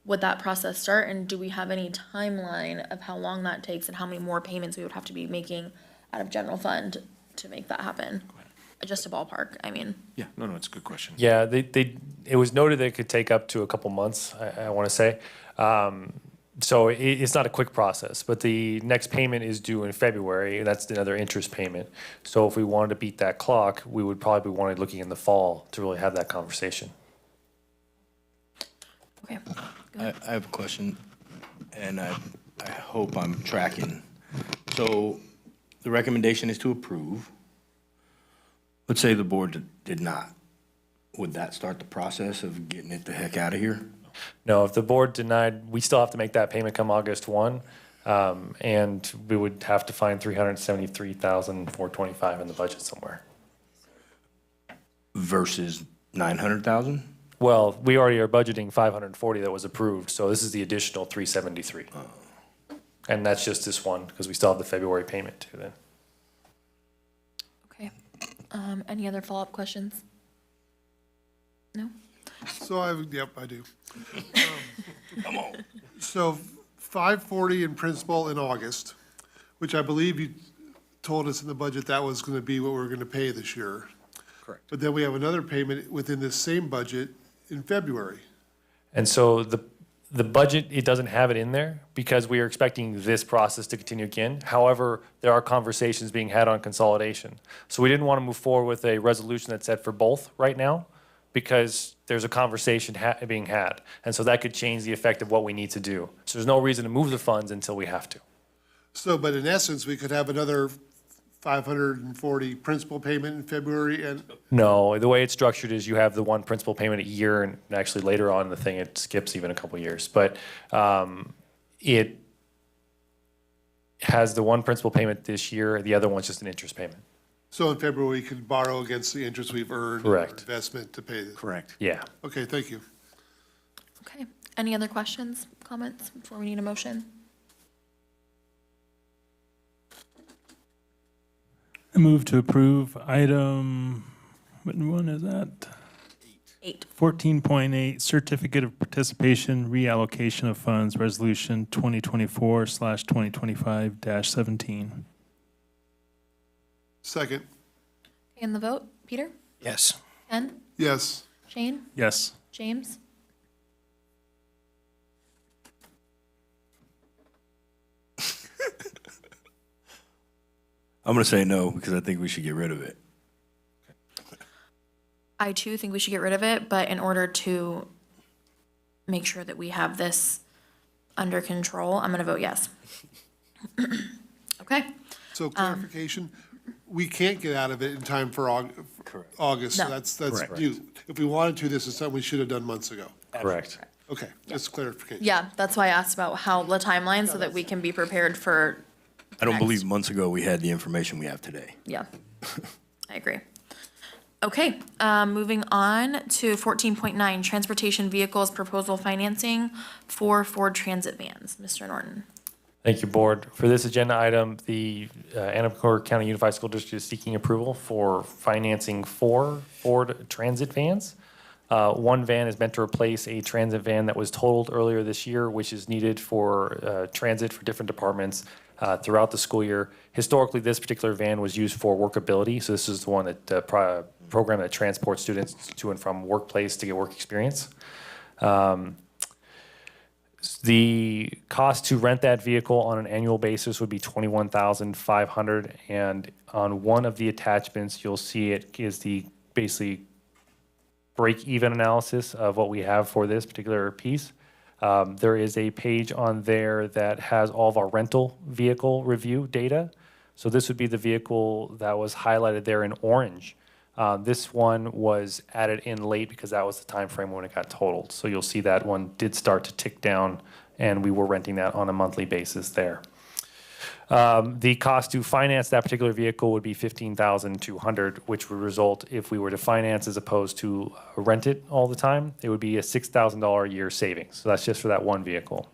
would that process start? And do we have any timeline of how long that takes and how many more payments we would have to be making out of general fund to make that happen? Just a ballpark, I mean. Yeah, no, it's a good question. Yeah, it was noted that it could take up to a couple months, I want to say. So it's not a quick process, but the next payment is due in February, and that's another interest payment. So if we wanted to beat that clock, we would probably be looking in the fall to really have that conversation. Okay. I have a question, and I hope I'm tracking. So the recommendation is to approve. Let's say the board did not. Would that start the process of getting it the heck out of here? No, if the board denied, we still have to make that payment come August 1, and we would have to find $373,425 in the budget somewhere. Versus 900,000? Well, we already are budgeting 540 that was approved, so this is the additional 373. And that's just this one, because we still have the February payment too then. Okay. Any other follow-up questions? No? So yep, I do. Come on. So 540 in principal in August, which I believe you told us in the budget that was going to be what we were going to pay this year. Correct. But then we have another payment within this same budget in February. And so the budget, it doesn't have it in there because we are expecting this process to continue again. However, there are conversations being had on consolidation. So we didn't want to move forward with a resolution that's set for both right now because there's a conversation being had. And so that could change the effect of what we need to do. So there's no reason to move the funds until we have to. So, but in essence, we could have another 540 principal payment in February and, No, the way it's structured is you have the one principal payment a year, and actually later on in the thing, it skips even a couple years. But it has the one principal payment this year, the other one's just an interest payment. so in February, we could borrow against the interest we've earned. Correct. Or investment to pay. Correct. Yeah. Okay, thank you. Okay. Any other questions, comments before we need a motion? I move to approve item, what one is that? 8. 14.8, Certificate of Participation Reallocation of Funds, Resolution 2024/2025-17. Second, And the vote, Peter? Yes. Ken? yes. Shane? Yes. James? I'm going to say no because I think we should get rid of it. I too think we should get rid of it, but in order to make sure that we have this under control, I'm gonna vote yes. Okay, So clarification, we can't get out of it in time for August. So No. that's Correct. due. If we wanted to, this is something we should have done months ago. Correct. Okay, just clarification. yeah, that's why I asked about how the timeline, so that we can be prepared for, I don't Next. believe months ago we had the information we have today. yeah. I agree. Okay, moving on to 14.9, transportation vehicles proposal financing for Ford Transit vans. Mr. Norton. Thank you, Board. For this agenda item, the Anacortes County Unified School District is seeking approval for financing 4 Ford Transit vans. One van is meant to replace a transit van that was totaled earlier this year, which is needed for transit for different departments throughout the school year. Historically, this particular van was used for workability, so this is the one that program that transports students to and from workplace to get work experience. The cost to rent that vehicle on an annual basis would be $21,500, and on one of the attachments, you'll see it is the basically break-even analysis of what we have for this particular piece. There is a page on there that has all of our rental vehicle review data. So this would be the vehicle that was highlighted there in orange. This one was added in late because that was the time frame when it got totaled. So you'll see that one did start to tick down, and we were renting that on a monthly basis there. The cost to finance that particular vehicle would be $15,200, which would result, if we were to finance as opposed to rent it all the time, it would be a $6,000 a year savings. So that's just for that one vehicle.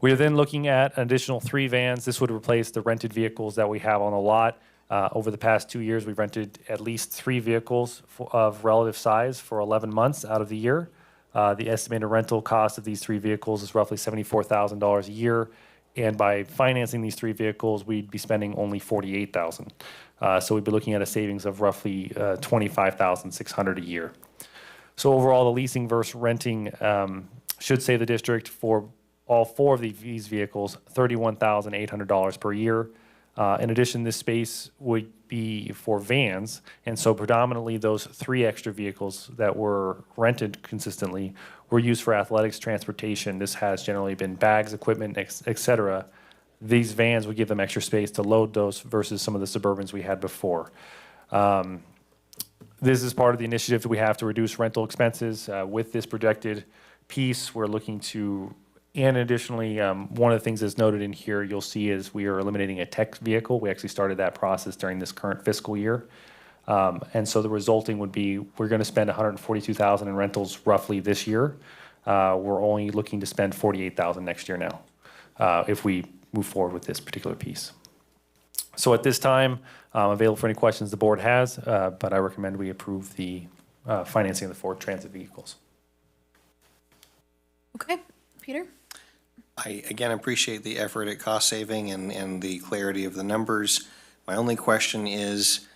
We are then looking at an additional 3 vans. This would replace the rented vehicles that we have on the lot. Over the past 2 years, we've rented at least 3 vehicles of relative size for 11 months out of the year. The estimated rental cost of these 3 vehicles is roughly $74,000 a year. And by financing these 3 vehicles, we'd be spending only $48,000. So we'd be looking at a savings of roughly $25,600 a year. So overall, the leasing versus renting should save the district for all 4 of these vehicles $31,800 per year. In addition, this space would be for vans, and so predominantly those 3 extra vehicles that were rented consistently were used for athletics transportation. This has generally been bags, equipment, et cetera. These vans would give them extra space to load those versus some of the Suburbans we had before. This is part of the initiative that we have to reduce rental expenses. With this projected piece, we're looking to, and additionally, one of the things that's noted in here, you'll see is we are eliminating a tech vehicle. We actually started that process during this current fiscal year. And so the resulting would be, we're going to spend $142,000 in rentals roughly this year. We're only looking to spend $48,000 next year now, if we move forward with this particular piece. So at this time, I'm available for any questions the board has, but I recommend we approve the financing of the Ford Transit vehicles. Okay, Peter? I again appreciate the effort at cost saving and the clarity of the numbers. My only question is,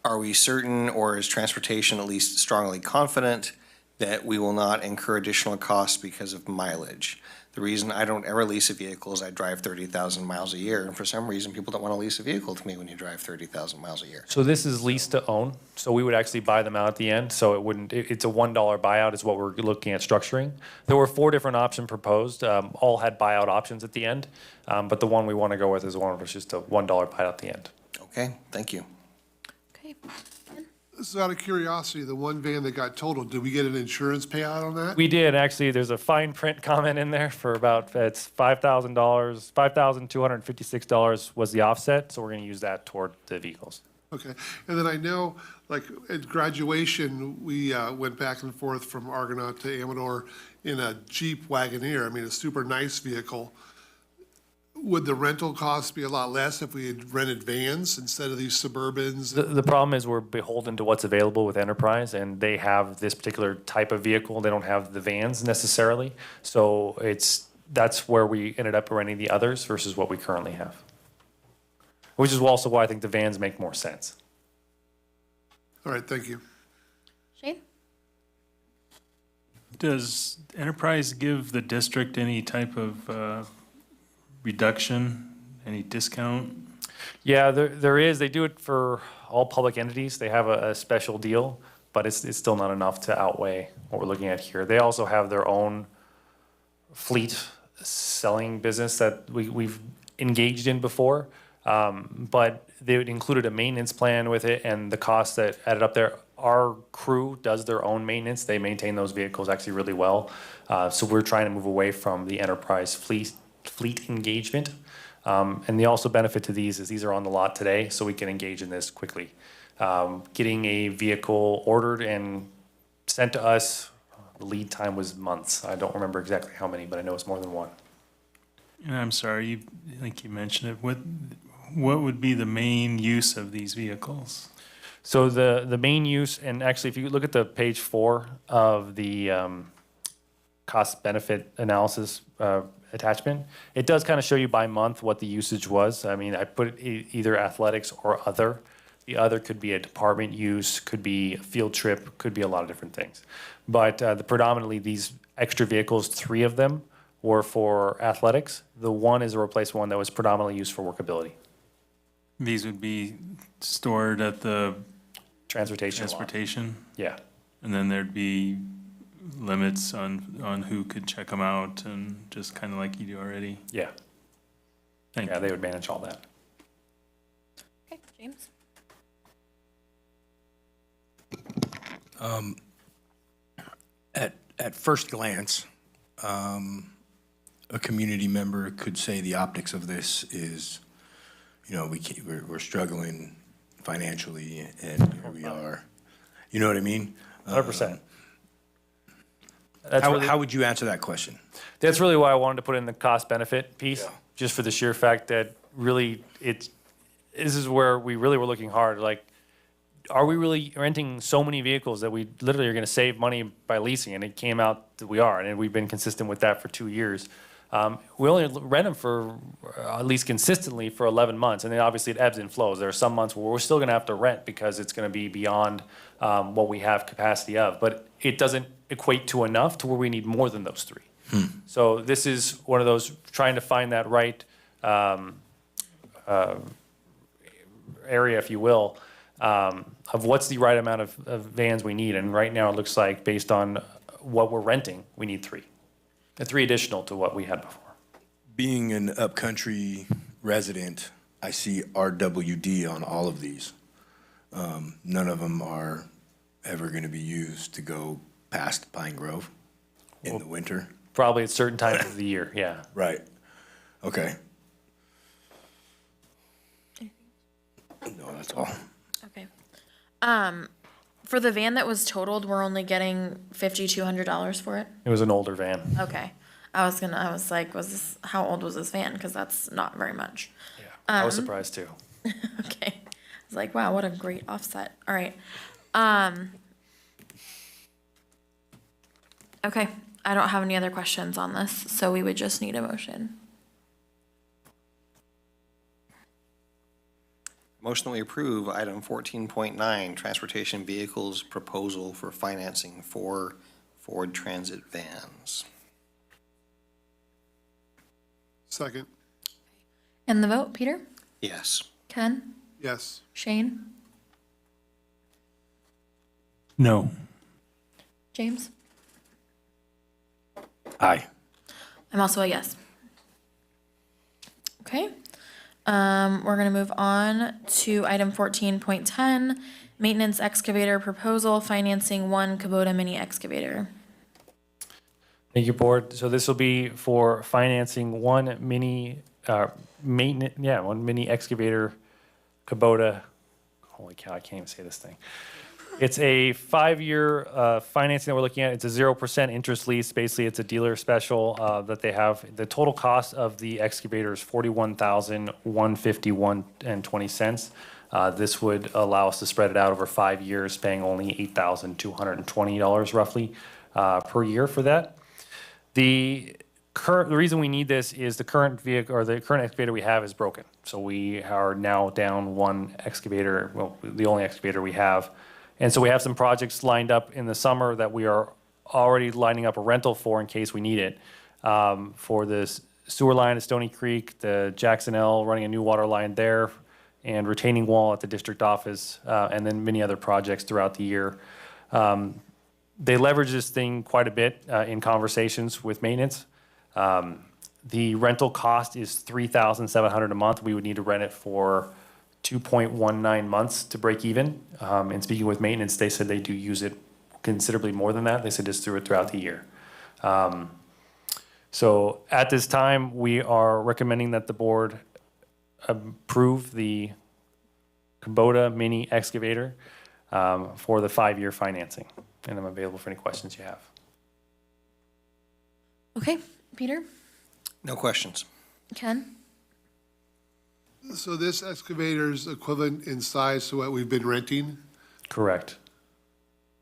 are we certain, or is transportation at least strongly confident, that we will not incur additional costs because of mileage? The reason I don't ever lease a vehicle is I drive 30,000 miles a year, and for some reason, people don't want to lease a vehicle to me when you drive 30,000 miles a year. So this is lease to own, so we would actually buy them out at the end, so it wouldn't, it's a $1 buyout is what we're looking at structuring. There were 4 different options proposed, all had buyout options at the end, but the one we want to go with is the one with just a $1 buyout at the end. Okay, thank you. Okay. So out of curiosity, the one van that got totaled, did we get an insurance payout on that? We did, actually, there's a fine print comment in there for about, it's $5,000, $5,256 was the offset, so we're going to use that toward the vehicles. Okay, and then I know, like, at graduation, we went back and forth from Argonaut to Amador in a Jeep Wagoneer, I mean, a super nice vehicle. Would the rental cost be a lot less if we had rented vans instead of these Suburbans? The problem is we're beholden to what's available with Enterprise, and they have this particular type of vehicle. They don't have the vans necessarily. So that's where we ended up renting the others versus what we currently have. Which is also why I think the vans make more sense. All right, thank you. Shane? Does Enterprise give the district any type of reduction, any discount? Yeah, there is. They do it for all public entities. They have a special deal, but it's still not enough to outweigh what we're looking at here. They also have their own fleet selling business that we've engaged in before, but they included a maintenance plan with it, and the costs that added up there. Our crew does their own maintenance. They maintain those vehicles actually really well. So we're trying to move away from the Enterprise fleet engagement. And the also benefit to these is these are on the lot today, so we can engage in this quickly. Getting a vehicle ordered and sent to us, the lead time was months. I don't remember exactly how many, but I know it's more than one. And I'm sorry, I think you mentioned it. What would be the main use of these vehicles? So the main use, and actually, if you look at the page 4 of the cost benefit analysis attachment, it does kind of show you by month what the usage was. I mean, I put either athletics or other. The other could be a department use, could be a field trip, could be a lot of different things. But predominantly these extra vehicles, 3 of them were for athletics. The one is a replacement one that was predominantly used for workability. These would be stored at the Transportation lot. transportation? Yeah. And then there'd be limits on who could check them out and just kind of like you do already? Yeah. Thank Yeah, you. they would manage all that. Okay, James? At first glance, a community member could say the optics of this is, we're struggling financially, and here we are. You know what I mean? 100%. How would you answer that question? That's really why I wanted to put in the cost benefit piece, Yeah. just for the sheer fact that really this is where we really were looking hard. Like, are we really renting so many vehicles that we literally are going to save money by leasing? And it came out that we are, and we've been consistent with that for 2 years. We only rent them for, at least consistently, for 11 months. And then obviously it ebbs and flows. There are some months where we're still going to have to rent because it's going to be beyond what we have capacity of. But it doesn't equate to enough to where we need more than those 3. So this is one of those, trying to find that right area, if you will, of what's the right amount of vans we need. And right now it looks like, based on what we're renting, we need 3. 3 additional to what we had before. Being an upcountry resident, I see RWD on all of these. None of them are ever going to be used to go past Pine Grove in the winter. Probably at certain times of the year, yeah. Right. Okay. No, that's all. Okay. For the van that was totaled, we're only getting $5,200 for it? It was an older van. Okay. I was like, how old was this van? Because that's not very much. Yeah, I was surprised too. Okay. I was like, wow, what a great offset. All right. Okay. I don't have any other questions on this, so we would just need a motion. Motion that we approve item 14.9, transportation vehicles proposal for financing for Ford Transit vans. Second, And the vote, Peter? Yes. Ken? yes. Shane? No. James? Aye. I'm also a yes. Okay. We're gonna move on to item 14.10, maintenance excavator proposal, financing 1 Kubota mini excavator. Thank you, board. So this will be for financing one mini excavator Kubota. Holy cow, I can't even say this thing. It's a 5-year financing that we're looking at. It's a 0% interest lease. Basically, it's a dealer special that they have. The total cost of the excavator is $41,151.20. This would allow us to spread it out over 5 years, paying only $8,220 roughly per year for that. The reason we need this is the current vehicle, or the current excavator we have, is broken. So we are now down one excavator, well, the only excavator we have. And so we have some projects lined up in the summer that we are already lining up a rental for in case we need it. For the sewer line at Stony Creek, the Jackson L, running a new water line there, and retaining wall at the district office, and then many other projects throughout the year. They leverage this thing quite a bit in conversations with maintenance. The rental cost is $3,700 a month. We would need to rent it for 2.19 months to break even. And speaking with maintenance, they said they do use it considerably more than that. They said just throughout the year. So at this time, we are recommending that the board approve the Kubota mini excavator for the 5-year financing. And I'm available for any questions you have. Okay, Peter, No questions. Ken? So this excavator is equivalent in size to what we've been renting? Correct.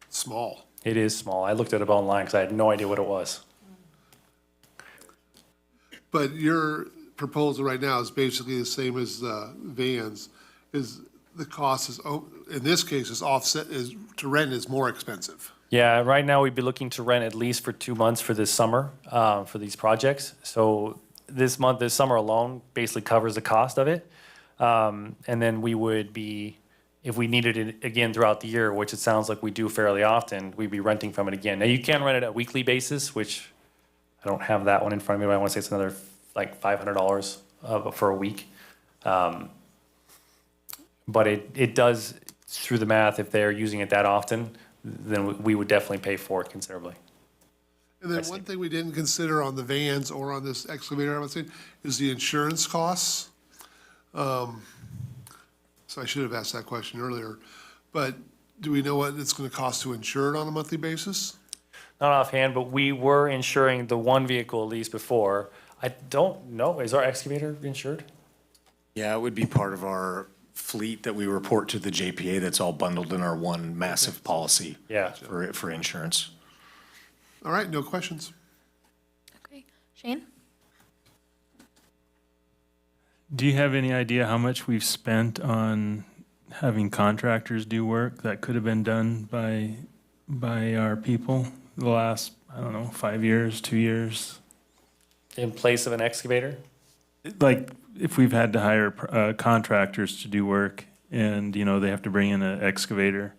Small. It is small. I looked it up online because I had no idea what it was. But your proposal right now is basically the same as the vans. Is the cost is, in this case, is offset, is to rent is more expensive. Yeah, right now we'd be looking to rent at least for 2 months for this summer for these projects. So this summer alone basically covers the cost of it. And then we would be, if we needed it again throughout the year, which it sounds like we do fairly often, we'd be renting from it again. Now you can rent it at a weekly basis, which I don't have that one in front of me, but I want to say it's another like $500 for a week. But it does, through the math, if they're using it that often, then we would definitely pay for it considerably. And then one thing we didn't consider on the vans or on this excavator, I would say, is the insurance costs. So I should have asked that question earlier. But do we know what it's going to cost to insure it on a monthly basis? Not offhand, but we were insuring the one vehicle at least before. I don't know, is our excavator insured? Yeah, it would be part of our fleet that we report to the JPA that's all bundled in our one massive policy. Yeah. For insurance. All right, no questions. Okay, Shane? Do you have any idea how much we've spent on having contractors do work that could have been done by our people the last, I don't know, 5 years, 2 years? In place of an excavator? Like, if we've had to hire contractors to do work and, they have to bring in an excavator.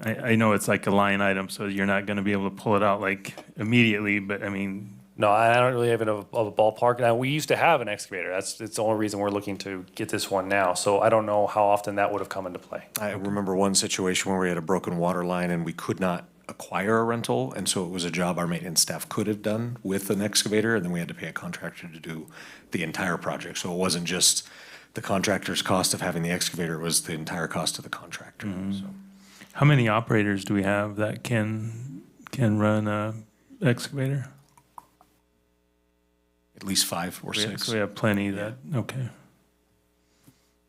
I know it's like a line item, so you're not gonna be able to pull it out like immediately, but I mean. No, I don't really have a ballpark. Now, we used to have an excavator. It's the only reason we're looking to get this one now. So I don't know how often that would have come into play. I remember one situation where we had a broken water line and we could not acquire a rental, and so it was a job our maintenance staff could have done with an excavator, and then we had to pay a contractor to do the entire project. So it wasn't just the contractor's cost of having the excavator, it was the entire cost of the contractor. So. How many operators do we have that can run a excavator? At least 5 or 6. So we have plenty that, okay.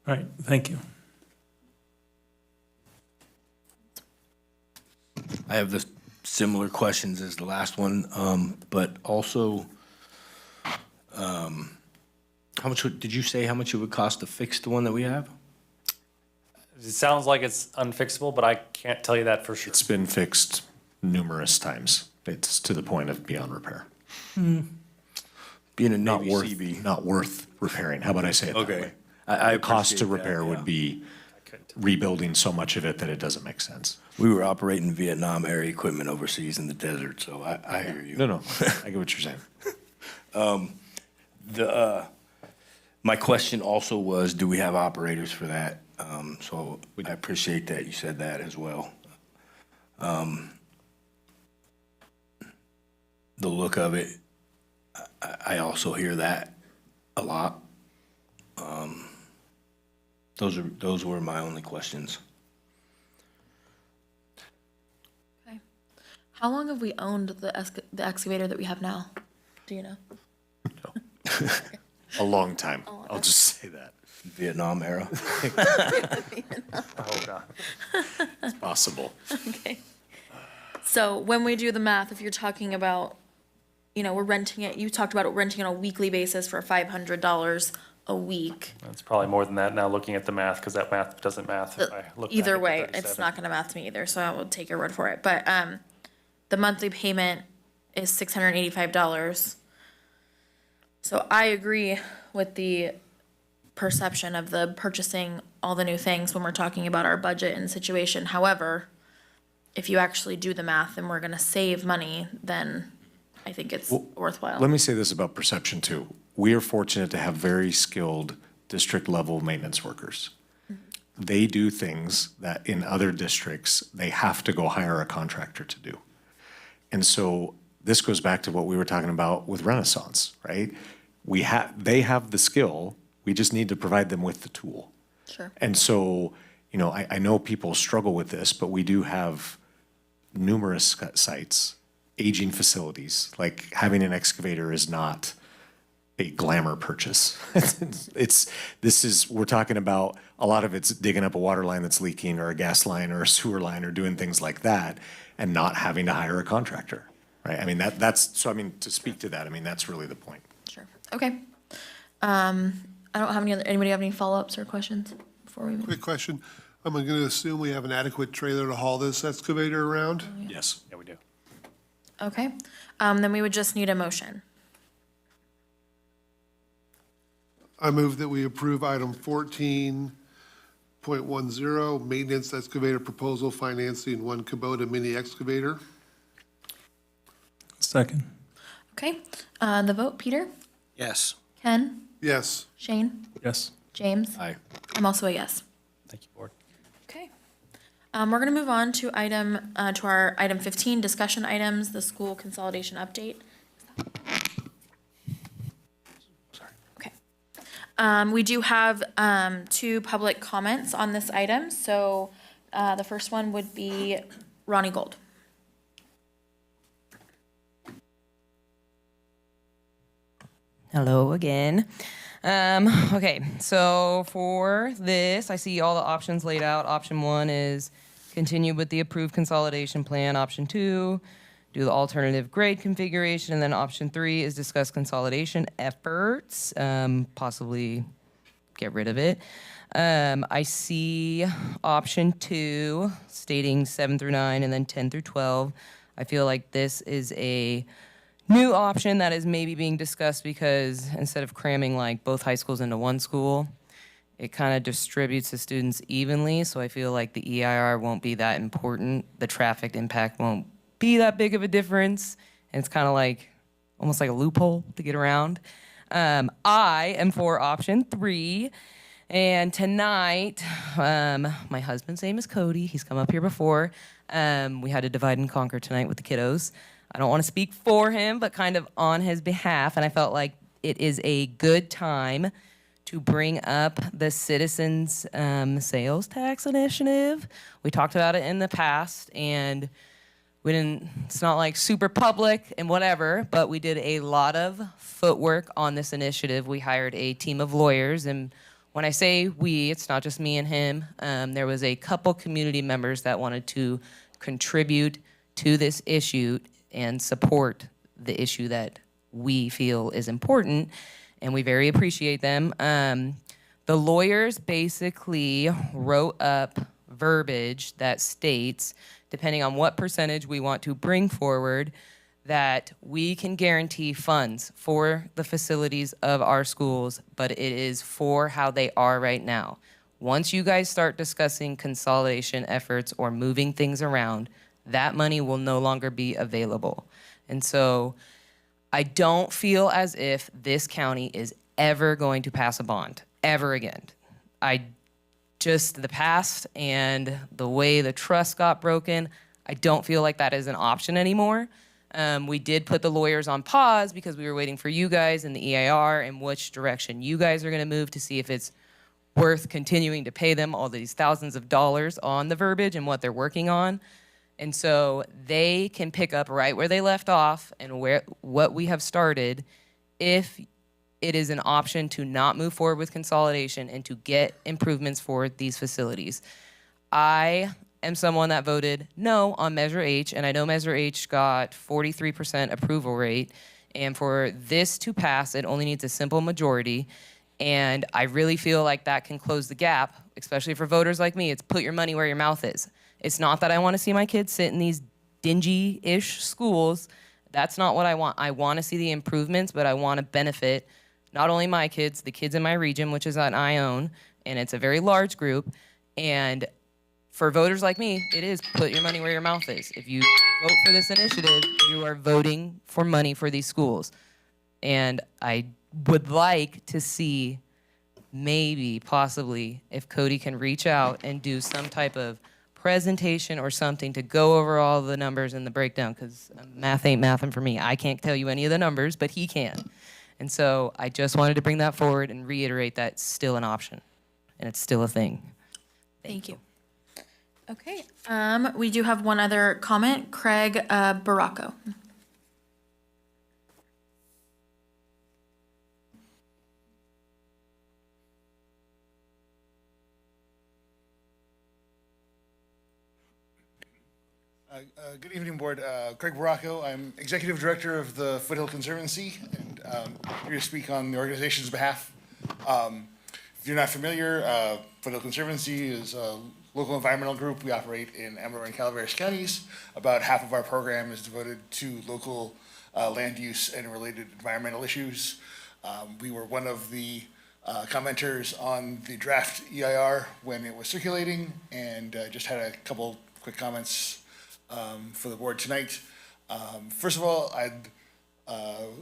All right, thank you. I have the similar questions as the last one, but also, how much did you say how much it would cost to fix the one that we have? It sounds like it's unfixable, but I can't tell you that for sure. It's been fixed numerous times. It's to the point of beyond repair. Being a Not Navy CB. not worth repairing. How about I say it that Okay. way? I The cost to appreciate that, repair yeah. would be rebuilding so much of it that it doesn't make sense. We were operating Vietnam era equipment overseas in the desert, so I hear you. No, I get what you're saying. My question also was, do we have operators for that? So I appreciate that you said that as well. The look of it, I also hear that a lot. Those were my only questions. Okay. How long have we owned the excavator that we have now? Do you know? A long time. I'll just say that. Vietnam era. Oh, God. It's possible. Okay. So when we do the math, if you're talking about, we're renting it, you talked about renting it on a weekly basis for $500 a week. It's probably more than that now looking at the math, because that math doesn't math if I look back Either at the way, it's 37. not gonna math to me either, so I will take your word for it. But, the monthly payment is $685. So I agree with the perception of the purchasing all the new things when we're talking about our budget and situation. However, if you actually do the math and we're gonna save money, then I think it's worthwhile. Let me say this about perception too. We are fortunate to have very skilled district level maintenance workers. They do things that in other districts, they have to go hire a contractor to do. And so this goes back to what we were talking about with Renaissance, right? They have the skill, we just need to provide them with the tool. Sure. And so, you know, I know people struggle with this, but we do have numerous sites, aging facilities. Like having an excavator is not a glamour purchase. We're talking about a lot of it's digging up a water line that's leaking or a gas line or a sewer line or doing things like that and not having to hire a contractor, right? I mean, to speak to that, I mean, that's really the point. Sure. Okay. I don't have anybody have any follow-ups or questions before we move? Quick question. I'm going to assume we have an adequate trailer to haul this excavator around? Yes. Yeah, we do. Okay. Then we would just need a motion. I move that we approve item 14.10, maintenance excavator proposal financing one Kubota mini excavator. Second. Okay. The vote, Peter, Yes. Ken, Yes. Shane, Yes. James. Aye. I'm also a yes. Thank you, board. Okay. We're gonna move on to our item 15, discussion items, the school consolidation update. Okay. We do have, 2 public comments on this item, so, the first one would be Ronnie Gold. Hello again. Okay, so for this, I see all the options laid out. Option 1 is continue with the approved consolidation plan. Option 2, do the alternative grade configuration. And then option 3 is discuss consolidation efforts, possibly get rid of it. I see option 2 stating 7 through 9 and then 10 through 12. I feel like this is a new option that is maybe being discussed because instead of cramming like both high schools into one school, it kind of distributes the students evenly. So I feel like the EIR won't be that important. The traffic impact won't be that big of a difference. And it's kind of like almost like a loophole to get around. I am for option 3. And tonight, my husband's name is Cody. He's come up here before. We had to divide and conquer tonight with the kiddos. I don't want to speak for him, but kind of on his behalf. And I felt like it is a good time to bring up the citizens sales tax initiative. We talked about it in the past, and it's not like super public and whatever, but we did a lot of footwork on this initiative. We hired a team of lawyers, and when I say we, it's not just me and him. There was a couple community members that wanted to contribute to this issue and support the issue that we feel is important, and we very appreciate them. The lawyers basically wrote up verbiage that states, depending on what percentage we want to bring forward, that we can guarantee funds for the facilities of our schools, but it is for how they are right now. Once you guys start discussing consolidation efforts or moving things around, that money will no longer be available. And so I don't feel as if this county is ever going to pass a bond, ever again. The past and the way the trust got broken, I don't feel like that is an option anymore. We did put the lawyers on pause because we were waiting for you guys and the EIR and which direction you guys are gonna move to see if it's worth continuing to pay them all these thousands of dollars on the verbiage and what they're working on. And so they can pick up right where they left off and what we have started if it is an option to not move forward with consolidation and to get improvements for these facilities. I am someone that voted no on Measure H, and I know Measure H got 43% approval rate, and for this to pass, it only needs a simple majority, and I really feel like that can close the gap, especially for voters like me. It's put your money where your mouth is. It's not that I want to see my kids sit in these dingy-ish schools. That's not what I want. I want to see the improvements, but I want to benefit not only my kids, the kids in my region, which is an I own, and it's a very large group, and for voters like me, it is put your money where your mouth is. If you vote for this initiative, you are voting for money for these schools. And I would like to see maybe, possibly, if Cody can reach out and do some type of presentation or something to go over all the numbers and the breakdown, because math ain't mathin' for me. I can't tell you any of the numbers, but he can. And so I just wanted to bring that forward and reiterate that's still an option. and it's still a thing. Thank you. Okay, we do have one other comment, Craig Baracco. Good evening, Board. Craig Baracco. I'm Executive Director of the Foothill Conservancy, and here to speak on the organization's behalf. If you're not familiar, Foothill Conservancy is a local environmental group. We operate in Amador and Calaveras counties. About half of our program is devoted to local land use and related environmental issues. We were one of the commenters on the draft EIR when it was circulating, and just had a couple quick comments for the board tonight. First of all,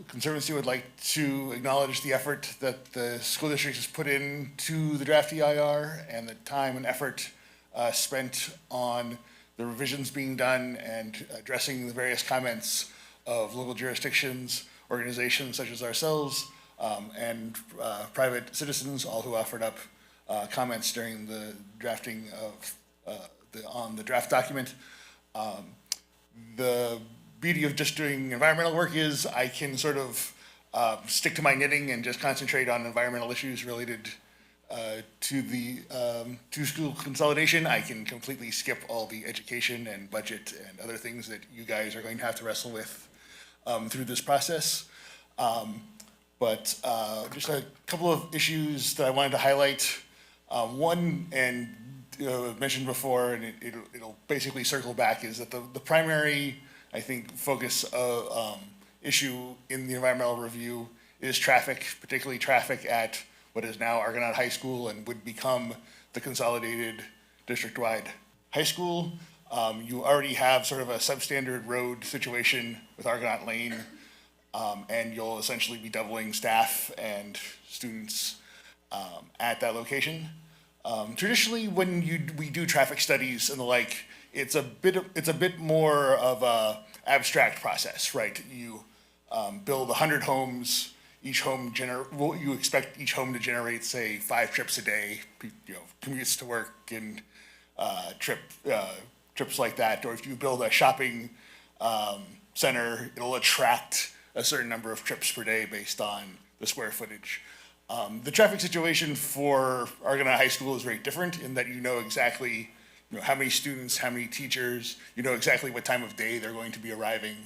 Conservancy would like to acknowledge the effort that the school district has put into the draft EIR and the time and effort spent on the revisions being done and addressing the various comments of local jurisdictions, organizations such as ourselves, and private citizens, all who offered up comments during the drafting of on the draft document. The beauty of just doing environmental work is I can sort of stick to my knitting and just concentrate on environmental issues related to the to school consolidation. I can completely skip all the education and budget and other things that you guys are going to have to wrestle with through this process. But just a couple of issues that I wanted to highlight. One, and mentioned before, and it'll basically circle back, is that the primary, I think, focus of issue in the environmental review is traffic, particularly traffic at what is now Argonaut High School and would become the consolidated district-wide high school. You already have sort of a substandard road situation with Argonaut Lane, and you'll essentially be doubling staff and students at that location. Traditionally, when we do traffic studies and the like, it's a bit more of a abstract process, right? You build 100 homes. Each home you expect each home to generate, say, 5 trips a day. Commutes to work and trips like that. Or if you build a shopping center, it'll attract a certain number of trips per day based on the square footage. The traffic situation for Argonaut High School is very different in that you know exactly how many students, how many teachers, you know exactly what time of day they're going to be arriving.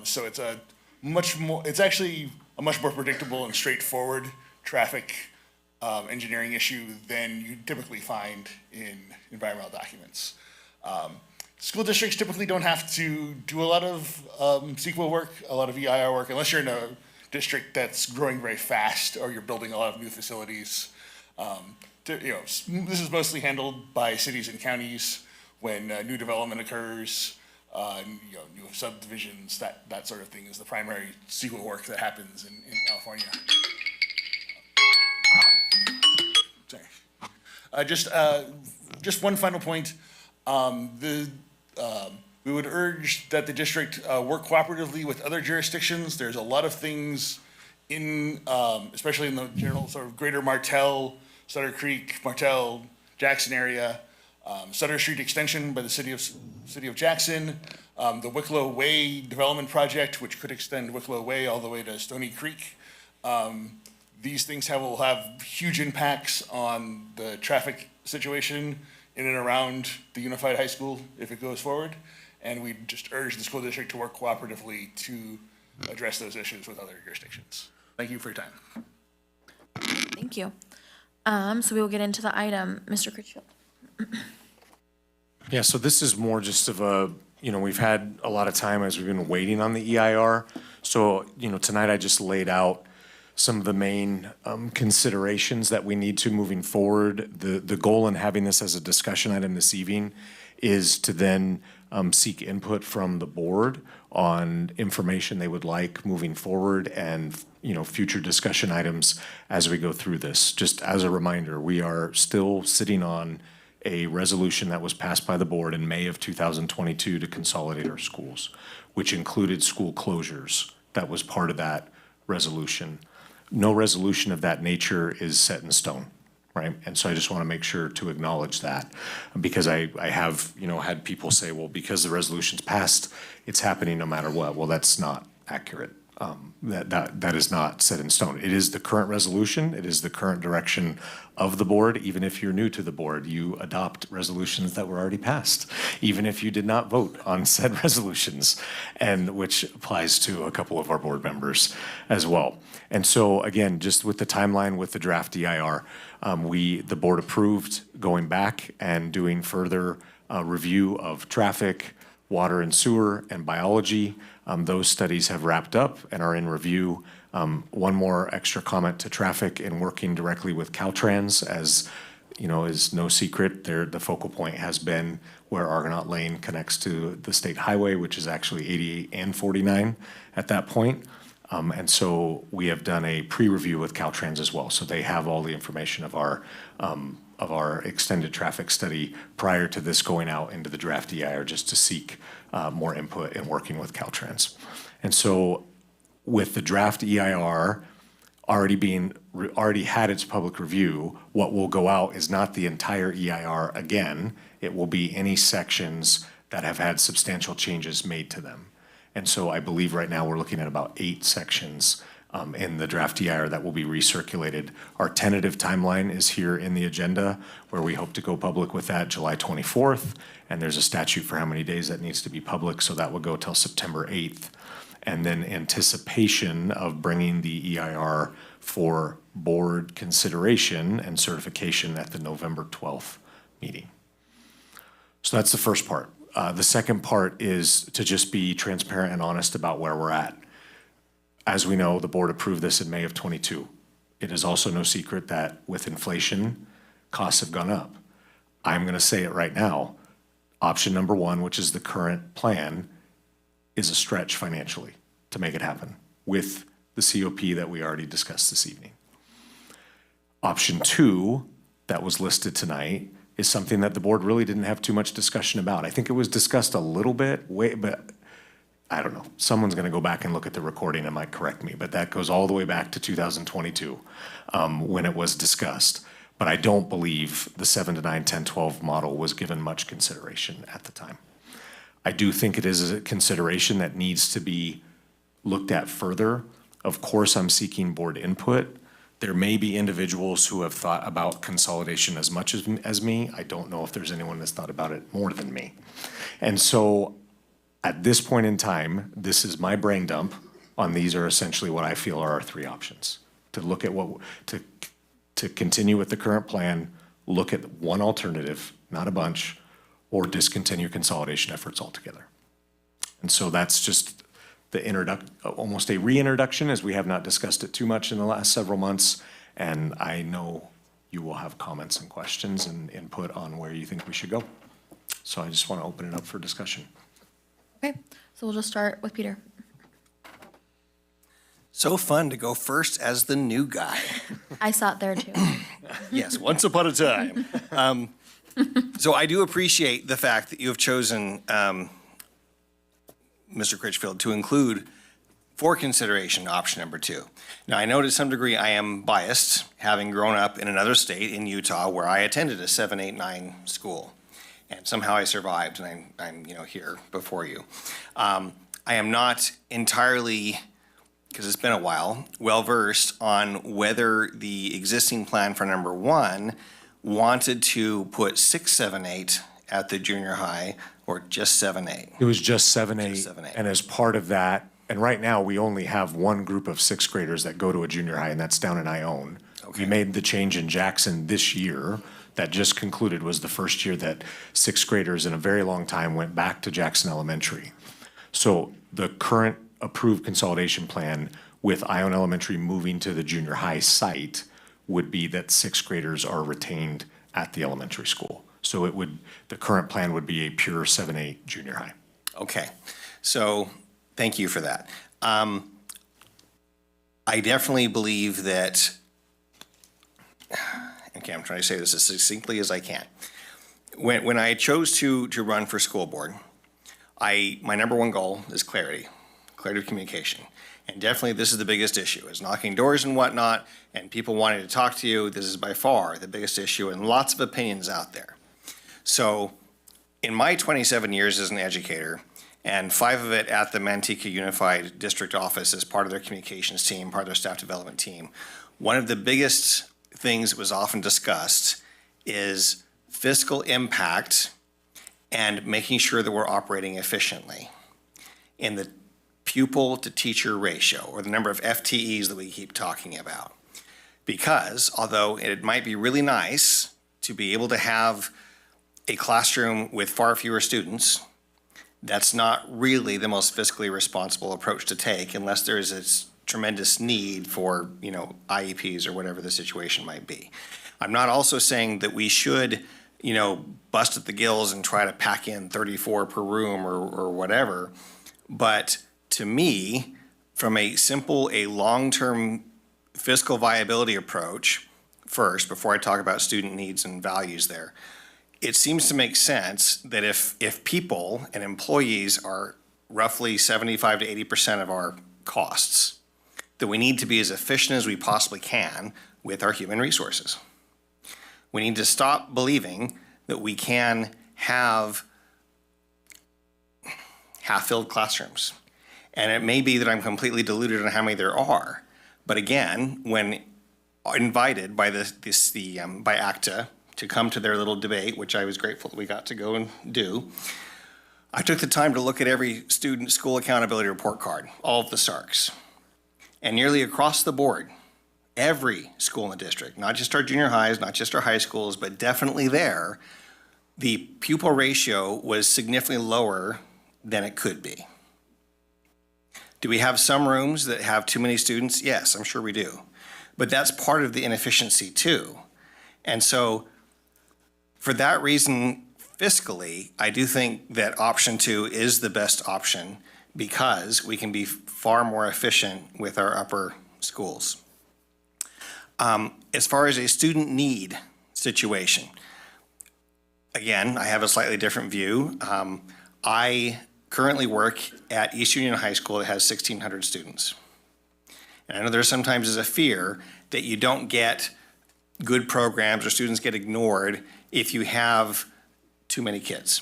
So it's actually a much more predictable and straightforward traffic engineering issue than you typically find in environmental documents. School districts typically don't have to do a lot of CEQA work, a lot of EIR work, unless you're in a district that's growing very fast or you're building a lot of new facilities. This is mostly handled by cities and counties when new development occurs, new subdivisions, that sort of thing is the primary CEQA work that happens in California. Sorry. Just one final point. We would urge that the district work cooperatively with other jurisdictions. There's a lot of things especially in the general sort of greater Martell, Sutter Creek, Martell, Jackson area, Sutter Street Extension by the city of Jackson, the Wicklow Way development project, which could extend Wicklow Way all the way to Stony Creek. These things will have huge impacts on the traffic situation in and around the Unified High School if it goes forward. And we just urge the school district to work cooperatively to address those issues with other jurisdictions. Thank you for your time. Thank you. So we will get into the item. Mr. Critchfield. Yeah, so this is more just of we've had a lot of time as we've been waiting on the EIR. So, tonight I just laid out some of the main considerations that we need to moving forward. The goal in having this as a discussion item this evening is to then seek input from the board on information they would like moving forward and, future discussion items as we go through this. Just as a reminder, we are still sitting on a resolution that was passed by the board in May of 2022 to consolidate our schools, which included school closures. That was part of that resolution. No resolution of that nature is set in stone. right? And so I just want to make sure to acknowledge that, because I have, had people say, well, because the resolution's passed, it's happening no matter what. Well, that's not accurate. That is not set in stone. It is the current resolution. It is the current direction of the board. Even if you're new to the board, you adopt resolutions that were already passed, even if you did not vote on said resolutions, and which applies to a couple of our board members as well. And so again, just with the timeline with the draft DIR, the board approved going back and doing further review of traffic, water and sewer, and biology. Those studies have wrapped up and are in review. One more extra comment to traffic and working directly with Caltrans, as is no secret, the focal point has been where Argonaut Lane connects to the state highway, which is actually 88 and 49 at that point. And so we have done a pre-review with Caltrans as well. So they have all the information of our extended traffic study prior to this going out into the draft DIR, just to seek more input in working with Caltrans. And so with the draft EIR already had its public review, what will go out is not the entire EIR again. It will be any sections that have had substantial changes made to them. And so I believe right now we're looking at about 8 sections in the draft EIR that will be recirculated. Our tentative timeline is here in the agenda, where we hope to go public with that July 24th. And there's a statute for how many days that needs to be public, so that will go till September 8th. And then anticipation of bringing the EIR for board consideration and certification at the November 12th meeting. So that's the first part. The second part is to just be transparent and honest about where we're at. As we know, the board approved this in May of '22. It is also no secret that with inflation, costs have gone up. I'm going to say it right now. Option number 1, which is the current plan, is a stretch financially to make it happen with the COP that we already discussed this evening. Option 2, that was listed tonight, is something that the board really didn't have too much discussion about. I think it was discussed a little bit, but I don't know. Someone's going to go back and look at the recording and might correct me, but that goes all the way back to 2022 when it was discussed. But I don't believe the 7 to 9, 10, 12 model was given much consideration at the time. I do think it is a consideration that needs to be looked at further. Of course, I'm seeking board input. There may be individuals who have thought about consolidation as much as me. I don't know if there's anyone that's thought about it more than me. And so at this point in time, this is my brain dump on these are essentially what I feel are our 3 options. To look at to continue with the current plan, look at one alternative, not a bunch, or discontinue consolidation efforts altogether. And so that's just the almost a reintroduction, as we have not discussed it too much in the last several months. And I know you will have comments and questions and input on where you think we should go. So I just want to open it up for discussion. Okay, so we'll just start with Peter. So fun to go first as the new guy. I sat there too. Yes, once upon a time. So I do appreciate the fact that you have chosen, Mr. Critchfield, to include for consideration option number 2. Now, I know to some degree I am biased, having grown up in another state in Utah where I attended a 7, 8, 9 school. And somehow I survived, and I'm here before you. I am not entirely, because it's been a while, well-versed on whether the existing plan for number 1 wanted to put 6, 7, 8 at the junior high or just 7, 8. It was just 7, 8. Just 7, 8. And as part of that, and right now we only have one group of 6th graders that go to a junior high, and that's down in Ione. Okay. We made the change in Jackson this year. That just concluded, was the first year that 6th graders in a very long time went back to Jackson Elementary. So the current approved consolidation plan with Ione Elementary moving to the junior high site would be that 6th graders are retained at the elementary school. So the current plan would be a pure 7, 8 junior high. Okay, so thank you for that. I definitely believe that, okay, I'm trying to say this as succinctly as I can. When I chose to run for school board, my number 1 goal is clarity of communication. And definitely this is the biggest issue, is knocking doors and whatnot, and people wanting to talk to you. This is by far the biggest issue, and lots of opinions out there. So in my 27 years as an educator, and 5 of it at the Manteca Unified District Office as part of their communications team, part of their staff development team, one of the biggest things that was often discussed is fiscal impact and making sure that we're operating efficiently in the pupil to teacher ratio, or the number of FTEs that we keep talking about. Because although it might be really nice to be able to have a classroom with far fewer students, that's not really the most fiscally responsible approach to take unless there is a tremendous need for, IEPs or whatever the situation might be. I'm not also saying that we should, bust at the gills and try to pack in 34 per room or whatever. But to me, from a long-term fiscal viability approach, first, before I talk about student needs and values there, it seems to make sense that if people and employees are roughly 75 to 80% of our costs, that we need to be as efficient as we possibly can with our human resources. We need to stop believing that we can have half-filled classrooms. And it may be that I'm completely deluded on how many there are. But again, when invited by by ACTA to come to their little debate, which I was grateful that we got to go and do, I took the time to look at every student school accountability report card, all of the SARCs. And nearly across the board, every school in the district, not just our junior highs, not just our high schools, but definitely there, the pupil ratio was significantly lower than it could be. Do we have some rooms that have too many students? Yes, I'm sure we do. But that's part of the inefficiency too. And so for that reason, fiscally, I do think that option 2 is the best option because we can be far more efficient with our upper schools. As far as a student need situation, again, I have a slightly different view. I currently work at East Union High School that has 1,600 students. And I know there sometimes is a fear that you don't get good programs or students get ignored if you have too many kids.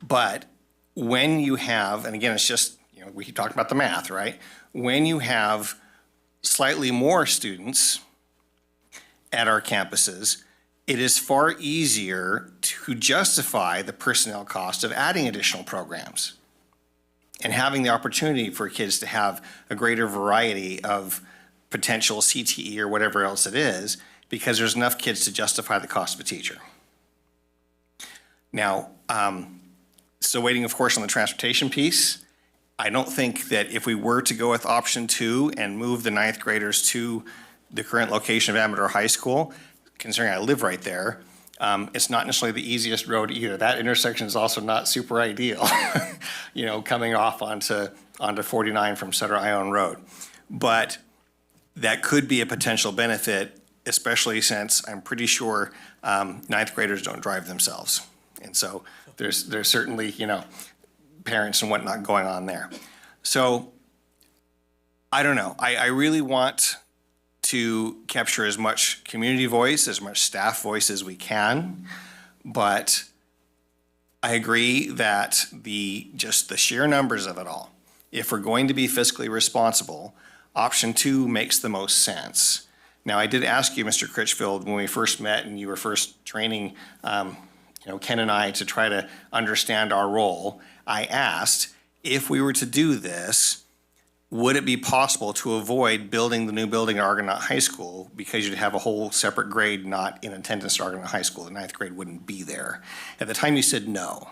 But when you have, and again, it's just, we keep talking about the math, right? When you have slightly more students at our campuses, it is far easier to justify the personnel cost of adding additional programs and having the opportunity for kids to have a greater variety of potential CTE or whatever else it is, because there's enough kids to justify the cost of a teacher. Now, still waiting, of course, on the transportation piece. I don't think that if we were to go with option 2 and move the 9th graders to the current location of Amador High School, considering I live right there, it's not necessarily the easiest road either. That intersection is also not super ideal, coming off onto 49 from Sutter Ione Road. But that could be a potential benefit, especially since I'm pretty sure 9th graders don't drive themselves. And so there's certainly, parents and whatnot going on there. So I don't know. I really want to capture as much community voice, as much staff voice as we can, but I agree that just the sheer numbers of it all, if we're going to be fiscally responsible, option 2 makes the most sense. Now, I did ask you, Mr. Critchfield, when we first met and you were first training Ken and I to try to understand our role, I asked if we were to do this, would it be possible to avoid building the new building at Argonaut High School because you'd have a whole separate grade not in attendance at Argonaut High School? The 9th grade wouldn't be there. At the time you said no.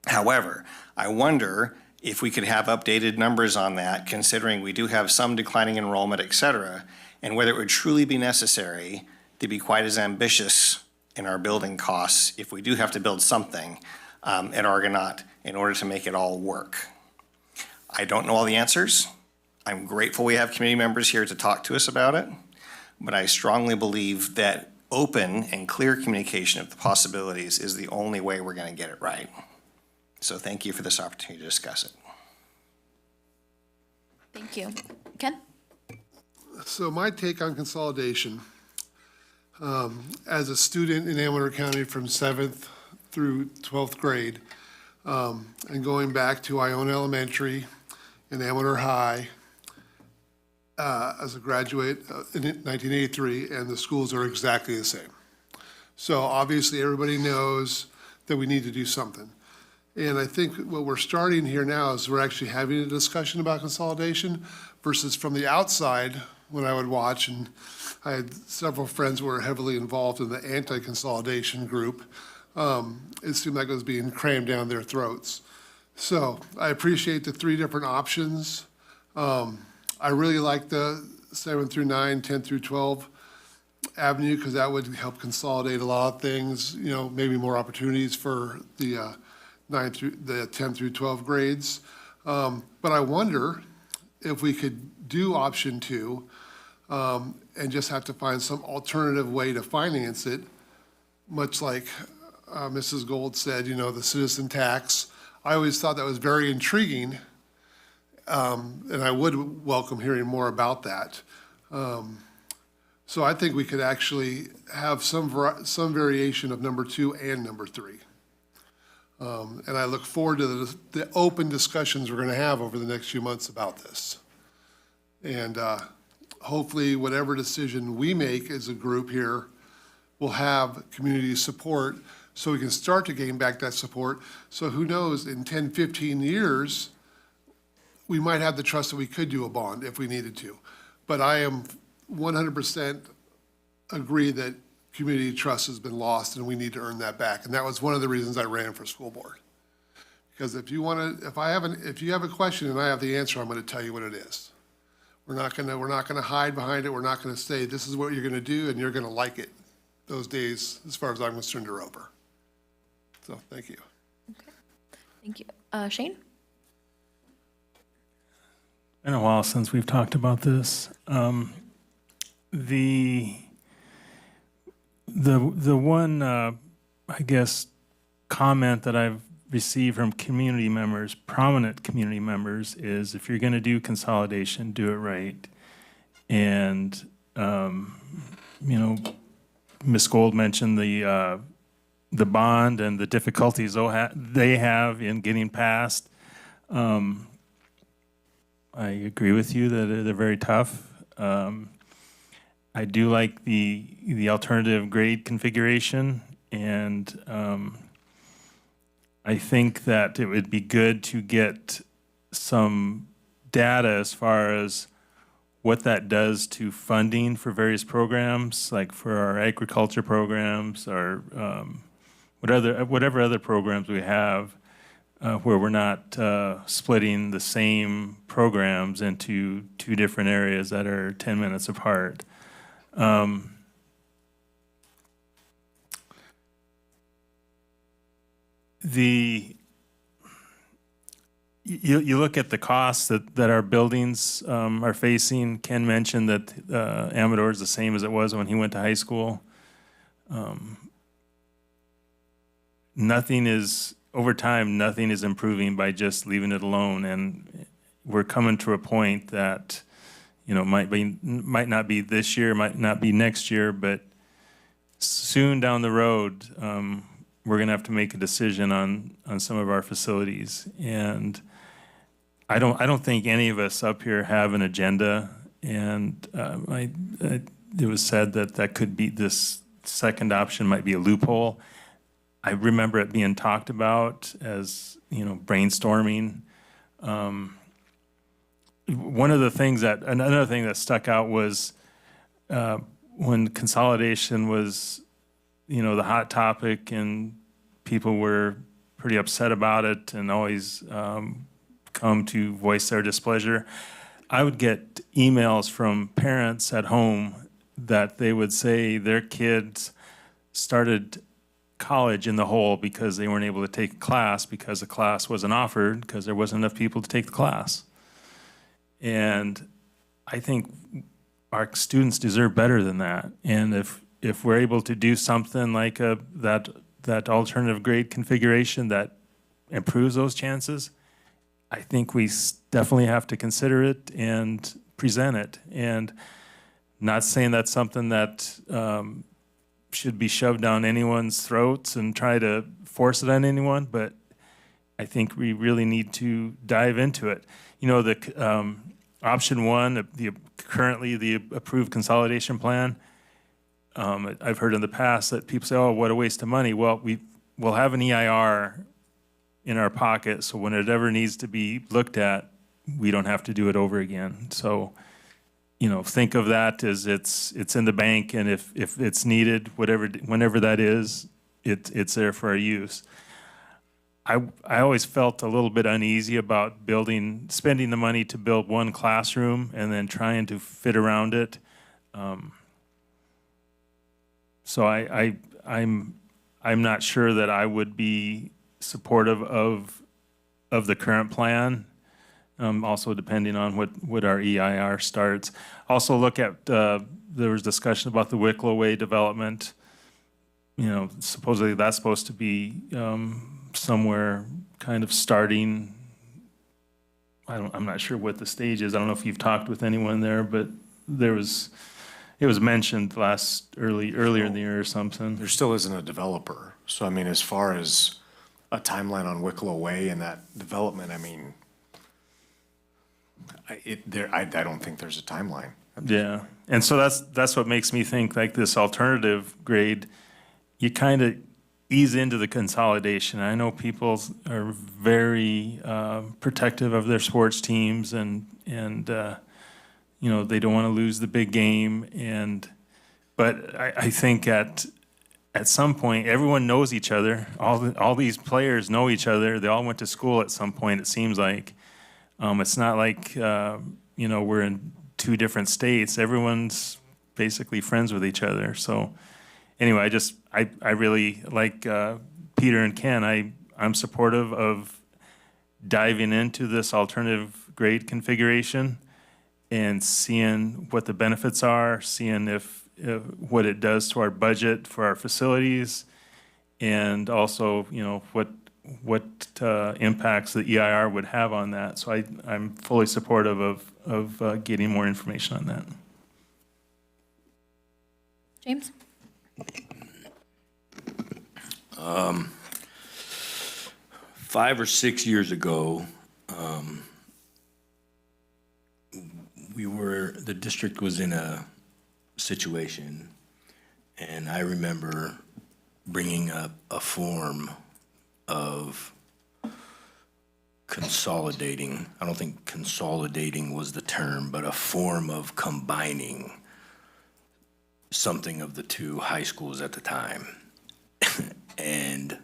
However, I wonder if we could have updated numbers on that, considering we do have some declining enrollment, et cetera, and whether it would truly be necessary to be quite as ambitious in our building costs if we do have to build something at Argonaut in order to make it all work. I don't know all the answers. I'm grateful we have community members here to talk to us about it, but I strongly believe that open and clear communication of the possibilities is the only way we're going to get it right. So thank you for this opportunity to discuss it. Thank you. Ken? So my take on consolidation, as a student in Amador County from 7th through 12th grade, and going back to Iona Elementary and Amador High, as a graduate in 1983, and the schools are exactly the same. So obviously, everybody knows that we need to do something. And I think what we're starting here now is we're actually having a discussion about consolidation versus from the outside, when I would watch, and I had several friends who were heavily involved in the anti-consolidation group, it seemed like it was being crammed down their throats. So I appreciate the 3 different options. I really like the 7 through 9, 10 through 12 avenue, because that would help consolidate a lot of things, you know, maybe more opportunities for the 10 through 12 grades. But I wonder if we could do option 2 and just have to find some alternative way to finance it, much like Mrs. Gold said, you know, the citizen tax. I always thought that was very intriguing, and I would welcome hearing more about that. So I think we could actually have some variation of number 2 and number 3. And I look forward to the open discussions we're going to have over the next few months about this. And hopefully, whatever decision we make as a group here will have community support so we can start to gain back that support. So who knows, in 10, 15 years, we might have the trust that we could do a bond if we needed to. But I am 100% agree that community trust has been lost and we need to earn that back. And that was one of the reasons I ran for school board. Because if you have a question and I have the answer, I'm going to tell you what it is. We're not going to hide behind it. We're not going to say this is what you're going to do and you're going to like it. Those days, as far as I'm concerned, are over. So thank you. Okay. Thank you. Shane? Been a while since we've talked about this. The one, I guess, comment that I've received from community members, prominent community members, is if you're going to do consolidation, do it right. And, you know, Ms. Gold mentioned the bond and the difficulties they have in getting passed. I agree with you that they're very tough. I do like the alternative grade configuration, and I think that it would be good to get some data as far as what that does to funding for various programs, like for our agriculture programs or whatever other programs we have, where we're not splitting the same programs into 2 different areas that are 10 minutes apart. You look at the costs that our buildings are facing. Ken mentioned that Amador is the same as it was when he went to high school. Over time, nothing is improving by just leaving it alone, and we're coming to a point that, you know, might not be this year, might not be next year, but soon down the road, we're going to have to make a decision on some of our facilities. And I don't think any of us up here have an agenda. And it was said that could be, this second option might be a loophole. I remember it being talked about as, you know, brainstorming. Another thing that stuck out was when consolidation was, you know, the hot topic and people were pretty upset about it and always come to voice their displeasure. I would get emails from parents at home that they would say their kids started college in the hole because they weren't able to take a class because the class wasn't offered because there wasn't enough people to take the class. And I think our students deserve better than that. And if we're able to do something like that alternative grade configuration that improves those chances, I think we definitely have to consider it and present it. And not saying that's something that should be shoved down anyone's throats and try to force it on anyone, but I think we really need to dive into it. You know, the option one, currently the approved consolidation plan, I've heard in the past that people say, oh, what a waste of money. Well, we'll have an EIR in our pocket, so when it ever needs to be looked at, we don't have to do it over again. So, you know, think of that as it's in the bank, and if it's needed, whenever that is, it's there for our use. I always felt a little bit uneasy about spending the money to build one classroom and then trying to fit around it. So I'm not sure that I would be supportive of the current plan. Also depending on what our EIR starts. Also look at, there was discussion about the Wicklow Way development. You know, supposedly that's supposed to be somewhere kind of starting, I'm not sure what the stage is. I don't know if you've talked with anyone there, but it was mentioned earlier in the year or something. There still isn't a developer. So, I mean, as far as a timeline on Wicklow Way and that development, I mean, I don't think there's a timeline. Yeah, and so that's what makes me think like this alternative grade, you kind of ease into the consolidation. I know people are very protective of their sports teams and you know, they don't want to lose the big game. But I think at some point, everyone knows each other. All these players know each other. They all went to school at some point, it seems like. It's not like, you know, we're in two different states. Everyone's basically friends with each other. So anyway, I really like Peter and Ken. I'm supportive of diving into this alternative grade configuration and seeing what the benefits are, seeing if what it does to our budget for our facilities, and also, you know, what impacts the EIR would have on that. So I'm fully supportive of getting more information on that. James? 5 or 6 years ago, the district was in a situation, and I remember bringing up a form of consolidating. I don't think consolidating was the term, but a form of combining something of the two high schools at the time. And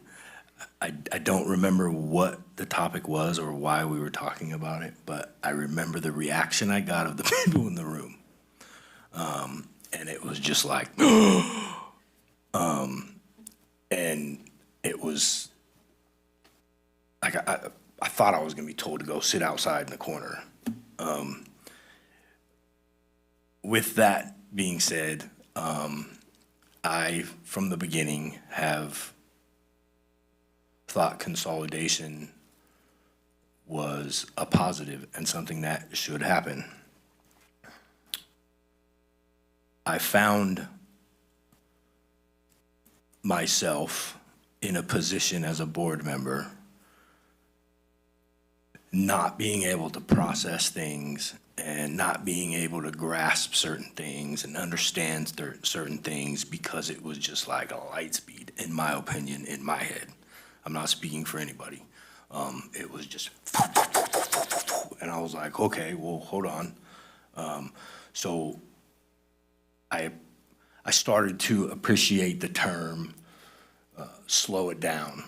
I don't remember what the topic was or why we were talking about it, but I remember the reaction I got of the people in the room. And it was just like, and it was like, I thought I was gonna be told to go sit outside in the corner. With that being said, I, from the beginning, have thought consolidation was a positive and something that should happen. I found myself in a position as a board member not being able to process things and not being able to grasp certain things and understand certain things because it was just like a light speed, in my opinion, in my head. I'm not speaking for anybody. It was just, and I was like, okay, well, hold on. So I started to appreciate the term, slow it down.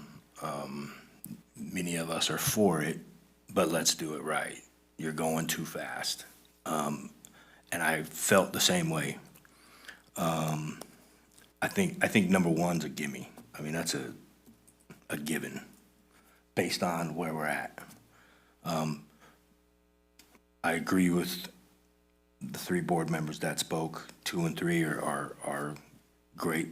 Many of us are for it, but let's do it right. You're going too fast. And I felt the same way. I think number one's a gimme. I mean, that's a given based on where we're at. I agree with the 3 board members that spoke. 2 and 3 are great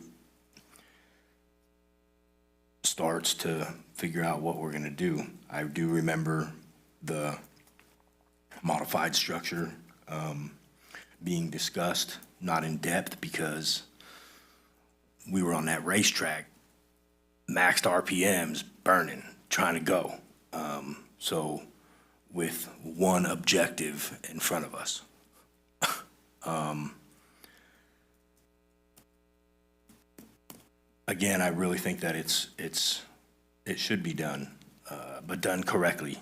starts to figure out what we're gonna do. I do remember the modified structure being discussed, not in depth, because we were on that racetrack, maxed RPMs, burning, trying to go. So with one objective in front of us. Again, I really think that it should be done, but done correctly.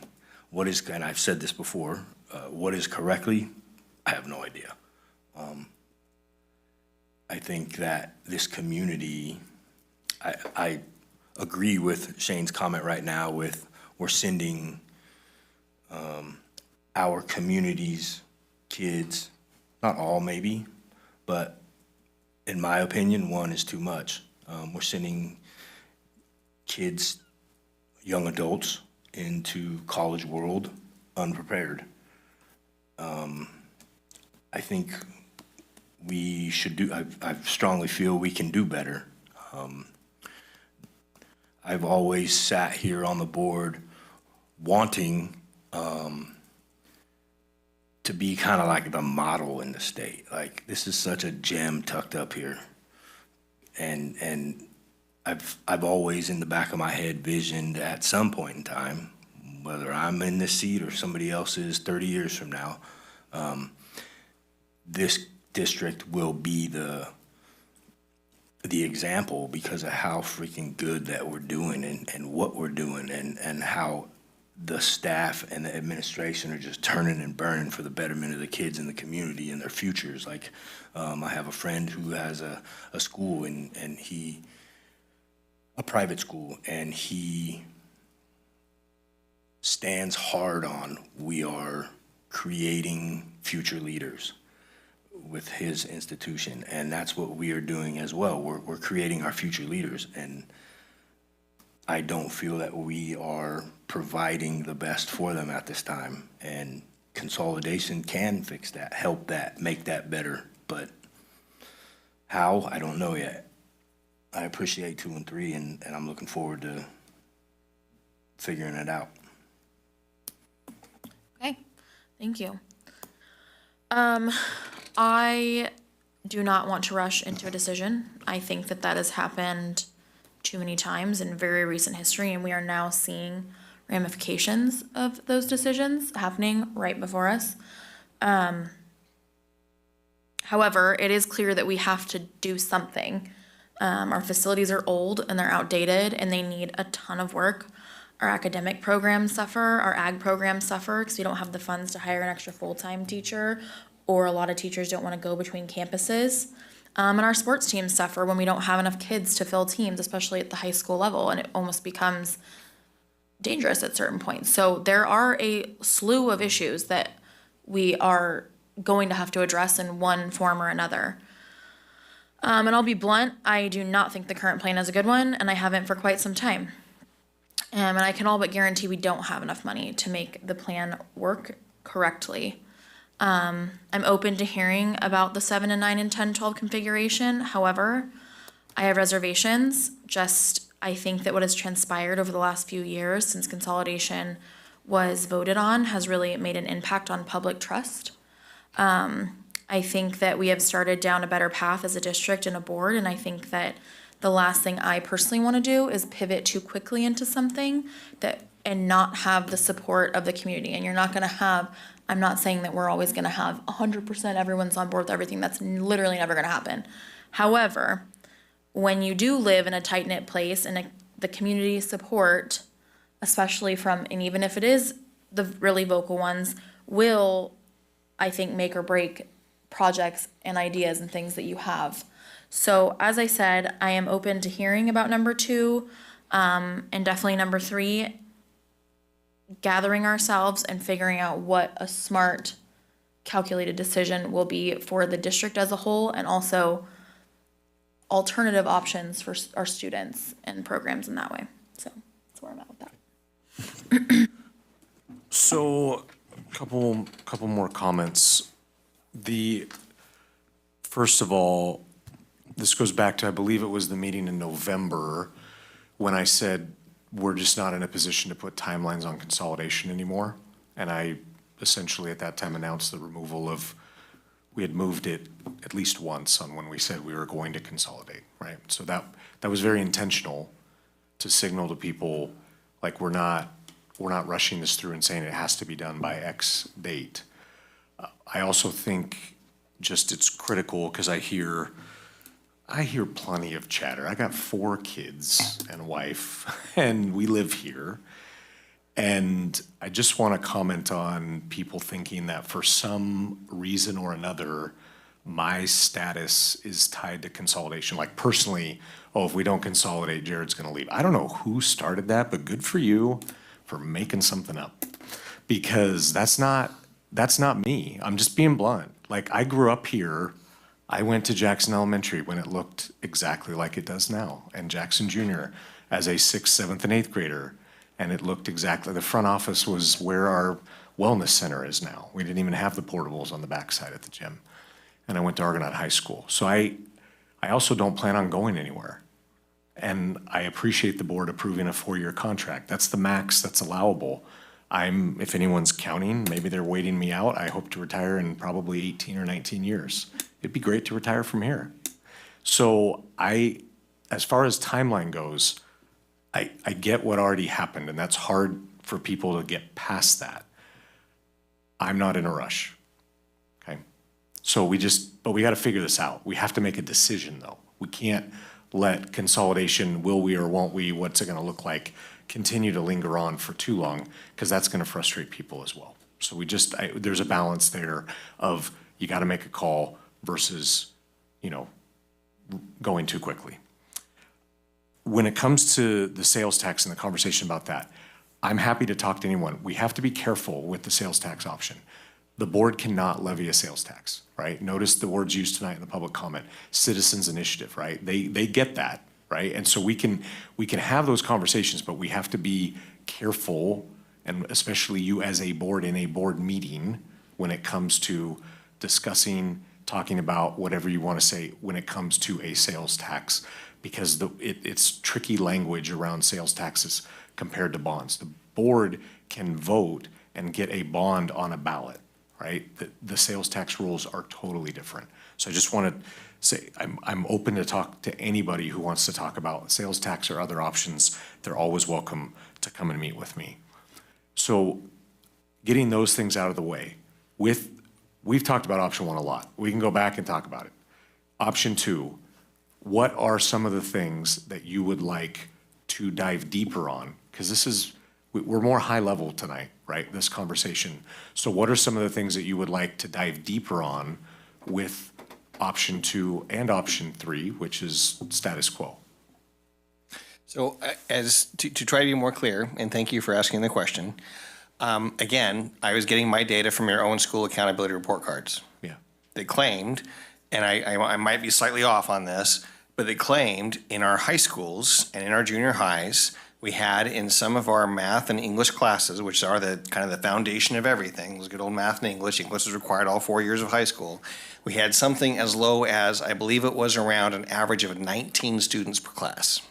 What is, and I've said this before, what is correctly, I have no idea. I think that this community, I agree with Shane's comment right now with we're sending our community's kids, not all maybe, but in my opinion, one is too much. We're sending kids, young adults, into college world unprepared. I think we should do, I strongly feel we can do better. I've always sat here on the board wanting to be kind of like the model in the state. Like, this is such a gem tucked up here. And I've always in the back of my head visioned at some point in time, whether I'm in this seat or somebody else is 30 years from now, this district will be the example because of how freaking good that we're doing and what we're doing and how the staff and the administration are just turning and burning for the betterment of the kids in the community and their futures. Like, I have a friend who has a school and a private school, and he stands hard on we are creating future leaders with his institution, and that's what we are doing as well. We're creating our future leaders, and I don't feel that we are providing the best for them at this time, and consolidation can fix that, help that, make that better, but how, I don't know yet. I appreciate 2 and 3, and I'm looking forward to figuring it out. Okay, thank you. I do not want to rush into a decision. I think that that has happened too many times in very recent history, and we are now seeing ramifications of those decisions happening right before us. However, it is clear that we have to do something. Our facilities are old and they're outdated and they need a ton of work. Our academic programs suffer, our ag programs suffer because we don't have the funds to hire an extra full-time teacher, or a lot of teachers don't want to go between campuses. And our sports teams suffer when we don't have enough kids to fill teams, especially at the high school level, and it almost becomes dangerous at certain points. So there are a slew of issues that we are going to have to address in one form or another. And I'll be blunt, I do not think the current plan is a good one, and I haven't for quite some time. And I can all but guarantee we don't have enough money to make the plan work correctly. I'm open to hearing about the 7 and 9 and 10, 12 configuration. However, I have reservations. I think that what has transpired over the last few years since consolidation was voted on has really made an impact on public trust. I think that we have started down a better path as a district and a board, and I think that the last thing I personally want to do is pivot too quickly into something and not have the support of the community. And you're not going to have, I'm not saying that we're always going to have 100% everyone's on board with everything. That's literally never going to happen. However, when you do live in a tight-knit place and the community support, especially from, and even if it is the really vocal ones, will, I think, make or break projects and ideas and things that you have. So as I said, I am open to hearing about number 2, and definitely number 3, gathering ourselves and figuring out what a smart, calculated decision will be for the district as a whole, and also alternative options for our students and programs in that way. So that's where I'm at with that. So, couple more comments. First of all, this goes back to, I believe it was the meeting in November when I said we're just not in a position to put timelines on consolidation anymore. And I essentially at that time announced the removal of, we had moved it at least once on when we said we were going to consolidate, right? So that was very intentional to signal to people, like, we're not rushing this through and saying it has to be done by X date. I also think just it's critical because I hear plenty of chatter. I got 4 kids and a wife, and we live here. And I just want to comment on people thinking that for some reason or another, my status is tied to consolidation. Like personally, oh, if we don't consolidate, Jared's going to leave. I don't know who started that, but good for you for making something up. Because that's not me. I'm just being blunt. Like, I grew up here. I went to Jackson Elementary when it looked exactly like it does now, and Jackson Junior as a 6th, 7th, and 8th grader. And it looked exactly, the front office was where our wellness center is now. We didn't even have the portables on the backside at the gym. And I went to Argonaut High School. So I also don't plan on going anywhere. And I appreciate the board approving a 4-year contract. That's the max that's allowable. If anyone's counting, maybe they're waiting me out. I hope to retire in probably 18 or 19 years. It'd be great to retire from here. So as far as timeline goes, I get what already happened, and that's hard for people to get past that. I'm not in a rush, okay? So but we gotta figure this out. We have to make a decision, though. We can't let consolidation, will we or won't we, what's it gonna look like, continue to linger on for too long, because that's gonna frustrate people as well. So there's a balance there of you gotta make a call versus, going too quickly. When it comes to the sales tax and the conversation about that, I'm happy to talk to anyone. We have to be careful with the sales tax option. The board cannot levy a sales tax, right? Notice the words used tonight in the public comment, citizens initiative, right? They get that, right? And so we can have those conversations, but we have to be careful, and especially you as a board in a board meeting, when it comes to discussing, talking about whatever you want to say when it comes to a sales tax, because it's tricky language around sales taxes compared to bonds. The board can vote and get a bond on a ballot, right? The sales tax rules are totally different. So I just want to say I'm open to talk to anybody who wants to talk about sales tax or other options. They're always welcome to come and meet with me. So getting those things out of the way, we've talked about option 1 a lot. We can go back and talk about it. Option 2, what are some of the things that you would like to dive deeper on? Because we're more high level tonight, right, this conversation. So what are some of the things that you would like to dive deeper on with option 2 and option 3, which is status quo? So to try to be more clear, and thank you for asking the question, again, I was getting my data from your own school accountability report cards. Yeah. They claimed, and I might be slightly off on this, but they claimed in our high schools and in our junior highs, we had in some of our math and English classes, which are the kind of the foundation of everything, was good old math and English. English is required all 4 years of high school. We had something as low as, I believe it was around an average of 19 students per class.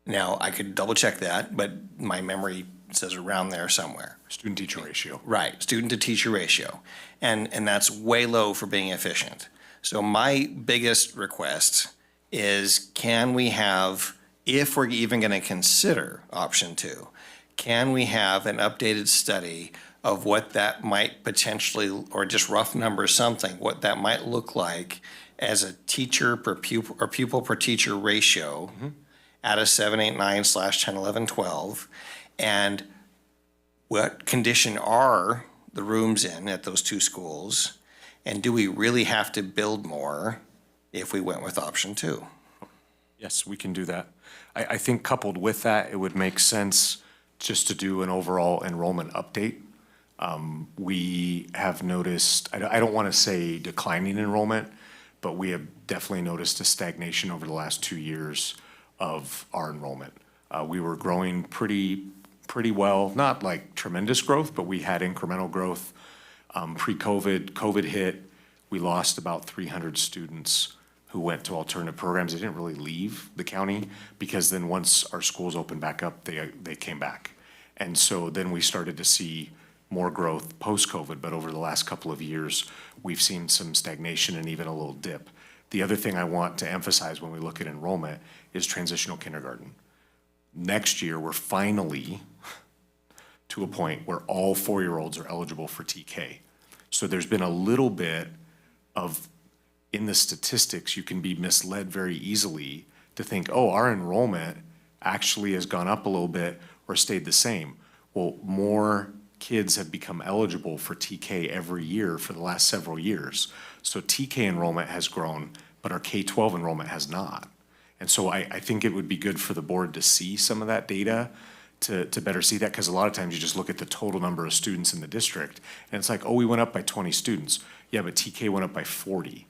Now, I could double check that, but my memory says around there somewhere. Student-teacher ratio. Right, student-to-teacher ratio. And that's way low for being efficient. So my biggest request is, can we have, if we're even going to consider option 2, can we have an updated study of what that might potentially, or just rough numbers, something, what that might look like as a teacher per pupil or pupil per teacher ratio at a 7, 8, 9/10, 11, 12, and what condition are the rooms in at those 2 schools? And do we really have to build more if we went with option 2? Yes, we can do that. I think coupled with that, it would make sense just to do an overall enrollment update. We have noticed, I don't want to say declining enrollment, but we have definitely noticed a stagnation over the last 2 years of our enrollment. We were growing pretty well, not like tremendous growth, but we had incremental growth. Pre-COVID, COVID hit, we lost about 300 students who went to alternative programs. They didn't really leave the county because then once our schools opened back up, they came back. And so then we started to see more growth post-COVID, but over the last couple of years, we've seen some stagnation and even a little dip. The other thing I want to emphasize when we look at enrollment is transitional kindergarten. Next year, we're finally to a point where all 4-year-olds are eligible for TK. So there's been a little bit of, in the statistics, you can be misled very easily to think, oh, our enrollment actually has gone up a little bit or stayed the same. Well, more kids have become eligible for TK every year for the last several years. So TK enrollment has grown, but our K-12 enrollment has not. And so I think it would be good for the board to see some of that data to better see that, because a lot of times you just look at the total number of students in the district and it's like, oh, we went up by 20 students. Yeah, but TK went up by 40.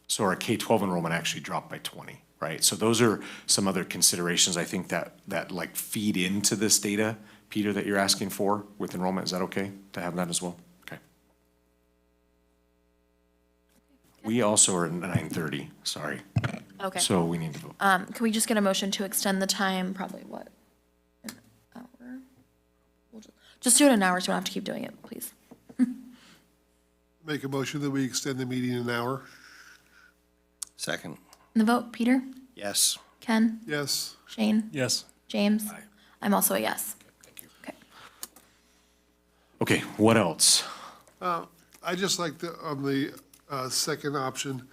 So our K-12 enrollment actually dropped by 20, right? So those are some other considerations I think that like feed into this data, Peter, that you're asking for with enrollment. Is that okay to have that as well? Okay. We also are at 9:30, sorry. Okay. So we need to vote. Can we just get a motion to extend the time, probably what? An hour? We'll just do it an hour, so we don't have to keep doing it, please. Make a motion that we extend the meeting an hour. Second. The vote, Peter? Yes. Ken? Yes. Shane? Yes. James? I'm also a yes. Okay. Okay, what else? I just like on the second option,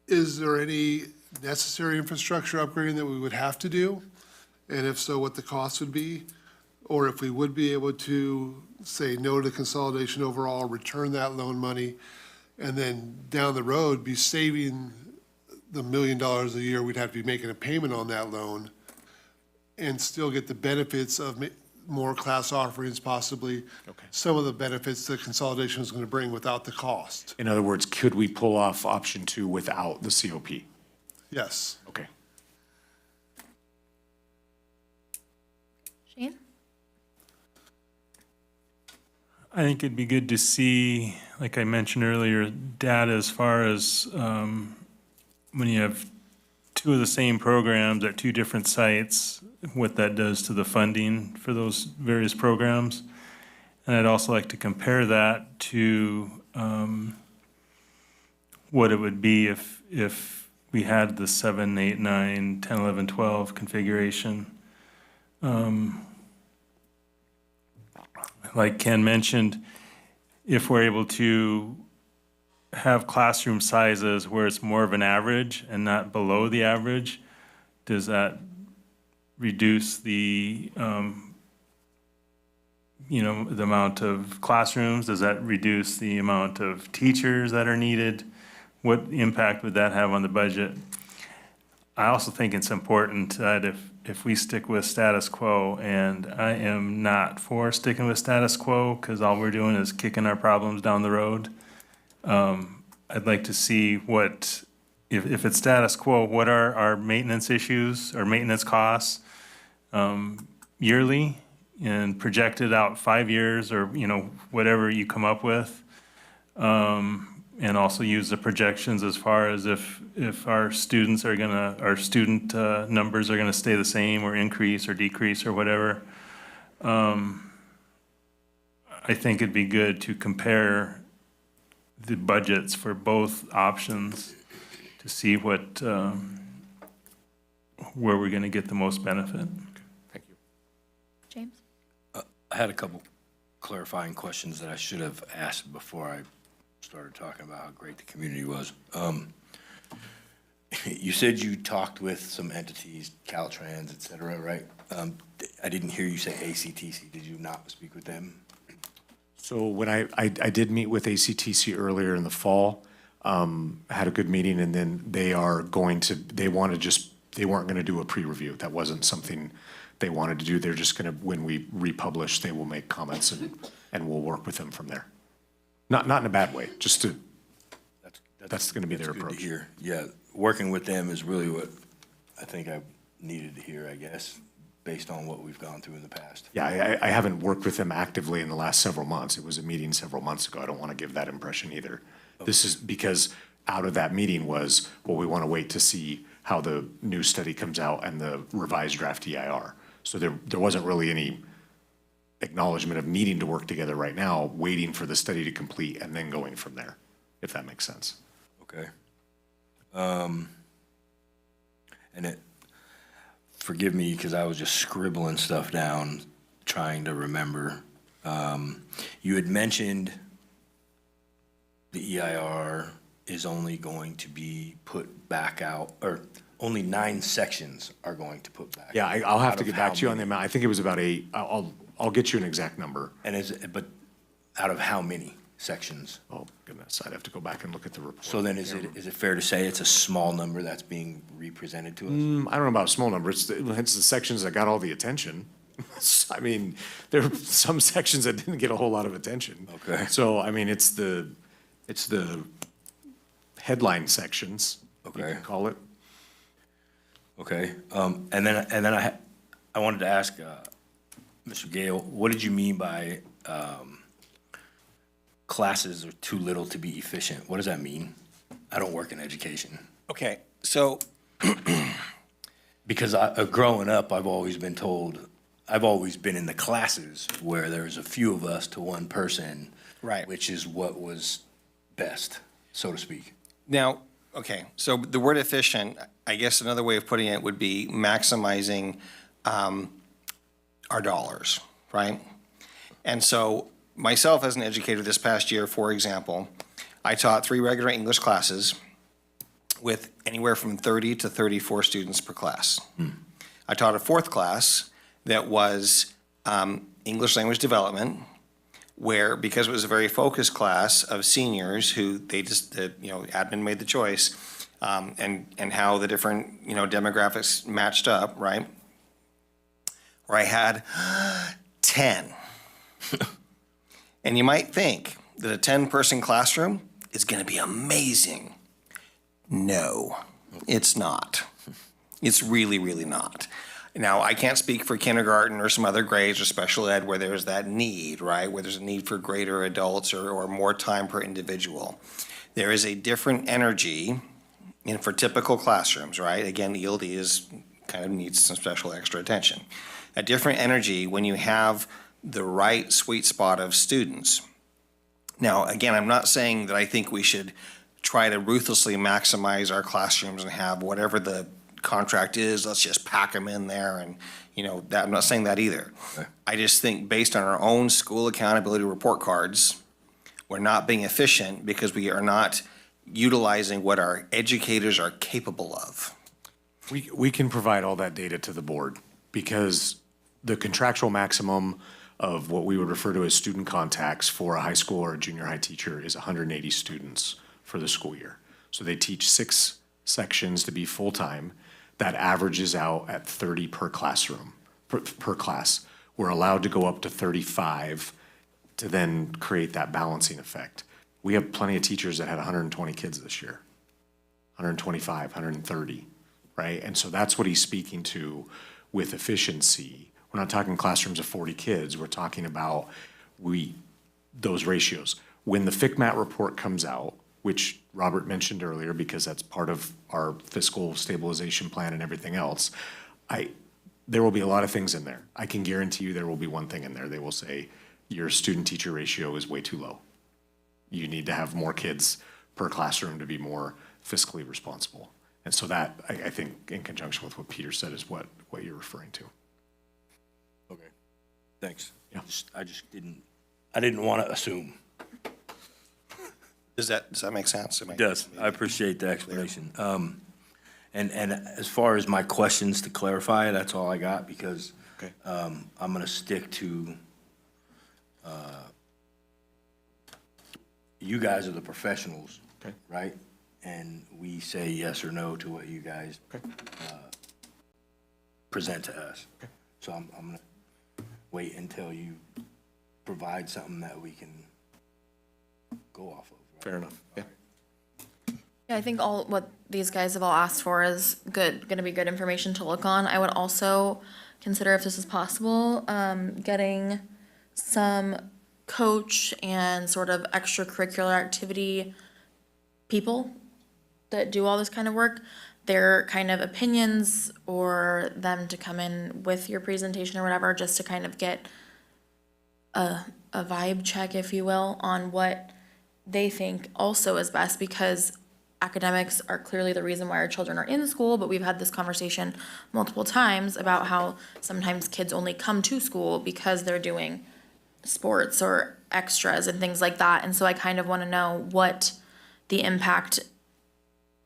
is there any necessary infrastructure upgrading that we would have to do? And if so, what the cost would be? Or if we would be able to say no to consolidation overall, return that loan money, and then down the road be saving the $1 million a year we'd have to be making a payment on that loan and still get the benefits of more class offerings, possibly. Okay. Some of the benefits that consolidation is going to bring without the cost. In other words, could we pull off option 2 without the COP? Yes. Okay. Shane? I think it'd be good to see, like I mentioned earlier, data as far as when you have 2 of the same programs at 2 different sites, what that does to the funding for those various programs. And I'd also like to compare that to what it would be if we had the 7, 8, 9, 10, 11, 12 configuration. Like Ken mentioned, if we're able to have classroom sizes where it's more of an average and not below the average, does that reduce the, the amount of classrooms? Does that reduce the amount of teachers that are needed? What impact would that have on the budget? I also think it's important that if we stick with status quo, and I am not for sticking with status quo because all we're doing is kicking our problems down the road. I'd like to see what, if it's status quo, what are our maintenance issues or maintenance costs yearly and projected out 5 years or, whatever you come up with. And also use the projections as far as if our students are our student numbers are gonna stay the same or increase or decrease or whatever. I think it'd be good to compare the budgets for both options to see what, where we're gonna get the most benefit. Thank you. James? I had a couple clarifying questions that I should have asked before I started talking about how great the community was. You said you talked with some entities, Caltrans, et cetera, right? I didn't hear you say ACTC. Did you not speak with them? So when I did meet with ACTC earlier in the fall, had a good meeting, and then they weren't going to do a pre-review. That wasn't something they wanted to do. They're just gonna, when we republish, they will make comments and we'll work with them from there. Not in a bad way, just to, that's gonna be their Good to approach. hear. Yeah, working with them is really what I think I needed to hear, I guess, based on what we've gone through in the past. Yeah, I haven't worked with them actively in the last several months. It was a meeting several months ago. I don't want to give that impression either. This is because out of that meeting was, well, we want to wait to see how the new study comes out and the revised draft EIR. So there wasn't really any acknowledgement of needing to work together right now, waiting for the study to complete and then going from there, if that makes sense. Okay. And forgive me, because I was just scribbling stuff down, trying to remember. You had mentioned the EIR is only going to be put back out, or only 9 sections are going to put back. Yeah, I'll have Out to of get back how to you on the many? amount. I think it was about 8. I'll get you an exact number. And but out of how many sections? Oh, goodness, I'd have to go back and look at the report. So then is it fair to say it's a small number that's being represented to us? I don't know about a small number. It's the sections that got all the attention. I mean, there are some sections that didn't get a whole lot of attention. Okay. So, I mean, it's the headline sections, you Okay. can call it. Okay, and then I wanted to ask, Mr. Gale, what did you mean by, classes are too little to be efficient? What does that mean? I don't work in education. Okay, so Because growing up, I've always been told, I've always been in the classes where there's a few of us to one person. Right. Which is what was best, so to speak. now, okay, so the word efficient, I guess another way of putting it would be maximizing our dollars, right? And so myself as an educator this past year, for example, I taught 3 regular English classes with anywhere from 30 to 34 students per class. I taught a 4th class that was English language development, where, because it was a very focused class of seniors who they just, admin made the choice, and how the different, demographics matched up, right? Where I had 10. And you might think that a 10-person classroom is gonna be amazing. No, it's not. It's really, really not. Now, I can't speak for kindergarten or some other grades or special ed where there's that need, right? Where there's a need for greater adults or more time per individual. There is a different energy for typical classrooms, right? Again, ELD is kind of needs some special extra attention. A different energy when you have the right sweet spot of students. Now, again, I'm not saying that I think we should try to ruthlessly maximize our classrooms and have whatever the contract is, let's just pack them in there and, that, I'm not saying that either. Okay. I just think based on our own school accountability report cards, we're not being efficient because we are not utilizing what our educators are capable of. We can provide all that data to the board because the contractual maximum of what we would refer to as student contacts for a high school or a junior high teacher is 180 students for the school year. So they teach 6 sections to be full-time. That averages out at 30 per classroom, per class. We're allowed to go up to 35 to then create that balancing effect. We have plenty of teachers that had 120 kids this year, 125, 130, right? And so that's what he's speaking to with efficiency. We're not talking classrooms of 40 kids. We're talking about those ratios. When the FCMAT report comes out, which Robert mentioned earlier, because that's part of our fiscal stabilization plan and everything else, there will be a lot of things in there. I can guarantee you there will be one thing in there. They will say, your student-teacher ratio is way too low. You need to have more kids per classroom to be more fiscally responsible. And so that, I think, in conjunction with what Peter said, is what you're referring to. Okay, thanks. Yeah. I didn't want to assume. Does that make sense? It does. I appreciate the explanation. And as far as my questions to clarify, that's all I got because Okay. I'm going to stick to, you guys are the professionals, Okay. right? And we say yes or no to what you guys present to us. So I'm going to wait until you provide something that we can go off of. Right? Fair enough, yeah. Yeah, I think all what these guys have all asked for is gonna be good information to look on. I would also consider, if this is possible, getting some coach and sort of extracurricular activity people that do all this kind of work, their kind of opinions, or them to come in with your presentation or whatever, just to kind of get a vibe check, if you will, on what they think also is best, because academics are clearly the reason why our children are in school, but we've had this conversation multiple times about how sometimes kids only come to school because they're doing sports or extras and things like that. And so I kind of want to know what the impact,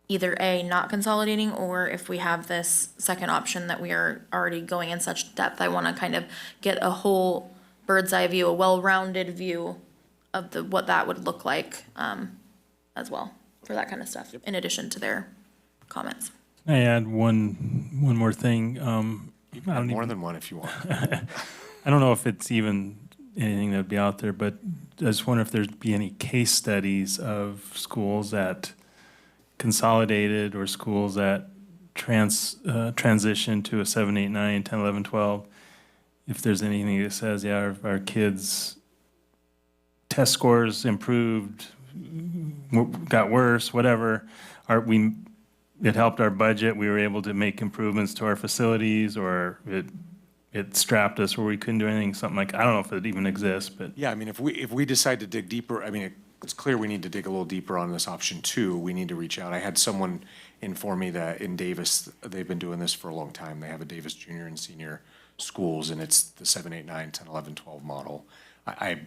either A, not consolidating, or if we have this second option that we are already going in such depth, I want to kind of get a whole bird's eye view, a well-rounded view of what that would look like as well, for that kind of stuff, in addition to their comments. I add one more thing. You can have more than one if you want. I don't know if it's even anything that would be out there, but I just wonder if there'd be any case studies of schools that consolidated or schools that transition to a 7, 8, 9, 10, 11, 12. If there's anything that says, yeah, our kids' test scores improved, got worse, whatever, it helped our budget, we were able to make improvements to our facilities, or it strapped us where we couldn't do anything, something like, I don't know if it even exists, but. Yeah, I mean, if we decide to dig deeper, I mean, it's clear we need to dig a little deeper on this option 2. We need to reach out. I had someone inform me that in Davis, they've been doing this for a long time. They have a Davis junior and senior schools, and it's the 7, 8, 9, 10, 11, 12 model. I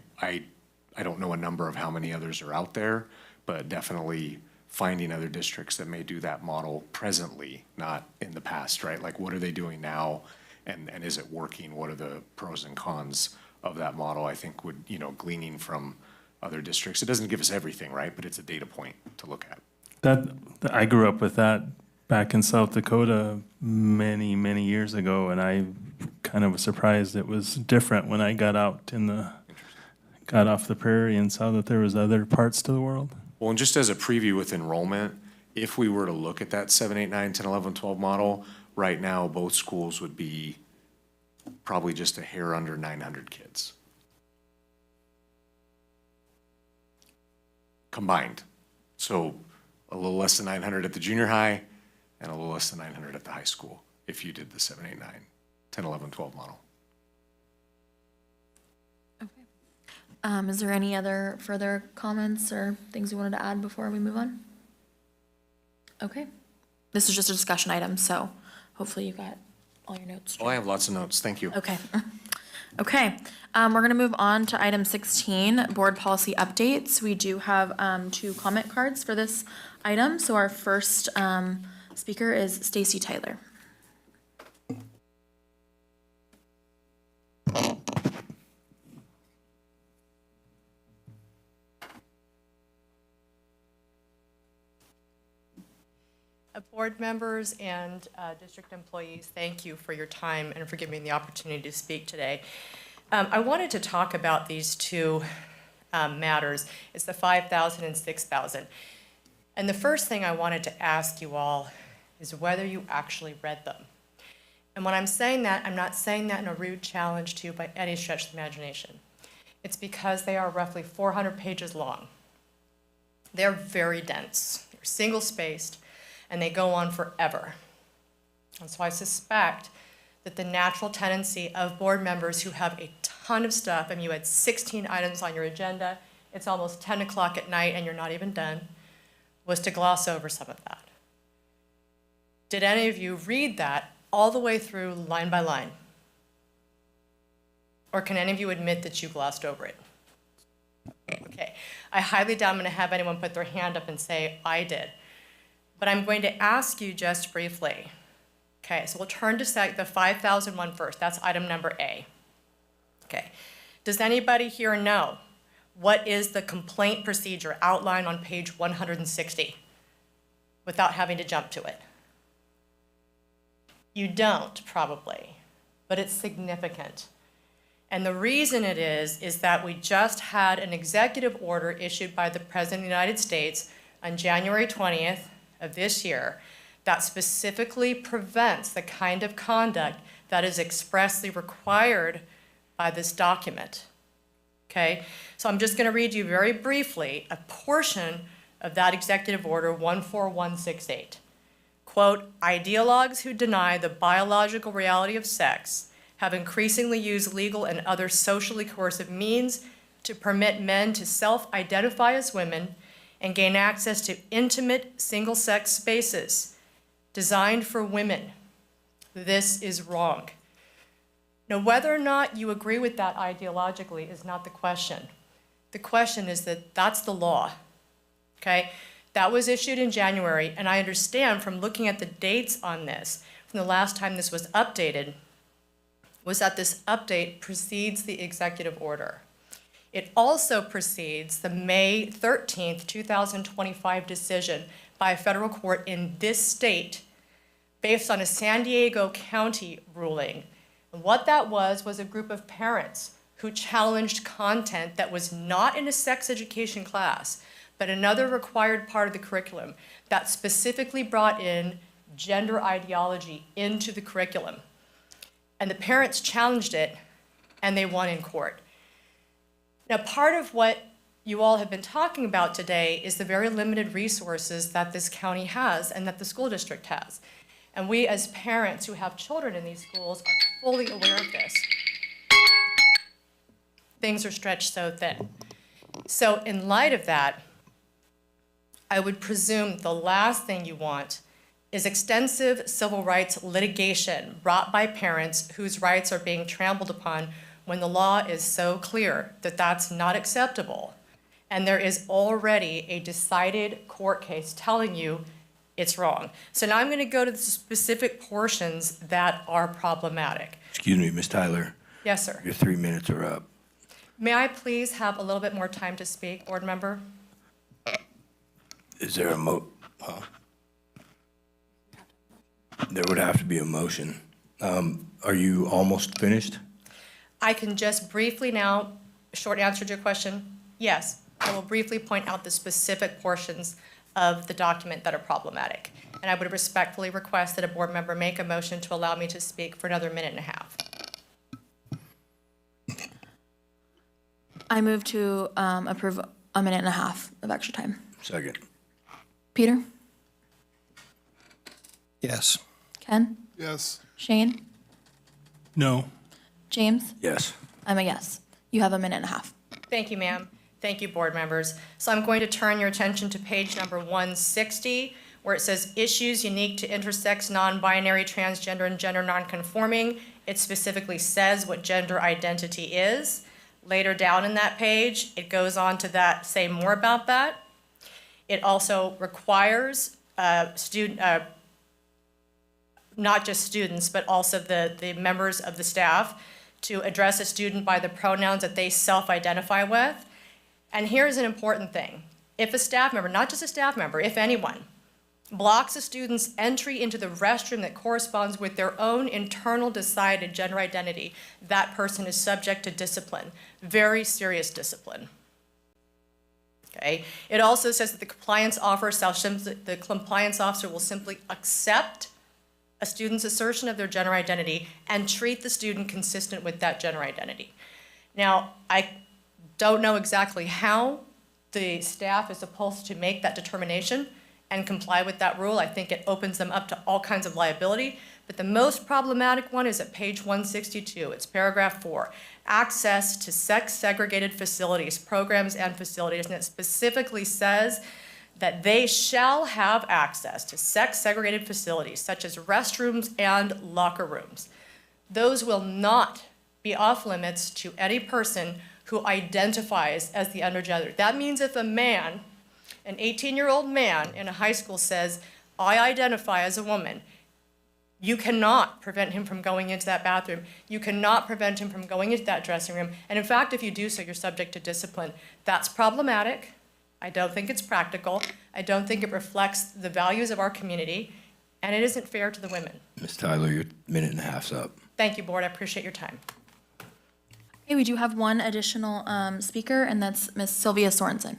don't know a number of how many others are out there, but definitely finding other districts that may do that model presently, not in the past, right? Like, what are they doing now, and is it working? What are the pros and cons of that model? I think would, gleaning from other districts, it doesn't give us everything, right? But it's a data point to look at. I grew up with that back in South Dakota many, many years ago, and I kind of was surprised it was different when I got off the prairie and saw that there was other parts to the world. Well, and just as a preview with enrollment, if we were to look at that 7, 8, 9, 10, 11, 12 model, right now, both schools would be probably just a hair under 900 kids. Combined. So a little less than 900 at the junior high and a little less than 900 at the high school if you did the 7, 8, 9, 10, 11, 12 model. Is there any other further comments or things you wanted to add before we move on? Okay. This is just a discussion item, so hopefully you got all your notes. Oh, I have lots of notes. Thank you. Okay. Okay. We're going to move on to item 16, board policy updates. We do have 2 comment cards for this item. So our first speaker is Stacy Tyler. Board members and district employees, thank you for your time and for giving me the opportunity to speak today. I wanted to talk about these 2 matters. It's the 5,000 and 6,000. And the first thing I wanted to ask you all is whether you actually read them. And when I'm saying that, I'm not saying that in a rude challenge to you by any stretch of the imagination. It's because they are roughly 400 pages long. They're very dense. They're single-spaced, and they go on forever. And so I suspect that the natural tendency of board members who have a ton of stuff, I mean, you had 16 items on your agenda, it's almost 10 o'clock at night and you're not even done, was to gloss over some of that. Did any of you read that all the way through line by line? Or can any of you admit that you glossed over it? Okay, I highly doubt I'm gonna have anyone put their hand up and say, I did. But I'm going to ask you just briefly. Okay, so we'll turn to the 5,000 one first. That's item number A. Okay, does anybody here know what is the complaint procedure outlined on page 160 without having to jump to it? You don't, probably, but it's significant. And the reason it is that we just had an executive order issued by the President of the United States on January 20th of this year that specifically prevents the kind of conduct that is expressly required by this document. Okay, so I'm just going to read you very briefly a portion of that executive order 14168. Quote, ideologues who deny the biological reality of sex have increasingly used legal and other socially coercive means to permit men to self-identify as women and gain access to intimate single-sex spaces designed for women. This is wrong. Now, whether or not you agree with that ideologically is not the question. The question is that that's the law, okay? That was issued in January, and I understand from looking at the dates on this, from the last time this was updated, was that this update precedes the executive order. It also precedes the May 13th, 2025 decision by a federal court in this state based on a San Diego County ruling. And what that was a group of parents who challenged content that was not in a sex education class, but another required part of the curriculum that specifically brought in gender ideology into the curriculum. And the parents challenged it, and they won in court. Now, part of what you all have been talking about today is the very limited resources that this county has and that the school district has. And we as parents who have children in these schools are fully aware of this. Things are stretched so thin. So in light of that, I would presume the last thing you want is extensive civil rights litigation brought by parents whose rights are being trampled upon when the law is so clear that that's not acceptable. And there is already a decided court case telling you it's wrong. So now I'm going to go to the specific portions that are problematic. Excuse me, Ms. Tyler. Yes, sir. Your 3 minutes are up. May I please have a little bit more time to speak, board member? Is there a There would have to be a motion. Are you almost finished? I can just briefly now, short answer to your question, yes. I will briefly point out the specific portions of the document that are problematic. And I would respectfully request that a board member make a motion to allow me to speak for another minute and a half. I move to approve a minute and a half of extra time. Second. Peter? Yes. Ken? Yes. Shane? No. James? Yes. I'm a yes. You have a minute and a half. Thank you, ma'am. Thank you, board members. So I'm going to turn your attention to page number 160, where it says issues unique to intersex, non-binary, transgender, and gender non-conforming. It specifically says what gender identity is. Later down in that page, it goes on to say more about that. It also requires not just students, but also the members of the staff to address a student by the pronouns that they self-identify with. And here's an important thing. If a staff member, not just a staff member, if anyone, blocks a student's entry into the restroom that corresponds with their own internal decided gender identity, that person is subject to discipline, very serious discipline. Okay. It also says that the compliance officer will simply accept a student's assertion of their gender identity and treat the student consistent with that gender identity. Now, I don't know exactly how the staff is supposed to make that determination and comply with that rule. I think it opens them up to all kinds of liability. But the most problematic one is at page 162. It's paragraph 4, access to sex-segregated facilities, programs, and facilities. And it specifically says that they shall have access to sex-segregated facilities, such as restrooms and locker rooms. Those will not be off limits to any person who identifies as the undergender. That means if a man, an 18-year-old man in a high school says, I identify as a woman, you cannot prevent him from going into that bathroom. You cannot prevent him from going into that dressing room. And in fact, if you do so, you're subject to discipline. That's problematic. I don't think it's practical. I don't think it reflects the values of our community, and it isn't fair to the women. Ms. Tyler, your minute and a half's up. Thank you, board. I appreciate your time. Okay, we do have one additional speaker, and that's Ms. Sylvia Sorensen.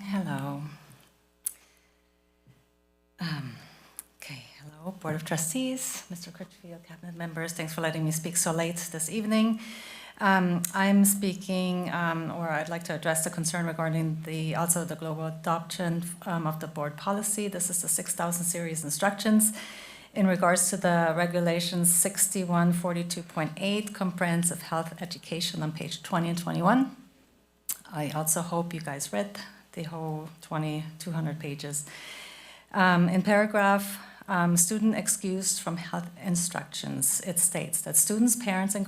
Hello. Okay, hello, Board of Trustees, Mr. Critchfield, Cabinet members. Thanks for letting me speak so late this evening. I'm speaking, or I'd like to address the concern regarding also the global adoption of the board policy. This is the 6,000 series instructions. In regards to the regulations 6142.8, comprehensive health education on page 20 and 21. I also hope you guys read the whole 200 pages. In paragraph student excused from health instructions, it states that students, parents, and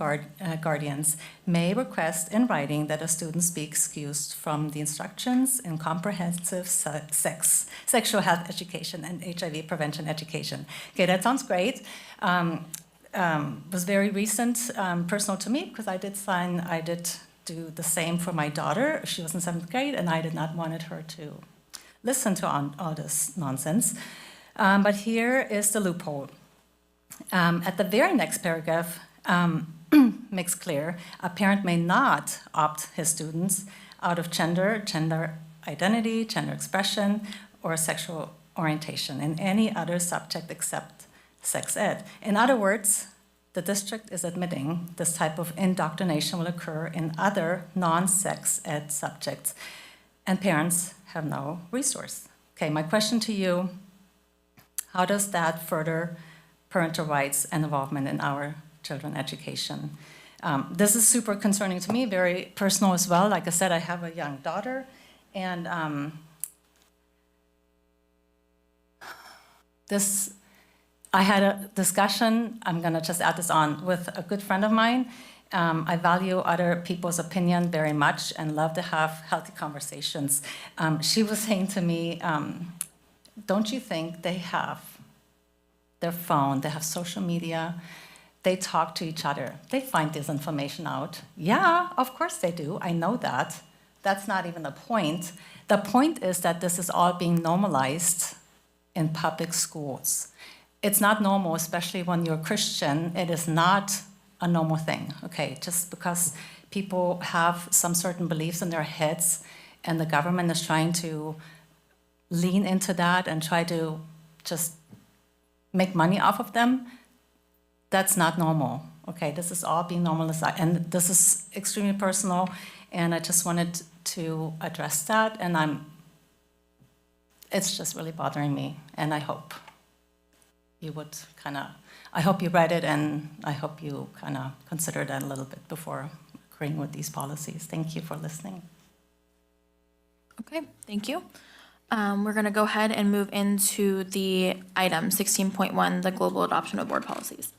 guardians may request in writing that a student be excused from the instructions in comprehensive sexual health education and HIV prevention education. Okay, that sounds great. Was very recent, personal to me, because I did do the same for my daughter. She was in 7th grade, and I did not wanted her to listen to all this nonsense. But here is the loophole. At the very next paragraph, makes clear a parent may not opt his students out of gender identity, gender expression, or sexual orientation in any other subject except sex ed. In other words, the district is admitting this type of indoctrination will occur in other non-sex ed subjects, and parents have no resource. Okay, my question to you, how does that further parental rights and involvement in our children's education? This is super concerning to me, very personal as well. Like I said, I have a young daughter, and I had a discussion, I'm gonna just add this on, with a good friend of mine. I value other people's opinion very much and love to have healthy conversations. She was saying to me, don't you think they have their phone, they have social media, they talk to each other, they find this information out? Yeah, of course they do, I know that. That's not even the point. The point is that this is all being normalized in public schools. It's not normal, especially when you're Christian, it is not a normal thing, okay? Just because people have some certain beliefs in their heads and the government is trying to lean into that and try to just make money off of them, that's not normal, okay? This is all being normalized, and this is extremely personal, and I just wanted to address that, and it's just really bothering me, and I hope you would I hope you read it, and I hope you consider that a little bit before agreeing with these policies. Thank you for listening. Okay, thank you. We're going to go ahead and move into the item 16.1, the global adoption of board policies.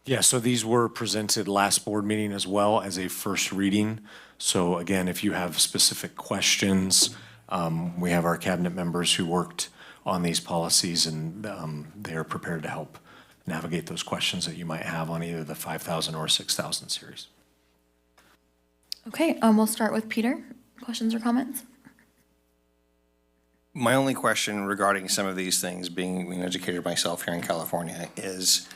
Yeah, so these were presented last board meeting as well as a first reading. So again, if you have specific questions, we have our cabinet members who worked on these policies, and they are prepared to help navigate those questions that you might have on either the 5,000 or 6,000 series. Okay, we'll start with Peter. Questions or comments? My only question regarding some of these things, being an educator myself here in California, is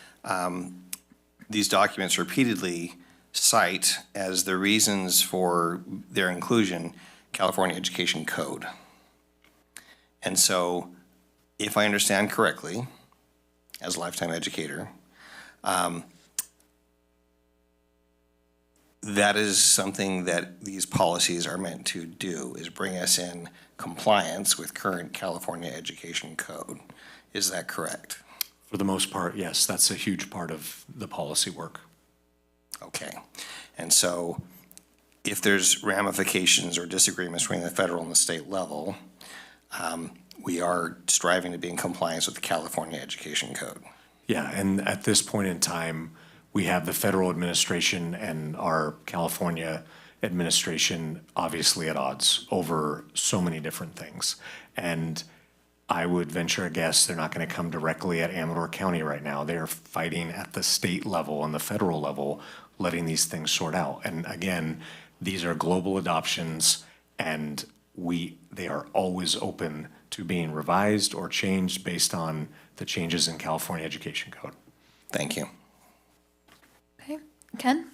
these documents repeatedly cite as the reasons for their inclusion California Education Code. And so, if I understand correctly, as a lifetime educator, that is something that these policies are meant to do, is bring us in compliance with current California Education Code. Is that correct? For the most part, yes, that's a huge part of the policy work. Okay. And so if there's ramifications or disagreements between the federal and the state level, we are striving to be in compliance with the California Education Code. Yeah, and at this point in time, we have the federal administration and our California administration obviously at odds over so many different things. And I would venture a guess they're not going to come directly at Amador County right now. They're fighting at the state level and the federal level, letting these things sort out. And again, these are global adoptions, and they are always open to being revised or changed based on the changes in California Education Code. Thank you. Okay, Ken?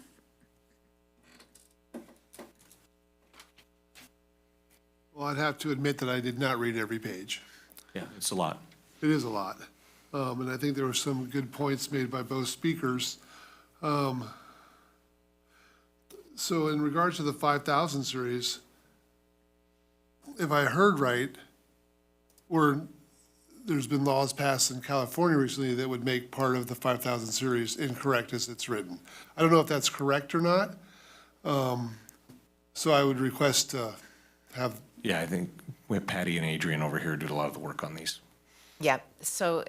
Well, I'd have to admit that I did not read every page. Yeah, it's a lot. It is a lot. And I think there were some good points made by both speakers. So in regards to the 5,000 series, if I heard right, there's been laws passed in California recently that would make part of the 5,000 series incorrect as it's written. I don't know if that's correct or not. So I would request to have, Yeah, I think we have Patty and Adrian over here who did a lot of the work on these. Yeah, so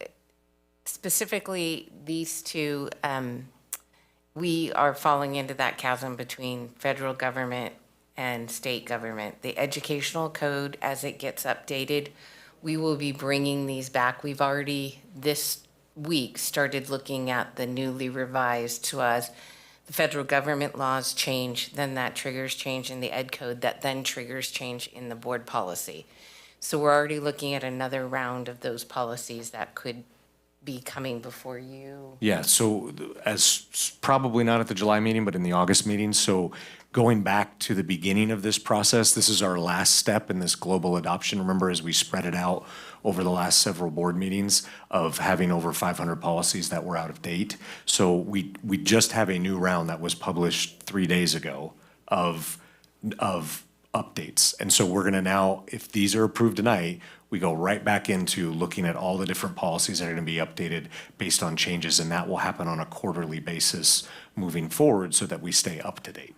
specifically, these two, we are falling into that chasm between federal government and state government. The educational code, as it gets updated, we will be bringing these back. We've already, this week, started looking at the newly revised to us. The federal government laws change, then that triggers change in the ed code, that then triggers change in the board policy. So we're already looking at another round of those policies that could be coming before you. Yeah, so as probably not at the July meeting, but in the August meeting. So going back to the beginning of this process, this is our last step in this global adoption. Remember, as we spread it out over the last several board meetings of having over 500 policies that were out of date. So we just have a new round that was published 3 days ago of updates. And so we're gonna now, if these are approved tonight, we go right back into looking at all the different policies that are gonna be updated based on changes, and that will happen on a quarterly basis moving forward so that we stay up to date.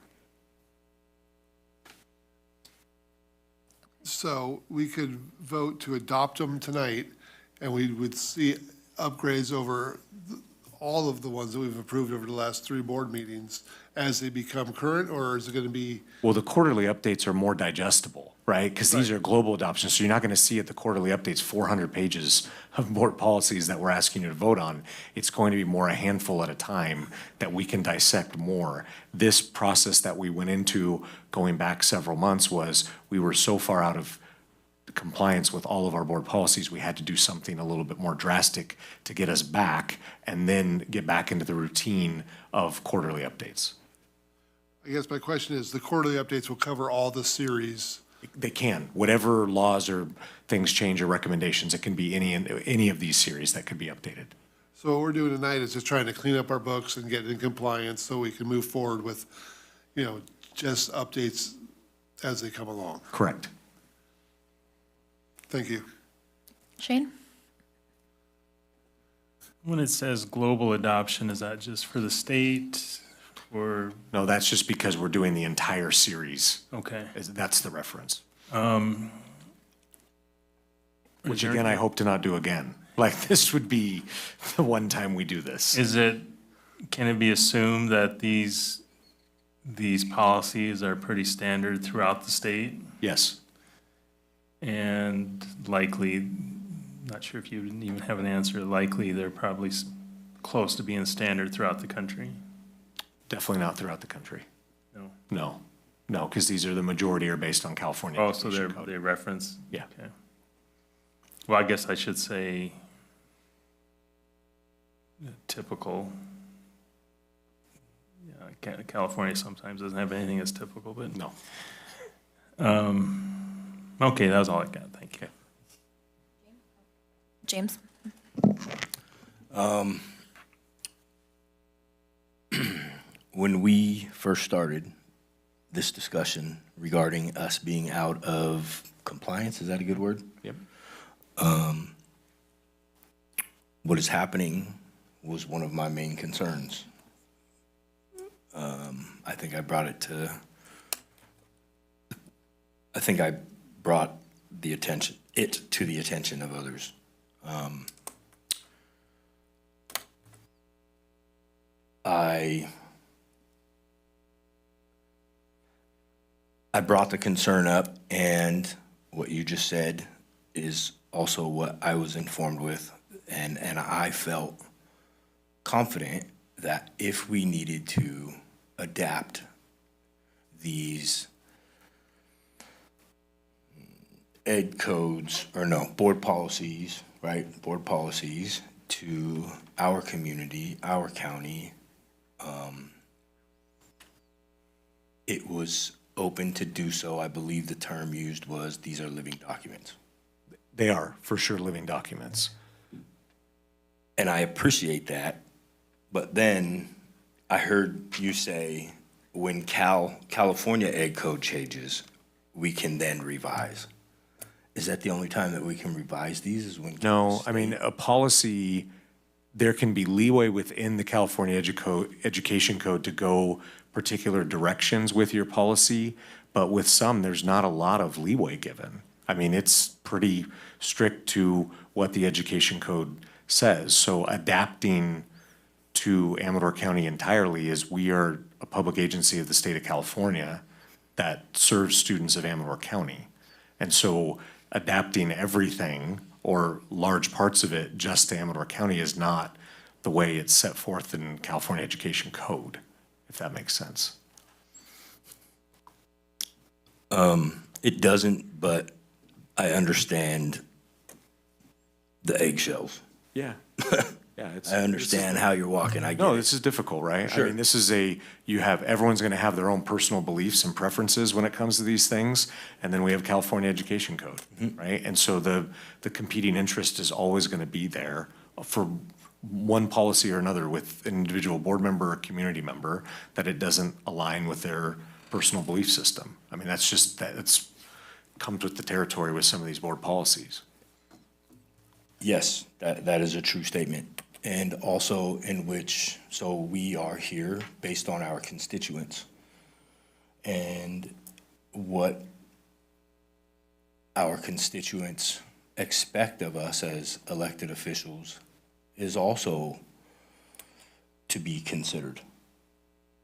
so we could vote to adopt them tonight, and we would see upgrades over all of the ones that we've approved over the last 3 board meetings as they become current, or is it gonna be? Well, the quarterly updates are more digestible, right? Because these are global adoptions, so you're not gonna see at the quarterly updates 400 pages of board policies that we're asking you to vote on. It's going to be more a handful at a time that we can dissect more. This process that we went into going back several months was, we were so far out of compliance with all of our board policies, we had to do something a little bit more drastic to get us back and then get back into the routine of quarterly updates. I guess my question is, the quarterly updates will cover all the series? They can, whatever laws or things change or recommendations, it can be any of these series that could be updated. So what we're doing tonight is just trying to clean up our books and get in compliance so we can move forward with, just updates as they come along. Correct. Thank you. Shane? When it says global adoption, is that just for the state or? No, that's just because we're doing the entire series. Okay. That's the reference. Is Which there- again, I hope to not do again. Like, this would be the one time we do this. Can it be assumed that these policies are pretty standard throughout the state? Yes. And likely, not sure if you even have an answer, likely they're probably close to being standard throughout the country? Definitely not throughout the country. No. No, because these are, the majority are based on California. Oh, so Education Code. they reference? Yeah. Okay. Well, I guess I should say typical. Yeah, California sometimes doesn't have anything that's typical, but. No. Okay, that was all I got. Thank you. James? When we first started this discussion regarding us being out of compliance, is that a good word? Yep. What is happening was one of my main concerns. I think I brought it to the attention of others. I brought the concern up, and what you just said is also what I was informed with, and I felt confident that if we needed to adapt these ed codes, or no, board policies, right? Board policies to our community, our county, it was open to do so. I believe the term used was, these are living documents. They are, for sure, living documents. And I appreciate that, but then I heard you say, when California Ed Code changes, we can then revise. Is that the only time that we can revise these is when? No, I mean, a policy, there can be leeway within the California Education Code to go particular directions with your policy, but with some, there's not a lot of leeway given. I mean, it's pretty strict to what the Education Code says. So adapting to Amador County entirely is we are a public agency of the state of California that serves students of Amador County. And so adapting everything or large parts of it just to Amador County is not the way it's set forth in California Education Code, if that makes sense. It doesn't, but I understand the eggshells. Yeah. Yeah, it's. I understand how you're walking. I get No, it. this is difficult, right? Sure. I mean, this is everyone's gonna have their own personal beliefs and preferences when it comes to these things. And then we have California Education Code, right? And so the competing interest is always gonna be there for one policy or another with an individual board member or community member, that it doesn't align with their personal belief system. I mean, that's comes with the territory with some of these board policies. Yes, that is a true statement. And also in which, so we are here based on our constituents. And what our constituents expect of us as elected officials is also to be considered.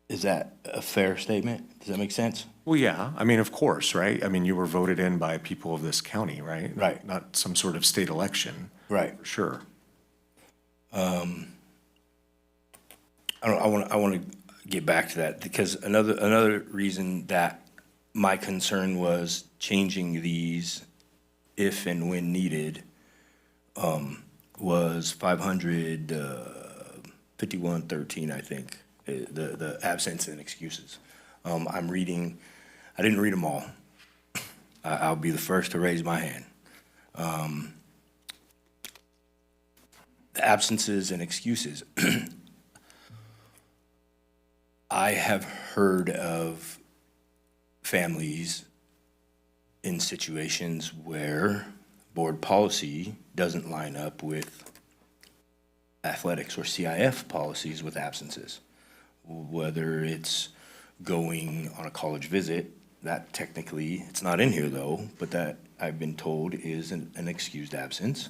Is that a fair statement? Does that make sense? Well, yeah, I mean, of course, right? I mean, you were voted in by people of this county, right? Right. Not some sort of state election. Right. For sure. I want to get back to that because another reason that my concern was changing these if and when needed was 551.13, I think, the absence and excuses. I'm reading, I didn't read them all. I'll be the first to raise my hand. The absences and excuses. I have heard of families in situations where board policy doesn't line up with athletics or CIF policies with absences. Whether it's going on a college visit, that technically, it's not in here though, but that I've been told is an excused absence.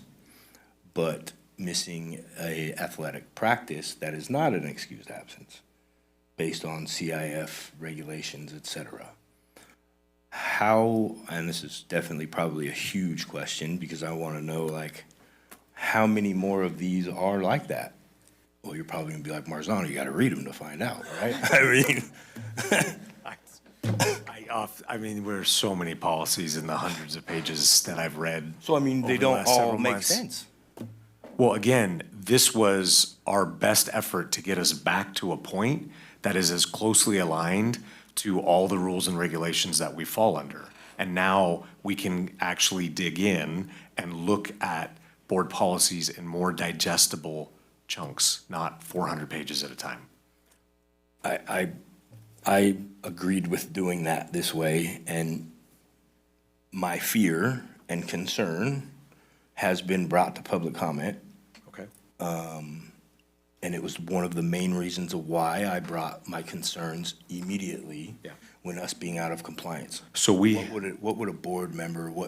But missing a athletic practice, that is not an excused absence based on CIF regulations, et cetera. How, and this is definitely probably a huge question because I want to know, like, how many more of these are like that? Well, you're probably gonna be like, Marzano, you gotta read them to find out, right? I mean, there's so many policies in the hundreds of pages that I've read. So, I mean, they over the don't last all several make months. sense. Well, again, this was our best effort to get us back to a point that is as closely aligned to all the rules and regulations that we fall under. And now we can actually dig in and look at board policies in more digestible chunks, not 400 pages at a time. I agreed with doing that this way, and my fear and concern has been brought to public comment. Okay. And it was one of the main reasons of why I brought my concerns immediately when us being out of compliance. So what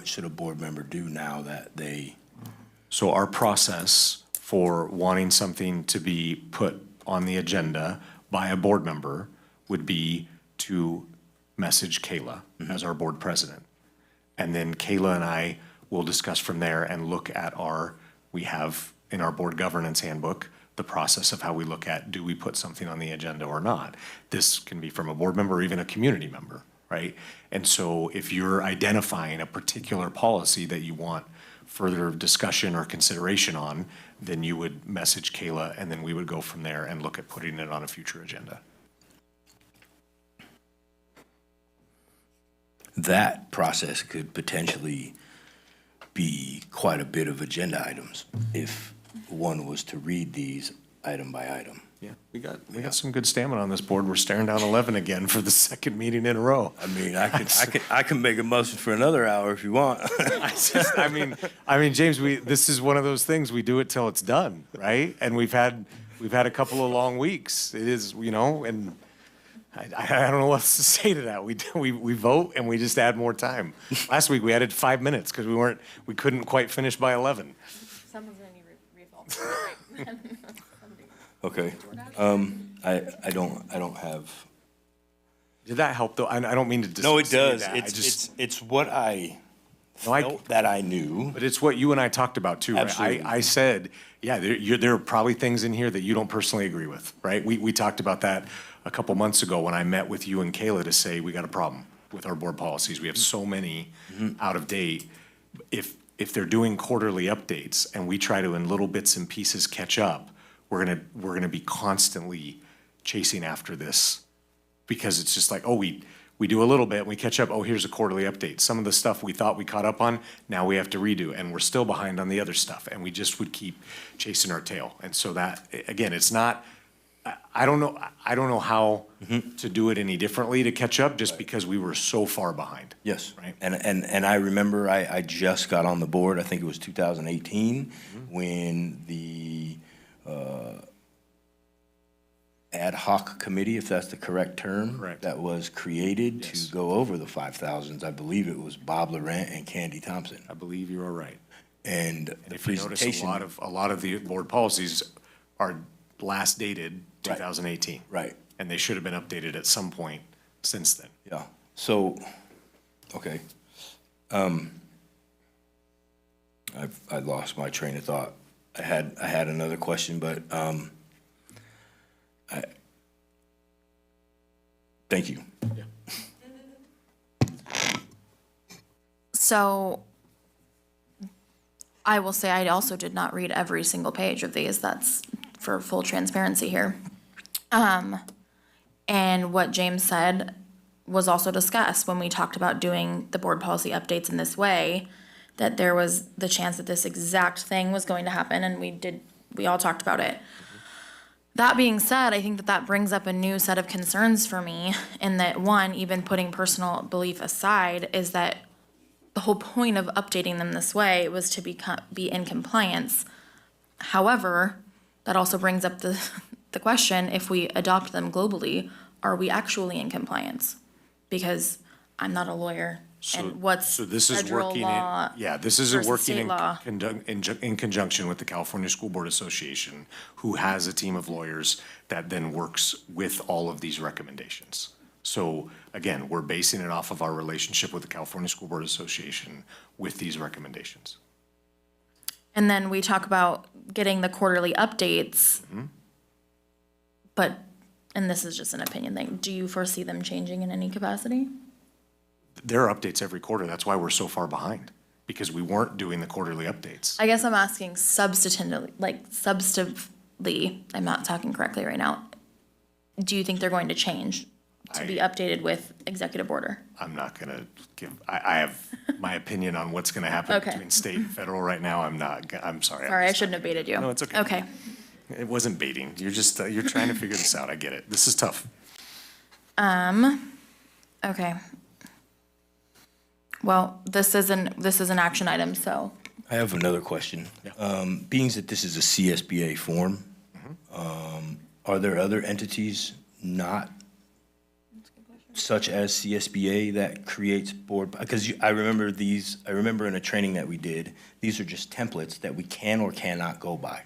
should a board member do now that they? So our process for wanting something to be put on the agenda by a board member would be to message Kayla as our board president. And then Kayla and I will discuss from there and look at we have in our board governance handbook, the process of how we look at, do we put something on the agenda or not? This can be from a board member or even a community member, right? And so if you're identifying a particular policy that you want further discussion or consideration on, then you would message Kayla and then we would go from there and look at putting it on a future agenda. That process could potentially be quite a bit of agenda items if one was to read these item by item. Yeah, we got some good stamina on this board. We're staring down 11 again for the second meeting in a row. I mean, I can make a motion for another hour if you want. I mean, James, this is one of those things, we do it till it's done, right? And we've had a couple of long weeks. It is, and I don't know what else to say to that. We vote and we just add more time. Last week, we added 5 minutes because we couldn't quite finish by 11. Someone's gonna need refill. Okay. I don't have. Did that help though? I don't mean to No, it say does. that. It's what I felt that I knew. But it's what you and I talked about too, right? Absolutely. I said, yeah, there are probably things in here that you don't personally agree with, right? We talked about that a couple months ago when I met with you and Kayla to say, we got a problem with our board policies. We have so many out of date. If they're doing quarterly updates and we try to in little bits and pieces catch up, we're gonna be constantly chasing after this because it's just like, oh, we do a little bit and we catch up. Oh, here's a quarterly update. Some of the stuff we thought we caught up on, now we have to redo, and we're still behind on the other stuff, and we just would keep chasing our tail. And so that, again, it's not. I don't know how to do it any differently to catch up, just because we were so far behind. Yes. Right. And I remember I just got on the board. I think it was 2018 when the ad hoc committee, if that's the correct term, Correct. that was created to go over the 5,000s. I believe it was Bob Laurent and Candy Thompson. I believe you are right. And the If you notice, presentation. a lot of the board policies are last dated Right. 2018. Right. And they should have been updated at some point since then. Yeah, so, okay. I lost my train of thought. I had another question, but, thank you. So I will say I also did not read every single page of these. That's for full transparency here. And what James said was also discussed when we talked about doing the board policy updates in this way, that there was the chance that this exact thing was going to happen, and we all talked about it. That being said, I think that brings up a new set of concerns for me, in that, one, even putting personal belief aside, is that the whole point of updating them this way was to be in compliance. However, that also brings up the question, if we adopt them globally, are we actually in compliance? Because I'm not a lawyer, and what's So this is federal working law this is versus working state law? in conjunction with the California School Board Association, who has a team of lawyers that then works with all of these recommendations. So again, we're basing it off of our relationship with the California School Board Association with these recommendations. And then we talk about getting the quarterly updates. But, and this is just an opinion thing, do you foresee them changing in any capacity? There are updates every quarter. That's why we're so far behind, because we weren't doing the quarterly updates. I guess I'm asking substantively, I'm not talking correctly right now. Do you think they're going to change to be updated with executive order? I'm not gonna I have my opinion on what's gonna happen Okay. between state and federal right now. I'm sorry. Sorry, I shouldn't have baited you. No, it's okay. Okay. It wasn't baiting. You're just, you're trying to figure this out. I get it. This is tough. Okay. Well, this is an action item, so. I have another question. Being that this is a CSBA form, are there other entities not such as CSBA that creates board? Because I remember in a training that we did, these are just templates that we can or cannot go by,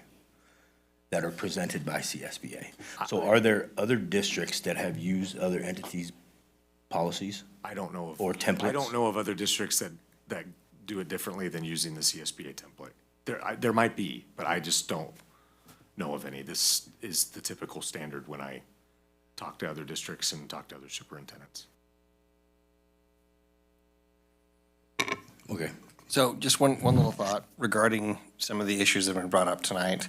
that are presented by CSBA. So are there other districts that have used other entities' policies? I don't know of. Or templates? I don't know of other districts that do it differently than using the CSBA template. There might be, but I just don't know of any. This is the typical standard when I talk to other districts and talk to other superintendents. Okay. So just one little thought regarding some of the issues that have been brought up tonight.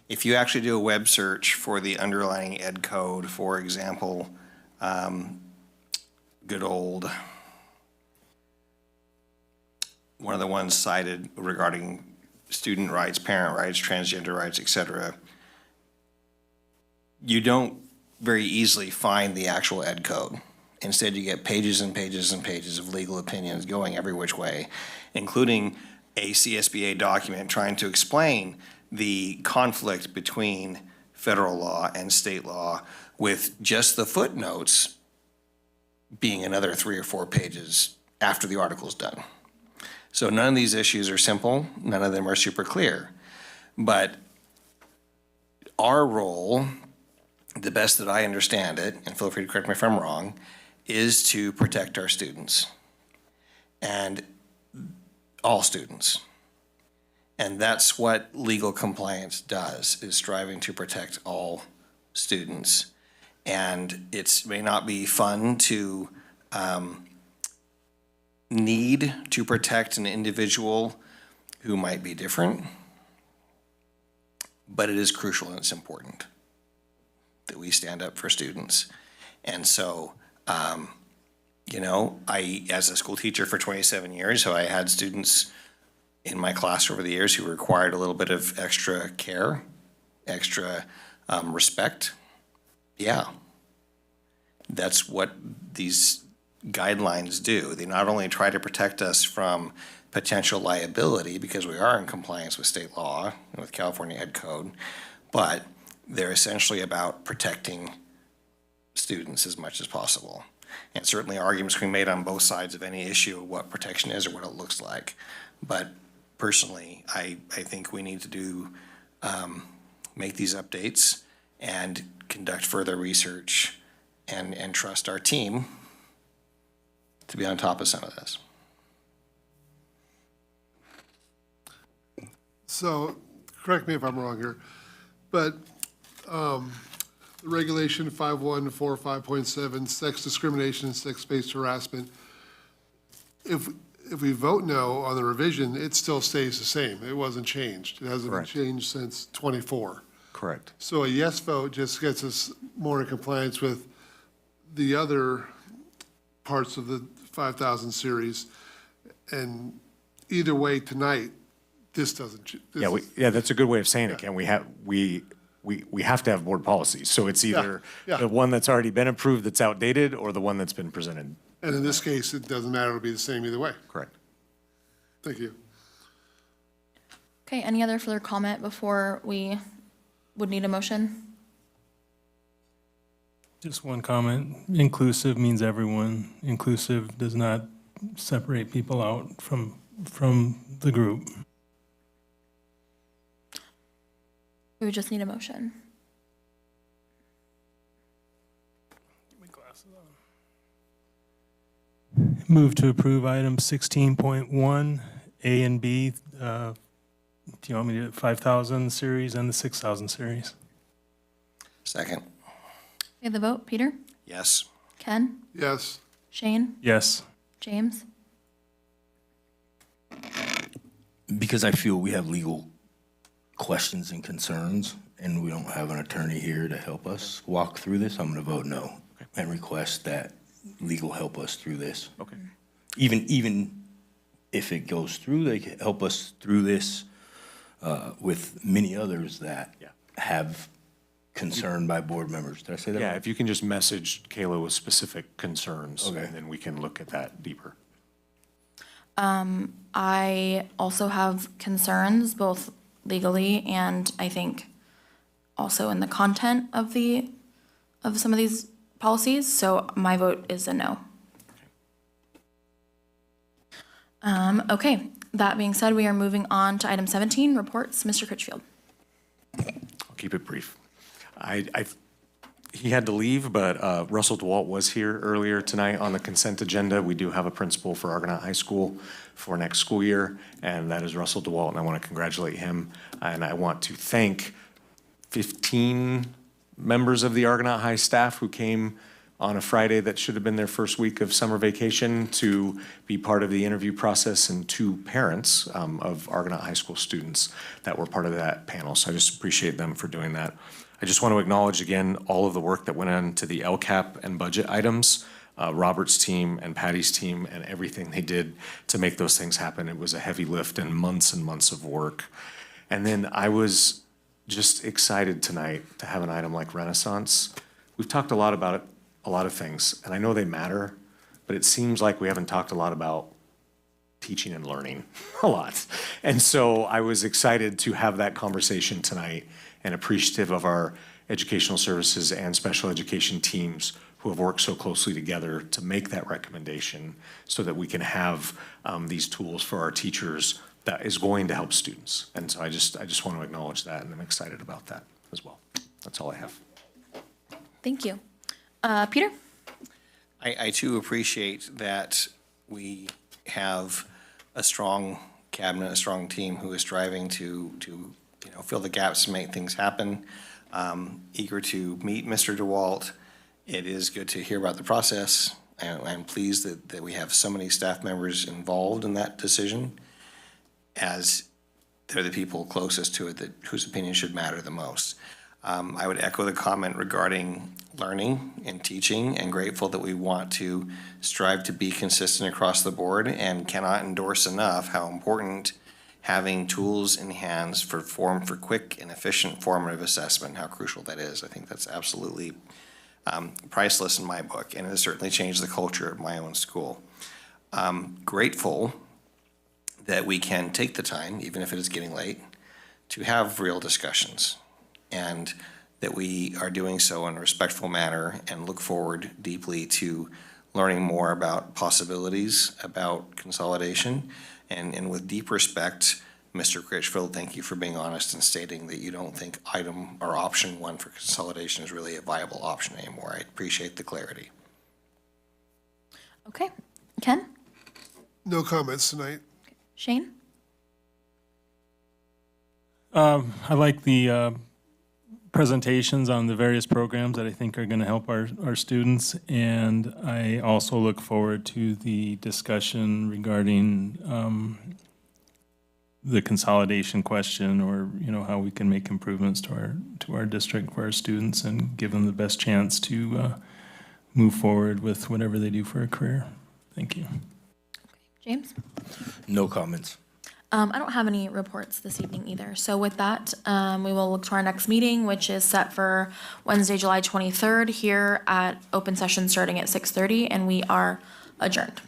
If you actually do a web search for the underlying ed code, for example, good old, one of the ones cited regarding student rights, parent rights, transgender rights, et cetera, you don't very easily find the actual ed code. Instead, you get pages and pages and pages of legal opinions going every which way, including a CSBA document trying to explain the conflict between federal law and state law, with just the footnotes being another 3 or 4 pages after the article's done. So none of these issues are simple, none of them are super clear. But our role, the best that I understand it, and feel free to correct me if I'm wrong, is to protect our students. And all students. And that's what legal compliance does, is striving to protect all students. And it may not be fun to need to protect an individual who might be different, but it is crucial and it's important that we stand up for students. And so, you know, as a school teacher for 27 years, so I had students in my class over the years who required a little bit of extra care, extra respect. Yeah, that's what these guidelines do. They not only try to protect us from potential liability, because we are in compliance with state law and with California Ed Code, but they're essentially about protecting students as much as possible. And certainly arguments can be made on both sides of any issue of what protection is or what it looks like. But personally, I think we need to do, make these updates and conduct further research and trust our team to be on top of some of this. So, correct me if I'm wrong here, but Regulation 5145.7, sex discrimination and sex-based harassment, if we vote no on the revision, it still stays the same. It wasn't changed. It hasn't been Correct. changed since '24. Correct. So a yes vote just gets us more in compliance with the other parts of the 5,000 series. And either way, tonight, this doesn't. Yeah, that's a good way of saying it, Ken. We have to have board policies. So it's either yeah. the one that's already been approved that's outdated or the one that's been presented. And in this case, it doesn't matter. It'll be the same either way. Correct. Thank you. Okay, any other further comment before we would need a motion? Just one comment. Inclusive means everyone. Inclusive does not separate people out from the group. We would just need a motion. Move to approve item 16.1, A and B. Do you want me to do 5,000 series and the 6,000 series? Second. Okay, the vote, Peter? Yes. Ken? Yes. Shane? Yes. James? Because I feel we have legal questions and concerns, and we don't have an attorney here to help us walk through this, I'm gonna vote no and request that legal help us through this. Okay. Even if it goes through, they can help us through this with many others that have concern by board members. Did I say that? Yeah, right? if you can just message Kayla with specific concerns, Okay. and then we can look at that deeper. I also have concerns, both legally and I think also in the content of some of these policies, so my vote is a no. Okay, that being said, we are moving on to item 17, reports. Mr. Critchfield. I'll keep it brief. He had to leave, but Russell DeWalt was here earlier tonight on the consent agenda. We do have a principal for Argonaut High School for next school year, and that is Russell DeWalt, and I want to congratulate him. And I want to thank 15 members of the Argonaut High staff who came on a Friday that should have been their first week of summer vacation to be part of the interview process, and 2 parents of Argonaut High School students that were part of that panel. So I just appreciate them for doing that. I just want to acknowledge again all of the work that went into the LCAP and budget items, Robert's team and Patty's team, and everything they did to make those things happen. It was a heavy lift and months of work. And then I was just excited tonight to have an item like Renaissance. We've talked a lot about it, a lot of things, and I know they matter, but it seems like we haven't talked a lot about teaching and learning a lot. And so I was excited to have that conversation tonight and appreciative of our educational services and special education teams who have worked so closely together to make that recommendation so that we can have these tools for our teachers that is going to help students. And so I just want to acknowledge that, and I'm excited about that as well. That's all I have. Thank you. Peter? I too appreciate that we have a strong cabinet, a strong team who is striving to fill the gaps and make things happen. Eager to meet Mr. DeWalt. It is good to hear about the process. I'm pleased that we have so many staff members involved in that decision, as they're the people closest to it whose opinion should matter the most. I would echo the comment regarding learning and teaching, and grateful that we want to strive to be consistent across the board, and cannot endorse enough how important having tools in hands for quick and efficient formative assessment, how crucial that is. I think that's absolutely priceless in my book, and it has certainly changed the culture at my own school. Grateful that we can take the time, even if it is getting late, to have real discussions, and that we are doing so in a respectful manner, and look forward deeply to learning more about possibilities, about consolidation, and with deep respect, Mr. Critchfield, thank you for being honest and stating that you don't think item or option one for consolidation is really a viable option anymore. I appreciate the clarity. Okay. Ken? No comments tonight. Shane? I like the presentations on the various programs that I think are going to help our students. And I also look forward to the discussion regarding the consolidation question, or how we can make improvements to our district for our students and give them the best chance to move forward with whatever they do for a career. Thank you. James? No comments. I don't have any reports this evening either. So with that, we will look to our next meeting, which is set for Wednesday, July 23rd, here at open session starting at 6:30, and we are adjourned.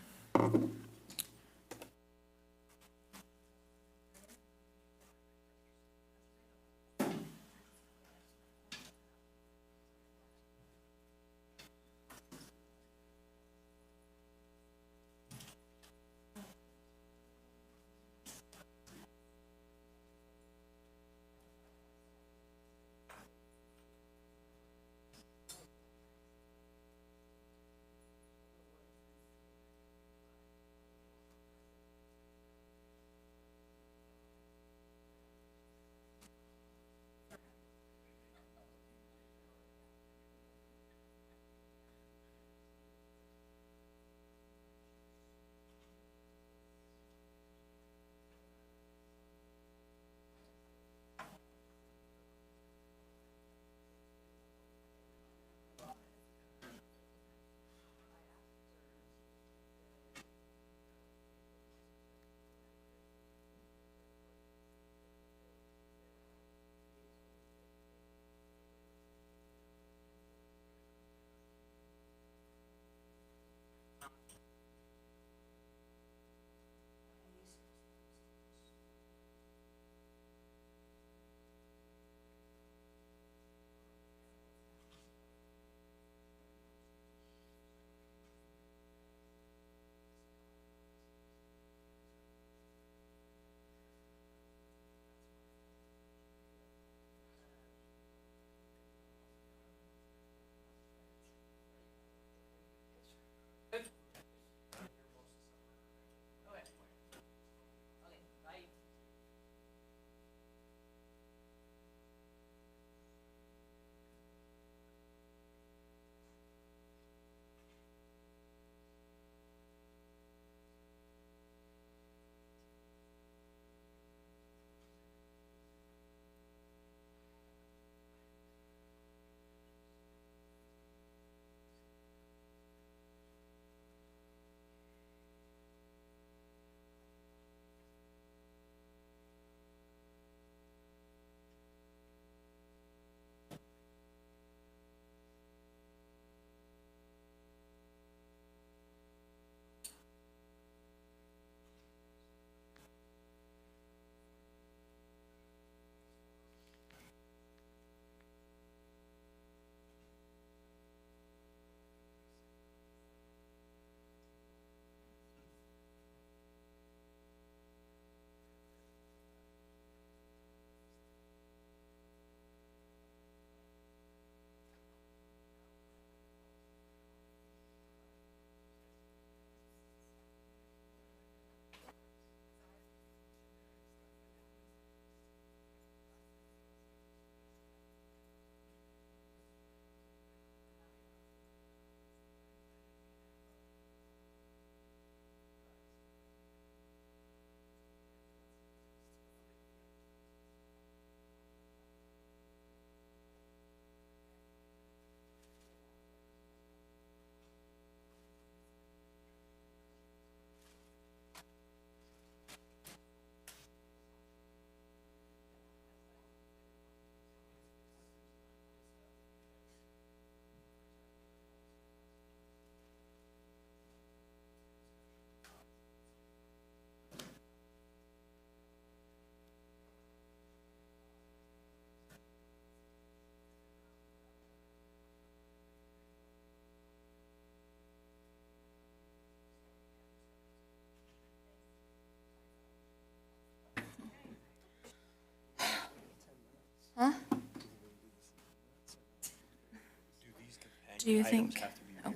Do you think? Oh.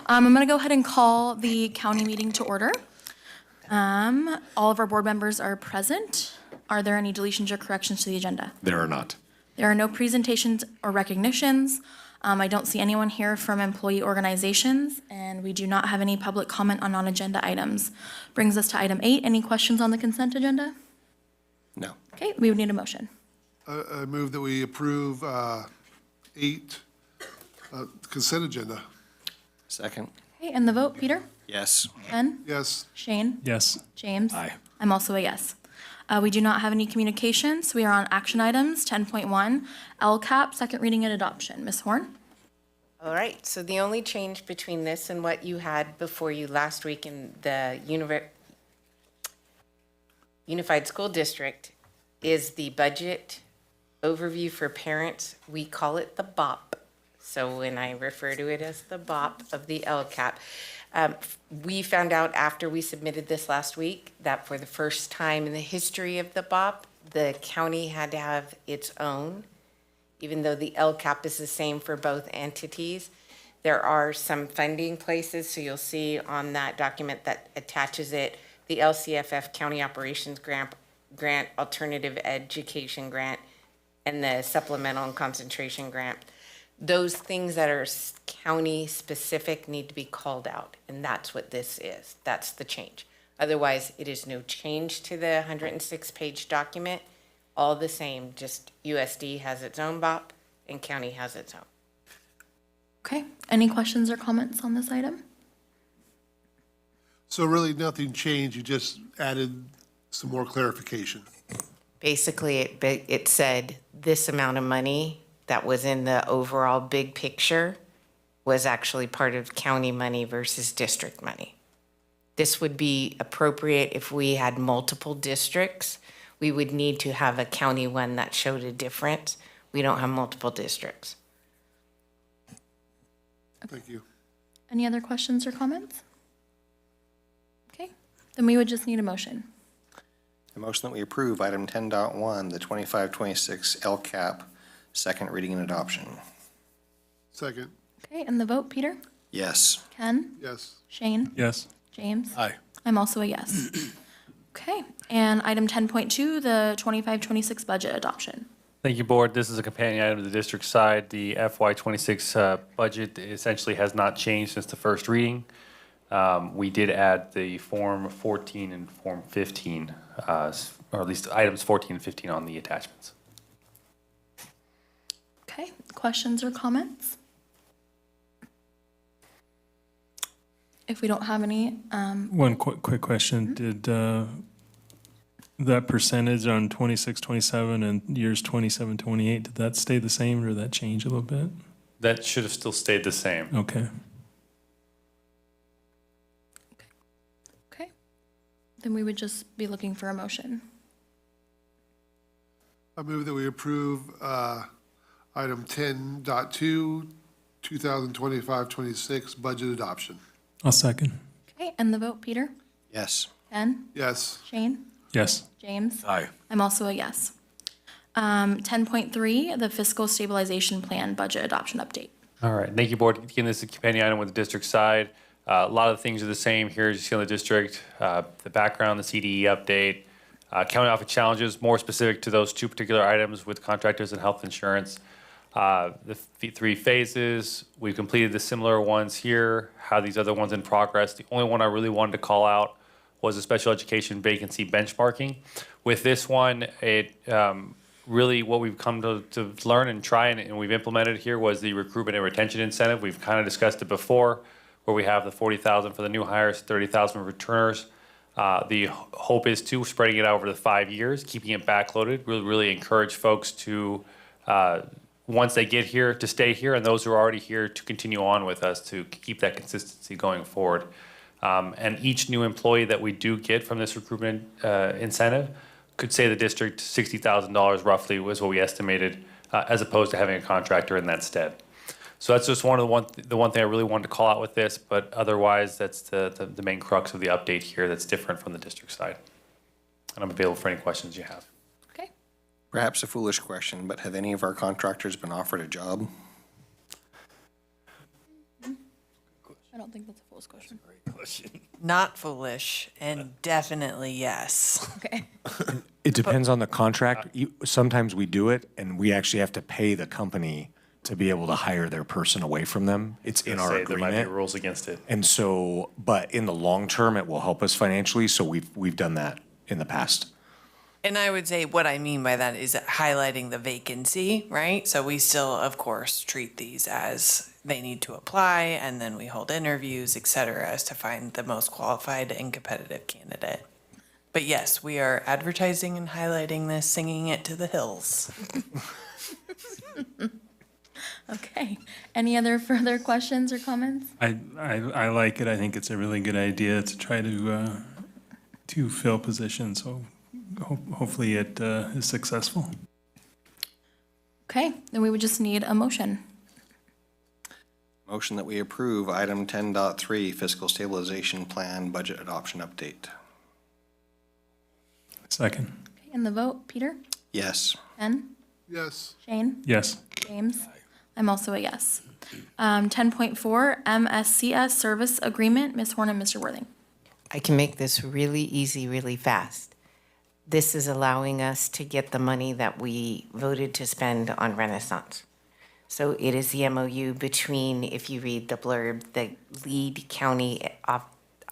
I'm going to go ahead and call the county meeting to order. All of our board members are present. Are there any deletions or corrections to the agenda? There are not. There are no presentations or recognitions. I don't see anyone here from employee organizations, and we do not have any public comment on non-agenda items. Brings us to item 8. Any questions on the consent agenda? No. Okay, we would need a motion. I move that we approve 8 consent agenda. Second? Okay, and the vote, Peter? Yes. Ken? Yes. Shane? Yes. James? Aye. I'm also a yes. We do not have any communications. We are on action items, 10.1, LCAP, second reading and adoption. Ms. Horn? All right, so the only change between this and what you had before you last week in the Unified School District is the budget overview for parents. We call it the BOP. So when I refer to it as the BOP of the LCAP, we found out after we submitted this last week that for the first time in the history of the BOP, the county had to have its own, even though the LCAP is the same for both entities. There are some funding places, so you'll see on that document that attaches it, the LCFF County Operations Grant, Alternative Education Grant, and the Supplemental and Concentration Grant. Those things that are county-specific need to be called out, and that's what this is. That's the change. Otherwise, it is no change to the 106-page document. All the same, just USD has its own BOP and county has its own. Okay, any questions or comments on this item? So really nothing changed, you just added some more clarification. Basically, it said this amount of money that was in the overall big picture was actually part of county money versus district money. This would be appropriate if we had multiple districts. We would need to have a county one that showed a difference. We don't have multiple districts. Thank you. Any other questions or comments? Okay, then we would just need a motion. The motion that we approve item 10.1, the 25-26 LCAP, second reading and adoption. Second. Okay, and the vote, Peter? Yes. Ken? Yes. Shane? Yes. James? Aye. I'm also a yes. Okay, and item 10.2, the 25-26 budget adoption. Thank you, Board. This is a companion item to the district side. The FY26 budget essentially has not changed since the first reading. We did add the Form 14 and Form 15, or at least items 14 and 15 on the attachments. Okay, questions or comments? If we don't have any, One quick question. Did that percentage on 26, 27 and years 27, 28, did that stay the same or did that change a little bit? That should have still stayed the same. Okay. okay, then we would just be looking for a motion. I move that we approve item 10.2, 2025-26 budget adoption. I'll second. Okay, and the vote, Peter? Yes. Ken? Yes. Shane? Yes. James? Aye. I'm also a yes. 10.3, the fiscal stabilization plan budget adoption update. All right, thank you, Board. Again, this is a companion item with the district side. A lot of the things are the same here as you see on the district. The background, the CDE update, county office challenges, more specific to those two particular items with contractors and health insurance. The 3 phases, we've completed the similar ones here, how these other ones in progress. The only one I really wanted to call out was the special education vacancy benchmarking. With this one, it really what we've come to learn and try and we've implemented here was the recruitment and retention incentive. We've kind of discussed it before, where we have the $40,000 for the new hires, $30,000 for returners. The hope is to spreading it out over the 5 years, keeping it backloaded. Really encourage folks to once they get here to stay here, and those who are already here to continue on with us to keep that consistency going forward. And each new employee that we do get from this recruitment incentive could save the district $60,000 roughly was what we estimated, as opposed to having a contractor in that stead. So that's just the one thing I really wanted to call out with this, but otherwise, that's the main crux of the update here that's different from the district side. And I'm available for any questions you have. Okay. Perhaps a foolish question, but have any of our contractors been offered a job? I don't think that's a foolish question. Not foolish, and definitely yes. Okay. It depends on the contract. Sometimes we do it, and we actually have to pay the company to be able to hire their person away from them. It's in our There might be agreement. rules against it. And so, but in the long term, it will help us financially, so we've done that in the past. And I would say what I mean by that is highlighting the vacancy, right? So we still, of course, treat these as they need to apply, and then we hold interviews, et cetera, as to find the most qualified and competitive candidate. But yes, we are advertising and highlighting this, singing it to the hills. Okay. Any other further questions or comments? I like it. I think it's a really good idea to try to fill positions. So hopefully it is successful. Okay, then we would just need a motion. Motion that we approve item 10.3 fiscal stabilization plan budget adoption update. Second. Okay, and the vote, Peter? Yes. Ken? Yes. Shane? Yes. James? I'm also a yes. 10.4 MSCS service agreement, Ms. Horn and Mr. Worthing. I can make this really easy, really fast. This is allowing us to get the money that we voted to spend on Renaissance. So it is the MOU between, if you read the blurb, the lead county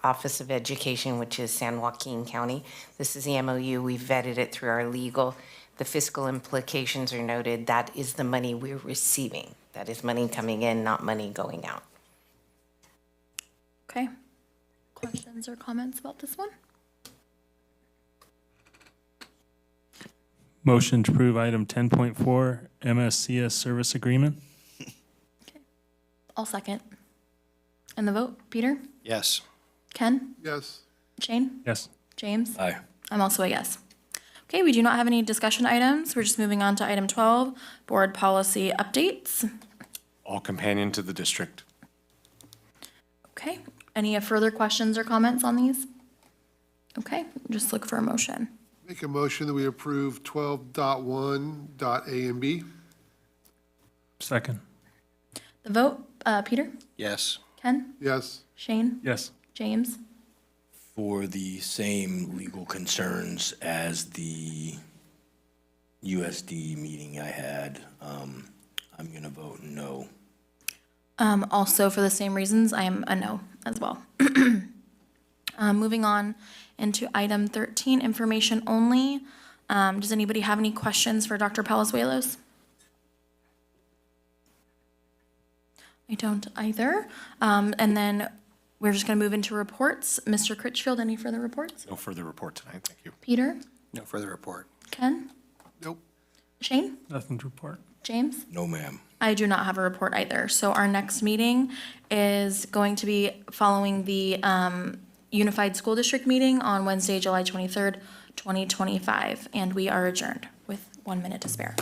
Office of Education, which is San Joaquin County. This is the MOU. We vetted it through our legal. The fiscal implications are noted. That is the money we're receiving. That is money coming in, not money going out. Okay. Questions or comments about this one? Motion to approve item 10.4 MSCS service agreement. I'll second. And the vote, Peter? Yes. Ken? Yes. Shane? Yes. James? Aye. I'm also a yes. Okay, we do not have any discussion items. We're just moving on to item 12, board policy updates. All companion to the district. Okay, any further questions or comments on these? Okay, just look for a motion. Make a motion that we approve 12.1.a and B. Second. The vote, Peter? Yes. Ken? Yes. Shane? Yes. James? For the same legal concerns as the USD meeting I had, I'm gonna vote no. Also for the same reasons, I am a no as well. Moving on into item 13, information only. Does anybody have any questions for Dr. Palazuelos? I don't either. And then we're just going to move into reports. Mr. Critchfield, any further reports? No further report tonight, thank you. Peter? No further report. Ken? Nope. Shane? Nothing to report. James? No, ma'am. I do not have a report either. So our next meeting is going to be following the Unified School District meeting on Wednesday, July 23rd, 2025. And we are adjourned with 1 minute to spare.